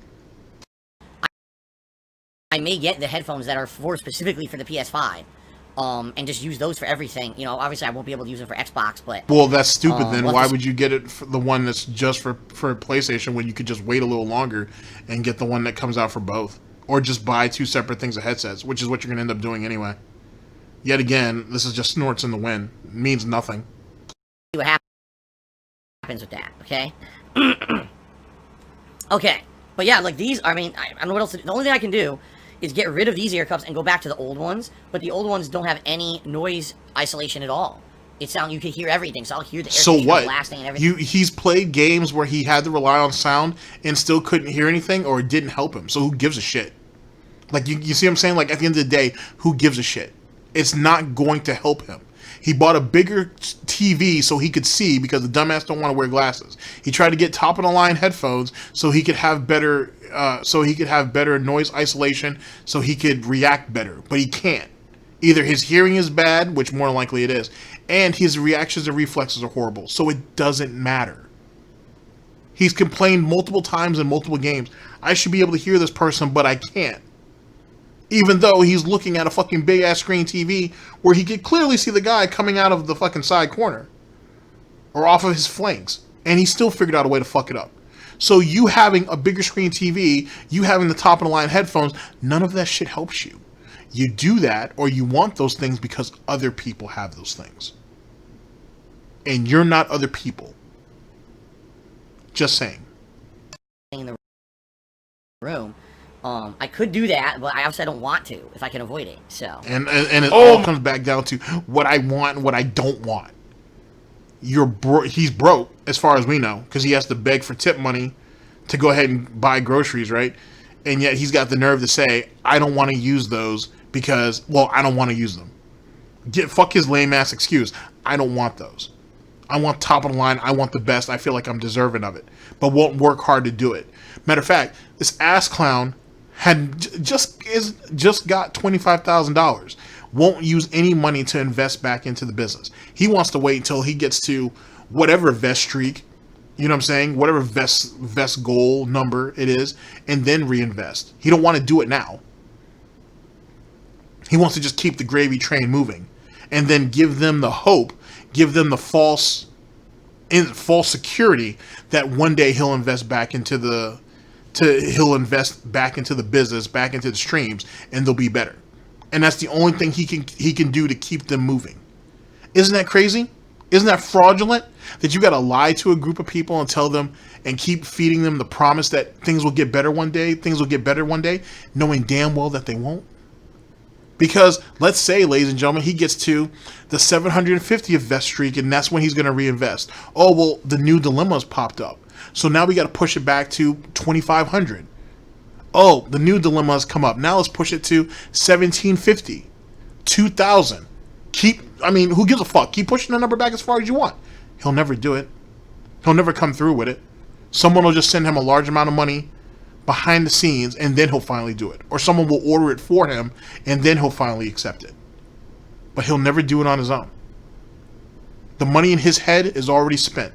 Speaker 8: I may get the headphones that are specifically for the PS5, and just use those for everything. You know, obviously I won't be able to use them for Xbox, but...
Speaker 3: Well, that's stupid then. Why would you get it for the one that's just for PlayStation when you could just wait a little longer and get the one that comes out for both? Or just buy two separate things of headsets, which is what you're going to end up doing anyway. Yet again, this is just snorts in the wind. It means nothing.
Speaker 8: See what happens with that, okay? Okay, but yeah, like these, I mean, I don't know what else to do. The only thing I can do is get rid of these ear cups and go back to the old ones, but the old ones don't have any noise isolation at all. You can hear everything, so I'll hear the air
Speaker 3: so what?
Speaker 8: blasting and everything.
Speaker 3: He's played games where he had to rely on sound and still couldn't hear anything, or it didn't help him, so who gives a shit? Like, you see what I'm saying? Like, at the end of the day, who gives a shit? It's not going to help him. He bought a bigger TV so he could see, because the dumbass don't want to wear glasses. He tried to get top-of-the-line headphones so he could have better noise isolation, so he could react better. But he can't. Either his hearing is bad, which more likely it is, and his reactions and reflexes are horrible. So it doesn't matter. He's complained multiple times in multiple games. I should be able to hear this person, but I can't. Even though he's looking at a fucking big-ass screen TV where he could clearly see the guy coming out of the fucking side corner. Or off of his flanks. And he still figured out a way to fuck it up. So you having a bigger screen TV, you having the top of the line headphones, none of that shit helps you. You do that, or you want those things because other people have those things. And you're not other people. Just saying.
Speaker 8: In the room. I could do that, but I obviously don't want to if I can avoid it. So.
Speaker 3: And it all comes back down to what I want and what I don't want. He's broke, as far as we know, because he has to beg for tip money to go ahead and buy groceries, right? And yet he's got the nerve to say, I don't want to use those because, well, I don't want to use them. Fuck his lame ass excuse. I don't want those. I want top of the line. I want the best. I feel like I'm deserving of it, but won't work hard to do it. Matter of fact, this ass clown had just got $25,000. Won't use any money to invest back into the business. He wants to wait until he gets to whatever vest streak, you know what I'm saying? Whatever vest goal number it is, and then reinvest. He don't want to do it now. He wants to just keep the gravy train moving, and then give them the hope, give them the false security that one day he'll invest back into the business, back into the streams, and they'll be better. And that's the only thing he can do to keep them moving. Isn't that crazy? Isn't that fraudulent? That you got to lie to a group of people and tell them and keep feeding them the promise that things will get better one day, knowing damn well that they won't. Because let's say, ladies and gentlemen, he gets to the 750th vest streak, and that's when he's going to reinvest. Oh, well, the new dilemma's popped up. So now we got to push it back to 2,500. Oh, the new dilemma's come up. Now let's push it to 1,750, 2,000. Who gives a fuck? Keep pushing the number back as far as you want. He'll never do it. He'll never come through with it. Someone will just send him a large amount of money behind the scenes, and then he'll finally do it. Or someone will order it for him, and then he'll finally accept it. But he'll never do it on his own. The money in his head is already spent.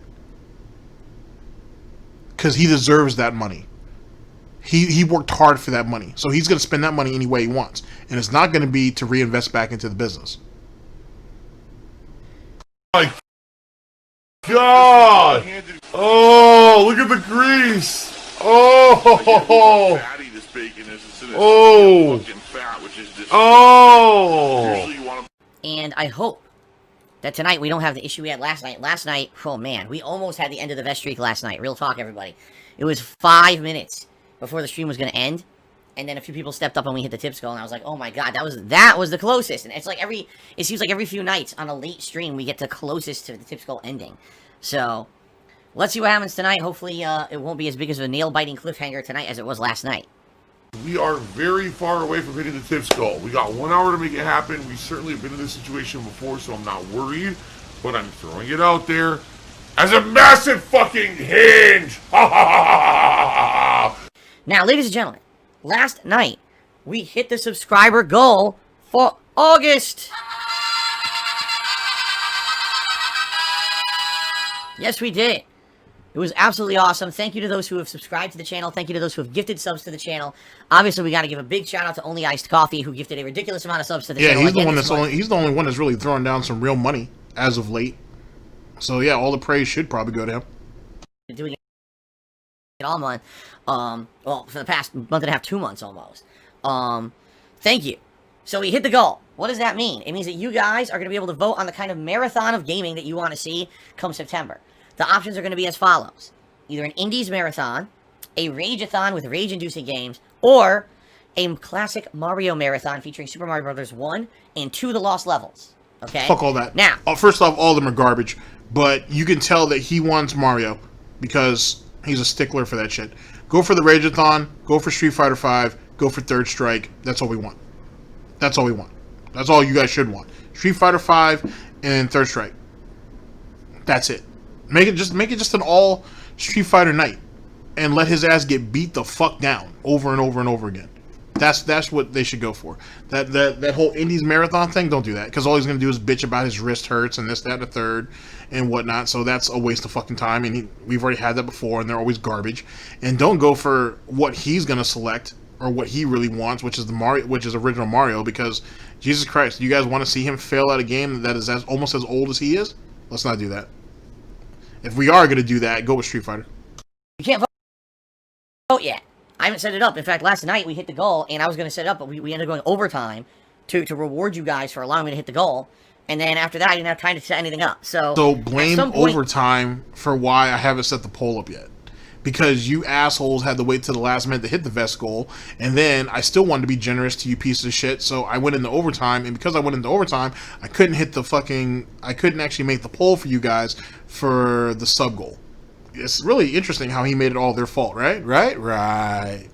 Speaker 3: Because he deserves that money. He worked hard for that money. So he's going to spend that money any way he wants. And it's not going to be to reinvest back into the business.
Speaker 4: My God! Oh, look at the grease! Oh! Oh!
Speaker 8: And I hope that tonight we don't have the issue we had last night. Last night, oh man, we almost had the end of the vest streak last night. Real talk, everybody. It was 5 minutes before the stream was going to end, and then a few people stepped up and we hit the tip skull, and I was like, oh my god, that was the closest. And it seems like every few nights on a late stream we get the closest to the tip skull ending. So let's see what happens tonight. Hopefully it won't be as big as a nail-biting cliffhanger tonight as it was last night.
Speaker 4: We are very far away from hitting the tip skull. We got 1 hour to make it happen. We certainly have been in this situation before, so I'm not worried, but I'm throwing it out there as a massive fucking hinge. Ha ha ha ha ha.
Speaker 8: Now, ladies and gentlemen, last night we hit the subscriber goal for August. Yes, we did. It was absolutely awesome. Thank you to those who have subscribed to the channel. Thank you to those who have gifted subs to the channel. Obviously, we got to give a big shout out to Only Iced Coffee, who gifted a ridiculous amount of subs to the channel.
Speaker 3: Yeah, he's the only one that's really throwing down some real money as of late. So yeah, all the praise should probably go to him.
Speaker 8: Doing it all month. Well, for the past month and a half, 2 months almost. Thank you. So we hit the goal. What does that mean? It means that you guys are going to be able to vote on the kind of marathon of gaming that you want to see come September. The options are going to be as follows. Either an Indies marathon, a Rage-a-thon with rage-inducing games, or a classic Mario marathon featuring Super Mario Bros. 1 and 2 The Lost Levels. Okay?
Speaker 3: Fuck all that.
Speaker 8: Now,
Speaker 3: first off, all of them are garbage, but you can tell that he wants Mario because he's a stickler for that shit. Go for the Rage-a-thon, go for Street Fighter V, go for Third Strike. That's all we want. That's all we want. That's all you guys should want. Street Fighter V and Third Strike. That's it. Make it just an all Street Fighter night, and let his ass get beat the fuck down over and over and over again. That's what they should go for. That whole Indies marathon thing, don't do that, because all he's gonna do is bitch about his wrist hurts and this, that, and the third, and whatnot. So that's a waste of fucking time. And we've already had that before, and they're always garbage. And don't go for what he's gonna select or what he really wants, which is original Mario. Because Jesus Christ, you guys want to see him fail at a game that is almost as old as he is? Let's not do that. If we are going to do that, go with Street Fighter.
Speaker 8: You can't vote yet. I haven't set it up. In fact, last night we hit the goal, and I was going to set it up, but we ended up going overtime to reward you guys for allowing me to hit the goal. And then after that, I didn't have time to set anything up. So
Speaker 3: blame overtime for why I haven't set the poll up yet. Because you assholes had to wait till the last minute to hit the vest goal, and then I still wanted to be generous to you pieces of shit, so I went into overtime, and because I went into overtime, I couldn't actually make the poll for you guys for the sub goal. It's really interesting how he made it all their fault, right? Right.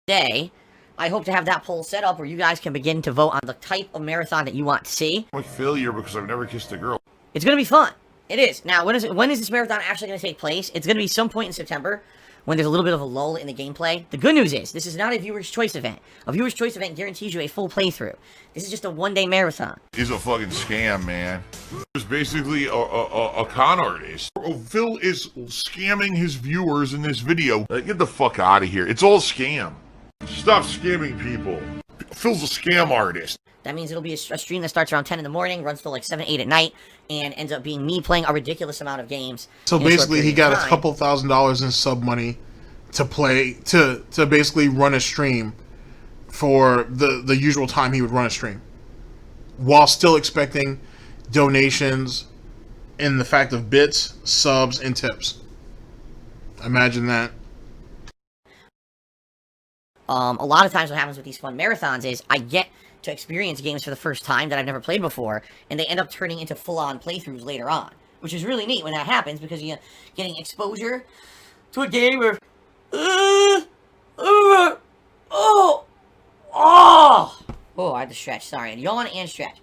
Speaker 8: Today, I hope to have that poll set up where you guys can begin to vote on the type of marathon that you want to see.
Speaker 4: I'm a failure because I've never kissed a girl.
Speaker 8: It's going to be fun. It is. Now, when is this marathon actually going to take place? It's going to be some point in September when there's a little bit of a lull in the gameplay. The good news is, this is not a viewer's choice event. A viewer's choice event guarantees you a full playthrough. This is just a one-day marathon.
Speaker 4: He's a fucking scam, man. He's basically a con artist. Phil is scamming his viewers in this video. Get the fuck out of here. It's all scam. Stop scamming people. Phil's a scam artist.
Speaker 8: That means it'll be a stream that starts around 10 in the morning, runs till like 7, 8 at night, and ends up being me playing a ridiculous amount of games.
Speaker 3: So basically, he got a couple $1,000s in sub money to play, to basically run a stream for the usual time he would run a stream, while still expecting donations in the fact of bits, subs, and tips. Imagine that.
Speaker 8: A lot of times what happens with these fun marathons is I get to experience games for the first time that I've never played before, and they end up turning into full-on playthroughs later on, which is really neat when that happens, because you're getting exposure to a game where I had to stretch, sorry, and yawn and stretch.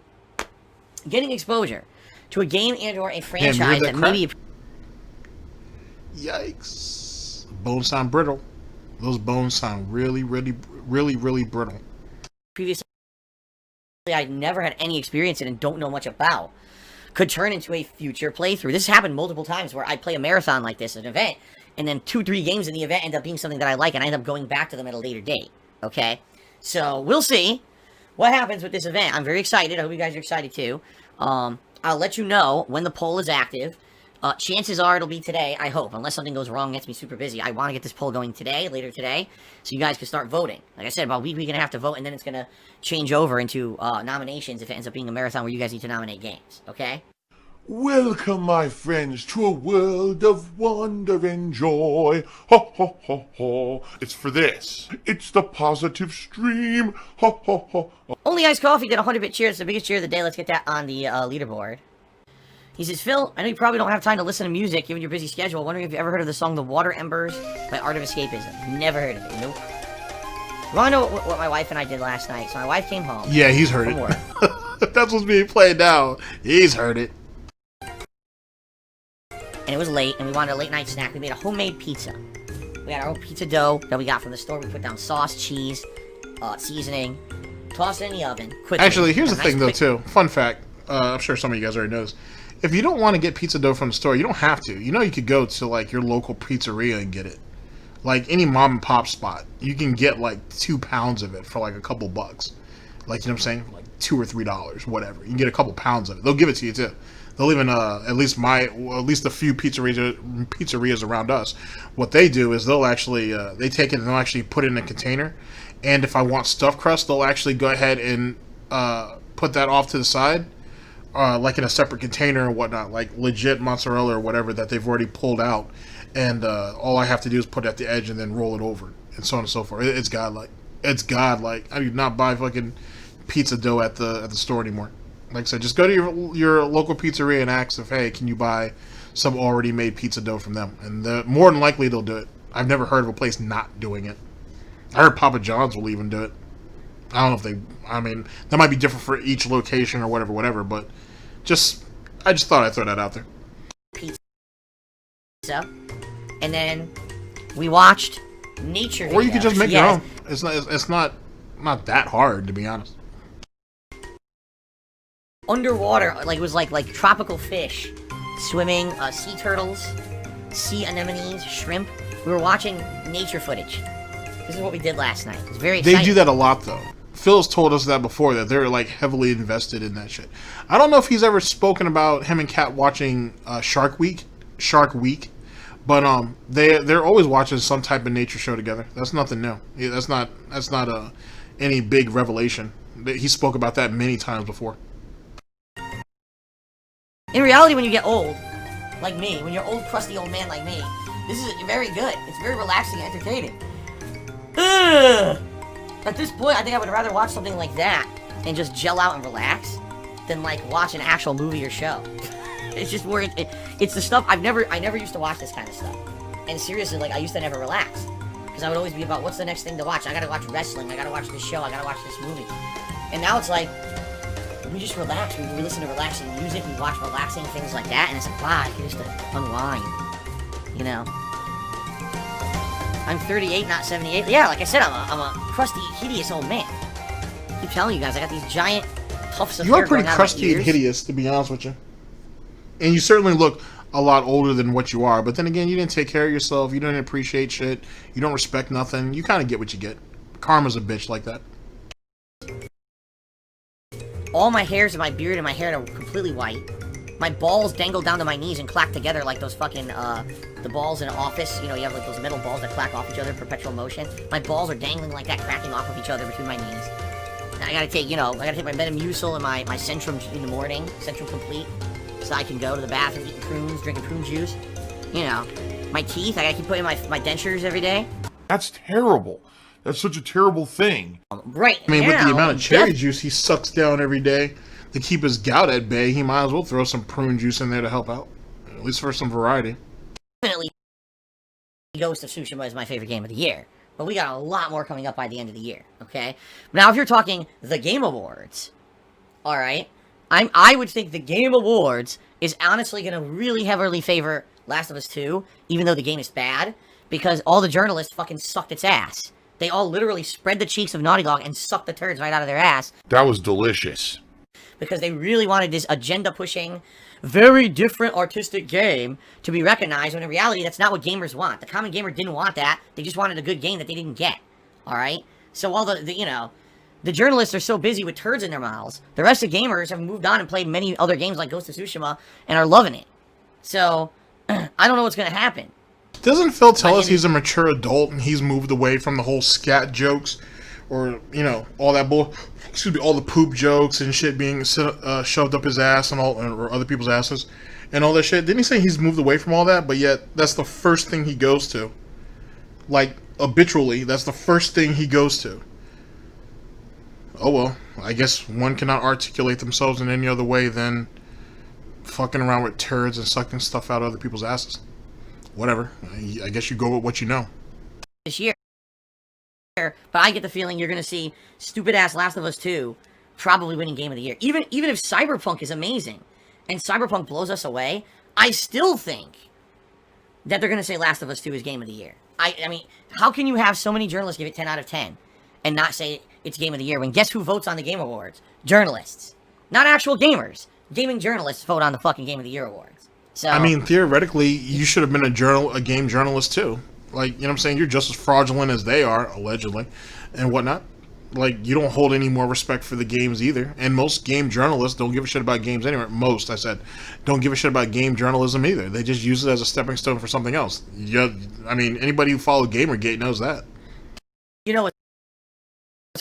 Speaker 8: Getting exposure to a game and or a franchise that maybe...
Speaker 3: Yikes. Bones sound brittle. Those bones sound really brittle.
Speaker 8: Previously, I never had any experience in and don't know much about, could turn into a future playthrough. This has happened multiple times where I play a marathon like this, an event, and then 2-3 games in the event end up being something that I like, and I end up going back to them at a later date. Okay? So, we'll see what happens with this event. I'm very excited. I hope you guys are excited too. I'll let you know when the poll is active. Chances are it'll be today, I hope, unless something goes wrong and gets me super busy. I want to get this poll going today, later today, so you guys can start voting. Like I said, about a week, we're going to have to vote, and then it's going to change over into nominations if it ends up being a marathon where you guys need to nominate games, okay?
Speaker 4: Welcome, my friends, to a world of wonder and joy. Ho, ho, ho, ho. It's for this. It's the positive stream. Ho, ho, ho, ho.
Speaker 8: Only Iced Coffee did a 100-bit cheer. It's the biggest cheer of the day. Let's get that on the leaderboard. He says, Phil, I know you probably don't have time to listen to music given your busy schedule. Wondering if you ever heard of the song The Water Embers by Art of Escapism. Never heard of it. Nope. You want to know what my wife and I did last night? So my wife came home.
Speaker 3: Yeah, he's heard it. That's what's being played now. He's heard it.
Speaker 8: And it was late, and we wanted a late night snack. We made a homemade pizza. We had our own pizza dough that we got from the store. We put down sauce, cheese, seasoning, tossed it in the oven quickly.
Speaker 3: Actually, here's the thing, though, too. Fun fact. I'm sure some of you guys already know this. If you don't want to get pizza dough from the store, you don't have to. You know, you could go to, like, your local pizzeria and get it. Like, any mom and pop spot. You can get, like, 2 pounds of it for, like, a couple bucks. Like, you know what I'm saying? Like, $2 or $3, whatever. You can get a couple pounds of it. They'll give it to you, too. They'll even, at least a few pizzerias around us, what they do is they'll actually, they take it and they'll actually put it in a container. And if I want stuffed crust, they'll actually go ahead and put that off to the side. Like in a separate container or whatnot, like legit mozzarella or whatever that they've already pulled out, and all I have to do is put it at the edge and then roll it over, and so on and so forth. It's godlike. It's godlike. I do not buy fucking pizza dough at the store anymore. Like I said, just go to your local pizzeria and ask if, hey, can you buy some already made pizza dough from them? And more than likely they'll do it. I've never heard of a place not doing it. I heard Papa John's will even do it. I don't know if they. I mean, that might be different for each location or whatever, but. I just thought I'd throw that out there.
Speaker 8: Pizza. And then we watched nature videos.
Speaker 3: Or you could just make your own. It's not that hard, to be honest.
Speaker 8: Underwater, like it was like tropical fish swimming, sea turtles, sea anemones, shrimp. We were watching nature footage. This is what we did last night. It's very exciting.
Speaker 3: They do that a lot, though. Phil's told us that before, that they're like heavily invested in that shit. I don't know if he's ever spoken about him and Kat watching Shark Week, But they're always watching some type of nature show together. That's nothing new. Yeah, that's not any big revelation. He spoke about that many times before.
Speaker 8: In reality, when you get old, like me, when you're old, crusty old man like me, this is very good. It's very relaxing and entertaining. Ugh. At this point, I think I would rather watch something like that and just gel out and relax than like watch an actual movie or show. It's just where it's the stuff I never used to watch this kind of stuff. And seriously, like I used to never relax because I would always be about what's the next thing to watch. I gotta watch wrestling. I gotta watch this show. I gotta watch this movie. And now it's like we just relax. We listen to relaxing music. We watch relaxing things like that, and it's like wow, I can just unwind. You know. I'm 38, not 78. Yeah, like I said, I'm a crusty, hideous old man. I keep telling you guys, I got these giant tufts of hair.
Speaker 3: You are pretty crusty and hideous, to be honest with you. And you certainly look a lot older than what you are. But then again, you didn't take care of yourself. You didn't appreciate shit. You don't respect nothing. You kind of get what you get. Karma's a bitch like that.
Speaker 8: All my hairs and my beard and my hair are completely white. My balls dangle down to my knees and clack together like those fucking, the balls in an office. You know, you have like those metal balls that clack off each other in perpetual motion. My balls are dangling like that, cracking off of each other between my knees. And I gotta take, you know, my Metamucil and my Centrum in the morning, Centrum Complete, so I can go to the bathroom eating prunes, drinking prune juice. You know, my teeth, I gotta keep putting my dentures every day.
Speaker 4: That's terrible. That's such a terrible thing.
Speaker 8: Right.
Speaker 3: I mean, with the amount of cherry juice he sucks down every day to keep his gout at bay, he might as well throw some prune juice in there to help out. At least for some variety.
Speaker 8: Definitely Ghost of Tsushima is my favorite game of the year. But we got a lot more coming up by the end of the year, okay? Now, if you're talking the Game Awards, alright, I would think the Game Awards is honestly going to really heavily favor Last of Us 2, even though the game is bad, because all the journalists fucking sucked its ass. They all literally spread the cheeks of Naughty Dog and sucked the turds right out of their ass.
Speaker 4: That was delicious.
Speaker 8: Because they really wanted this agenda-pushing, very different artistic game to be recognized, when in reality, that's not what gamers want. The common gamer didn't want that. They just wanted a good game that they didn't get. Alright? So while the journalists are so busy with turds in their mouths, the rest of gamers have moved on and played many other games like Ghost of Tsushima and are loving it. So, I don't know what's going to happen.
Speaker 3: Doesn't Phil tell us he's a mature adult and he's moved away from the whole scat jokes or, you know, all that all the poop jokes and shit being shoved up his ass and all, or other people's asses and all that shit? Didn't he say he's moved away from all that, but yet that's the first thing he goes to? Like, habitually, that's the first thing he goes to. Oh well, I guess one cannot articulate themselves in any other way than fucking around with turds and sucking stuff out of other people's asses. Whatever. I guess you go with what you know.
Speaker 8: This year. But I get the feeling you're going to see stupid-ass Last of Us 2 probably winning Game of the Year. Even if Cyberpunk is amazing and Cyberpunk blows us away, I still think that they're going to say Last of Us 2 is Game of the Year. I mean, how can you have so many journalists give it 10 out of 10 and not say it's Game of the Year when guess who votes on the Game Awards? Journalists. Not actual gamers. Gaming journalists vote on the fucking Game of the Year awards. So,
Speaker 3: I mean, theoretically, you should have been a game journalist too. Like, you know what I'm saying? You're just as fraudulent as they are, allegedly, and whatnot. Like, you don't hold any more respect for the games either. And most game journalists don't give a shit about games anyway. Most, I said, don't give a shit about game journalism either. They just use it as a stepping stone for something else. I mean, anybody who followed Gamergate knows that.
Speaker 8: You know what's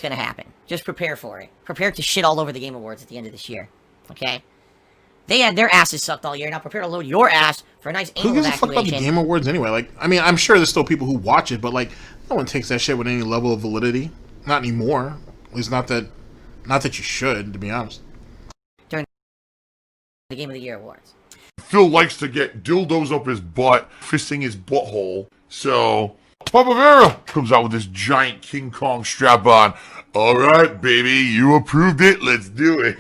Speaker 8: going to happen. Just prepare for it. Prepare to shit all over the Game Awards at the end of this year. Okay? They had their asses sucked all year. Now prepare to load your ass for a nice anal
Speaker 3: evacuation. Who gives a fuck about the Game Awards anyway? Like, I mean, I'm sure there's still people who watch it, but like, no one takes that shit with any level of validity. Not anymore. At least not that you should, to be honest.
Speaker 8: During the Game of the Year awards.
Speaker 4: Phil likes to get dildos up his butt, fisting his butthole. So, Papa Vera comes out with this giant King Kong strap-on. All right, baby, you approved it. Let's do it.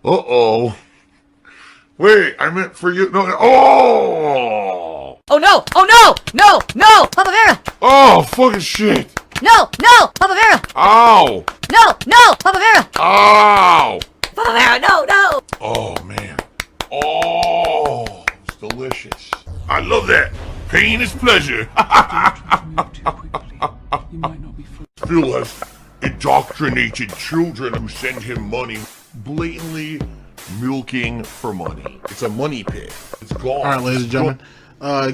Speaker 4: Uh-oh. Wait, I meant for you. No, no. Oh!
Speaker 8: Oh, no! Oh, no! No! No! Papa Vera!
Speaker 4: Oh, fucking shit!
Speaker 8: No! No! Papa Vera!
Speaker 4: Ow!
Speaker 8: No! No! Papa Vera!
Speaker 4: Ow!
Speaker 8: Papa Vera, no! No!
Speaker 4: Oh, man. Oh, it's delicious. I love that. Pain is pleasure. Phil has indoctrinated children who send him money, blatantly milking for money. It's a money pit. It's gone.
Speaker 3: All right, ladies and gentlemen,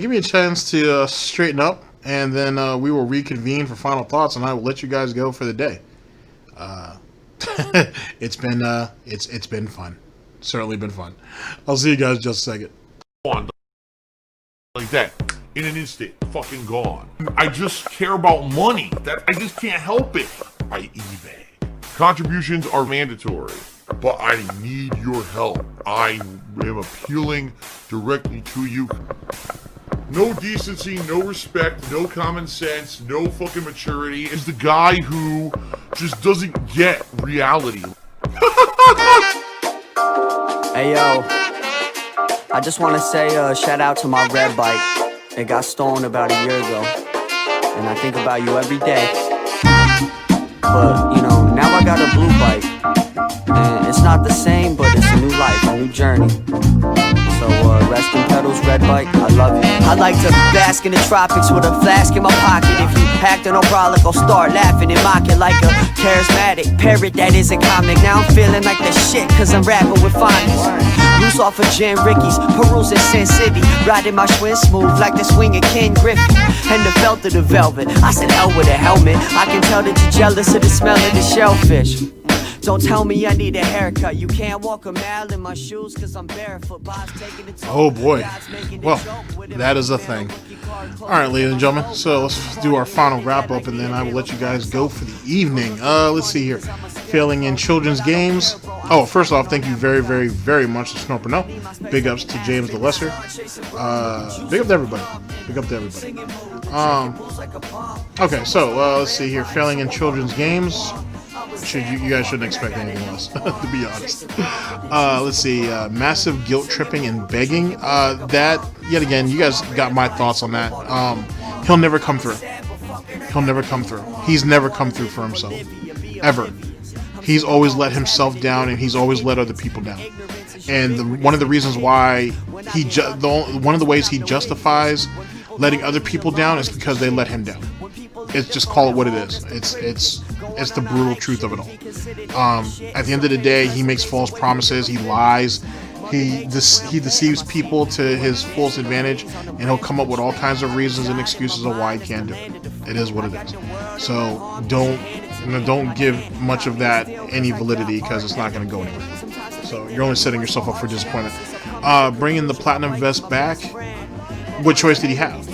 Speaker 3: give me a chance to straighten up, and then we will reconvene for final thoughts, and I will let you guys go for the day. It's been fun. Certainly been fun. I'll see you guys in just a second.
Speaker 4: Gone. Like that. In an instant. Fucking gone. I just care about money. I just can't help it. I eBay. Contributions are mandatory, but I need your help. I am appealing directly to you. No decency, no respect, no common sense, no fucking maturity. Is the guy who just doesn't get reality.
Speaker 9: Hey yo, I just want to say shout out to my red bike. It got stolen about a year ago, and I think about you every day. But you know, now I got a blue bike, and it's not the same, but it's a new life, a new journey. So rest in pedals, red bike, I love you. I like to bask in the tropics with a flask in my pocket. If you act no brolic, I'll start laughing and mocking like a charismatic parrot that is a comic. Now I'm feeling like the shit, cause I'm rapping with phonics. Loose off of Jen Ricky's, perusing Sin City, riding my Schwinn smooth like the swinging Ken Griffin. And the felt of the velvet, I said hell with a helmet. I can tell that you're jealous of the smell of the shellfish. Don't tell me I need a haircut. You can't walk a mile in my shoes cause I'm barefoot.
Speaker 3: Oh boy. Well, that is a thing. Alright, ladies and gentlemen, so let's do our final wrap up and then I will let you guys go for the evening. Let's see here. Failing in children's games. Oh, first off, thank you very, very, very much to Snort Burnell. Big ups to James the Lesser. Big up to everybody. Big up to everybody. Okay, so let's see here. Failing in children's games. You guys shouldn't expect anything else, to be honest. Let's see, massive guilt tripping and begging. That, yet again, you guys got my thoughts on that. He'll never come through. He'll never come through. He's never come through for himself. Ever. He's always let himself down, and he's always let other people down. And one of the reasons why one of the ways he justifies letting other people down is because they let him down. It's just call it what it is. It's the brutal truth of it all. At the end of the day, he makes false promises. He lies. He deceives people to his fullest advantage, and he'll come up with all kinds of reasons and excuses of why he can't do it. It is what it is. So don't give much of that any validity because it's not going to go anywhere. So you're only setting yourself up for disappointment. Bringing the platinum vest back. What choice did he have?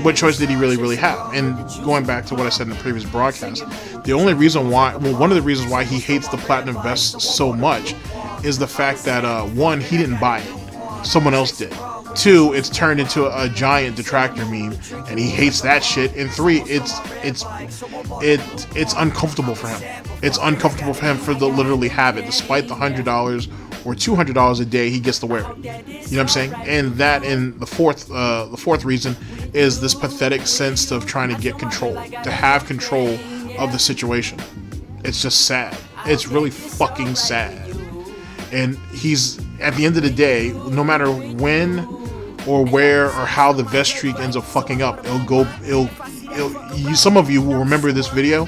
Speaker 3: What choice did he really have? And going back to what I said in the previous broadcast, the only reason why, one of the reasons why he hates the platinum vest so much is the fact that one, he didn't buy it, someone else did. Two, it's turned into a giant detractor meme, and he hates that shit. And three, it's uncomfortable for him. It's uncomfortable for him to literally have it, despite the $100 or $200 a day he gets to wear it. You know what I'm saying? And the fourth reason is this pathetic sense of trying to get control, to have control of the situation. It's just sad. It's really fucking sad. And he's, at the end of the day, no matter when or where or how the vest streak ends up fucking up, some of you will remember this video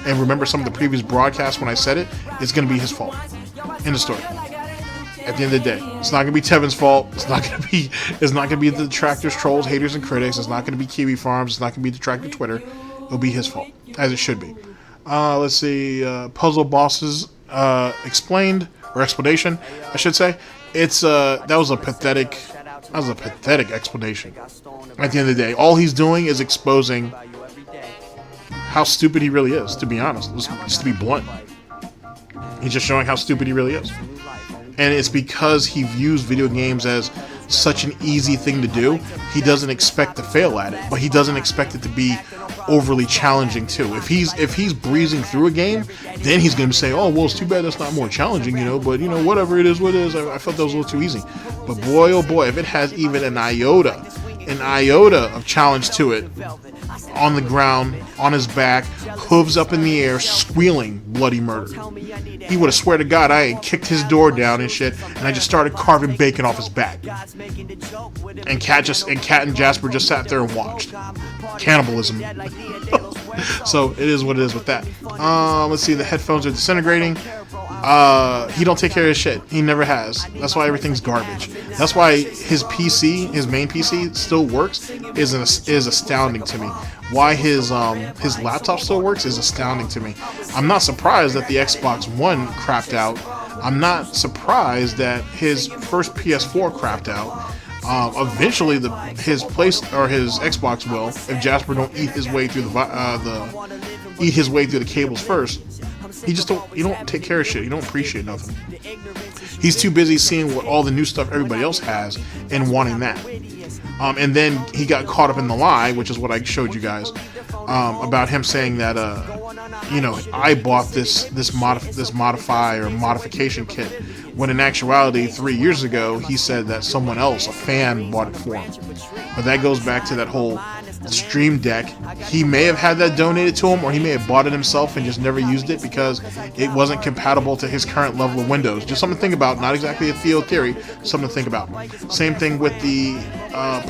Speaker 3: and remember some of the previous broadcasts when I said it. It's going to be his fault. End of story. At the end of the day, it's not gonna be Tevin's fault. It's not gonna be the detractors, trolls, haters, and critics. It's not gonna be Kiwi Farms. It's not gonna be detractor Twitter. It'll be his fault, as it should be. Let's see, puzzle bosses explained, or explanation, I should say. It's that was a pathetic explanation. At the end of the day, all he's doing is exposing how stupid he really is. To be honest, just to be blunt, he's just showing how stupid he really is. And it's because he views video games as such an easy thing to do, he doesn't expect to fail at it, but he doesn't expect it to be overly challenging too. If he's breezing through a game, then he's going to say, oh, well, it's too bad that's not more challenging, but, whatever it is, what it is, I felt that was a little too easy. But boy, oh boy, if it has even an iota of challenge to it, on the ground, on his back, hooves up in the air, squealing bloody murder. He would have swear to God I had kicked his door down and shit, and I just started carving bacon off his back. And Cat and Jasper just sat there and watched. Cannibalism. So it is what it is with that. Let's see, the headphones are disintegrating. He don't take care of his shit. He never has. That's why everything's garbage. That's why his PC, his main PC, still works. Is astounding to me. Why his laptop still works is astounding to me. I'm not surprised that the Xbox One crapped out. I'm not surprised that his first PS4 crapped out. Eventually, his Xbox will, if Jasper don't eat his way through the cables first. He don't take care of shit. You don't appreciate nothing. He's too busy seeing what all the new stuff everybody else has and wanting that. And then he got caught up in the lie, which is what I showed you guys, about him saying that I bought this modification kit, when in actuality 3 years ago he said that someone else, a fan, bought it for him. But that goes back to that whole Stream Deck. He may have had that donated to him, or he may have bought it himself and just never used it because it wasn't compatible to his current level of Windows. Just something to think about. Not exactly a Theo theory, something to think about. Same thing with the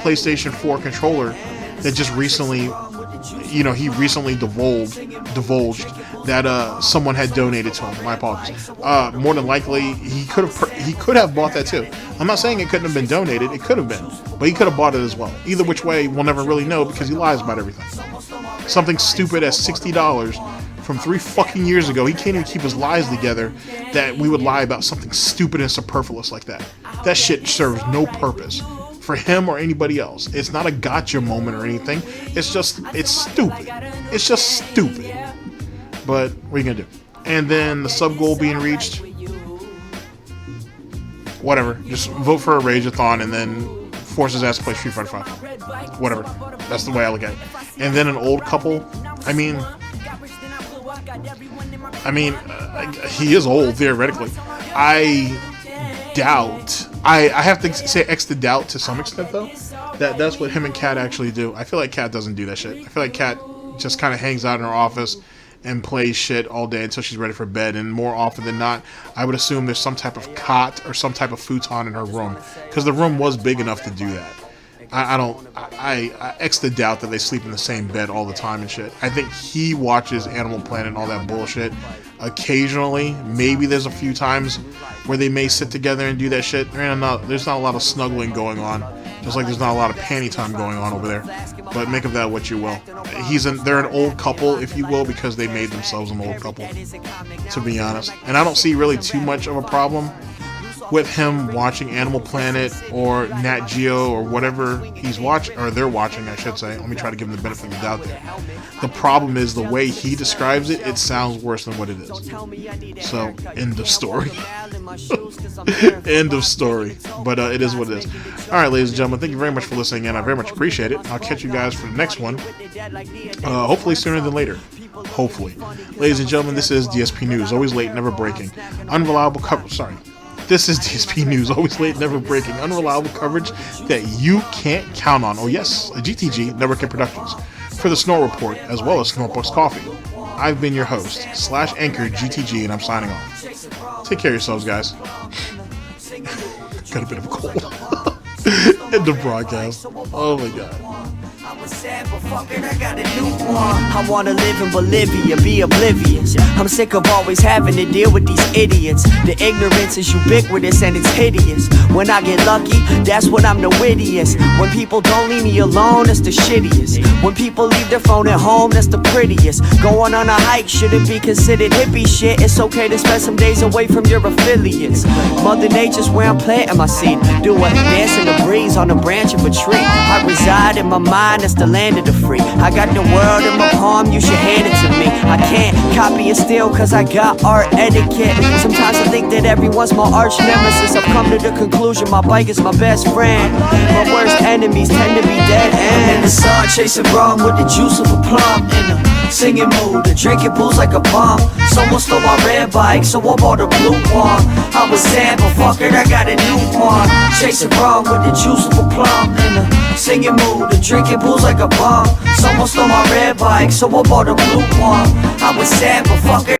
Speaker 3: PlayStation 4 controller that just recently, he recently divulged that someone had donated to him. My apologies. More than likely, he could have bought that too. I'm not saying it couldn't have been donated. It could have been, but he could have bought it as well. Either which way, we'll never really know because he lies about everything. Something stupid as $60 from 3 fucking years ago. He can't even keep his lies together that we would lie about something stupid and superfluous like that. That shit serves no purpose for him or anybody else. It's not a gotcha moment or anything. It's stupid. It's just stupid. But what are you gonna do? And then the sub goal being reached. Whatever. Just vote for a Rage-a-thon and then force his ass to play Street Fighter 5. Whatever. That's the way I look at it. And then an old couple. I mean, he is old theoretically. I doubt. I have to say extra doubt to some extent though. That's what him and Kat actually do. I feel like Kat doesn't do that shit. I feel like Kat just kind of hangs out in her office and plays shit all day until she's ready for bed. And more often than not, I would assume there's some type of cot or some type of futon in her room, because the room was big enough to do that. I extra doubt that they sleep in the same bed all the time and shit. I think he watches Animal Planet and all that bullshit occasionally. Maybe there's a few times where they may sit together and do that shit. There's not a lot of snuggling going on, just like there's not a lot of panty time going on over there. But make of that what you will. They're an old couple, if you will, because they made themselves an old couple, to be honest. And I don't see really too much of a problem with him watching Animal Planet or Nat Geo or whatever he's watching, or they're watching, I should say. Let me try to give him the benefit of the doubt there. The problem is the way he describes it, it sounds worse than what it is. So, end of story. End of story. But it is what it is. Alright, ladies and gentlemen, thank you very much for listening in. I very much appreciate it. I'll catch you guys for the next one. Hopefully sooner than later. Hopefully. Ladies and gentlemen, this is DSP News. Always late, never breaking. Unreliable coverage. Sorry. This is DSP News, always late, never breaking, unreliable coverage that you can't count on. Oh yes, a GTG, Networking Productions. For the Snort Report, as well as SNORTBUCKS Coffee, I've been your host, /anchor GTG, and I'm signing off. Take care of yourselves, guys. Got a bit of a cold. End of broadcast. Oh my god.
Speaker 9: I wanna live in Bolivia, be oblivious. I'm sick of always having to deal with these idiots. The ignorance is ubiquitous and it's hideous. When I get lucky, that's when I'm the wittiest. When people don't leave me alone, that's the shittiest. When people leave their phone at home, that's the prettiest. Going on a hike shouldn't be considered hippie shit. It's okay to spend some days away from your affiliates. Mother Nature's where I'm planting my seed. Do a dance in the breeze on the branch of a tree. I reside in my mind, that's the land of the free. I got the world in my palm, you should hand it to me. I can't copy and steal cause I got art etiquette. Sometimes I think that everyone's my arch nemesis. I've come to the conclusion my bike is my best friend. My worst enemies tend to be dead ends. In the sun chasing rum with the juice of a plum. In the singing mood, the drinking booze like a bomb. Someone stole my red bike, so I bought a blue one. I was sad but fuck it, I got a new one. Chasing rum with the juice of a plum. In the singing mood, the drinking booze like a bomb. Someone stole my red bike, so I bought a blue one. I was sad but fuck it.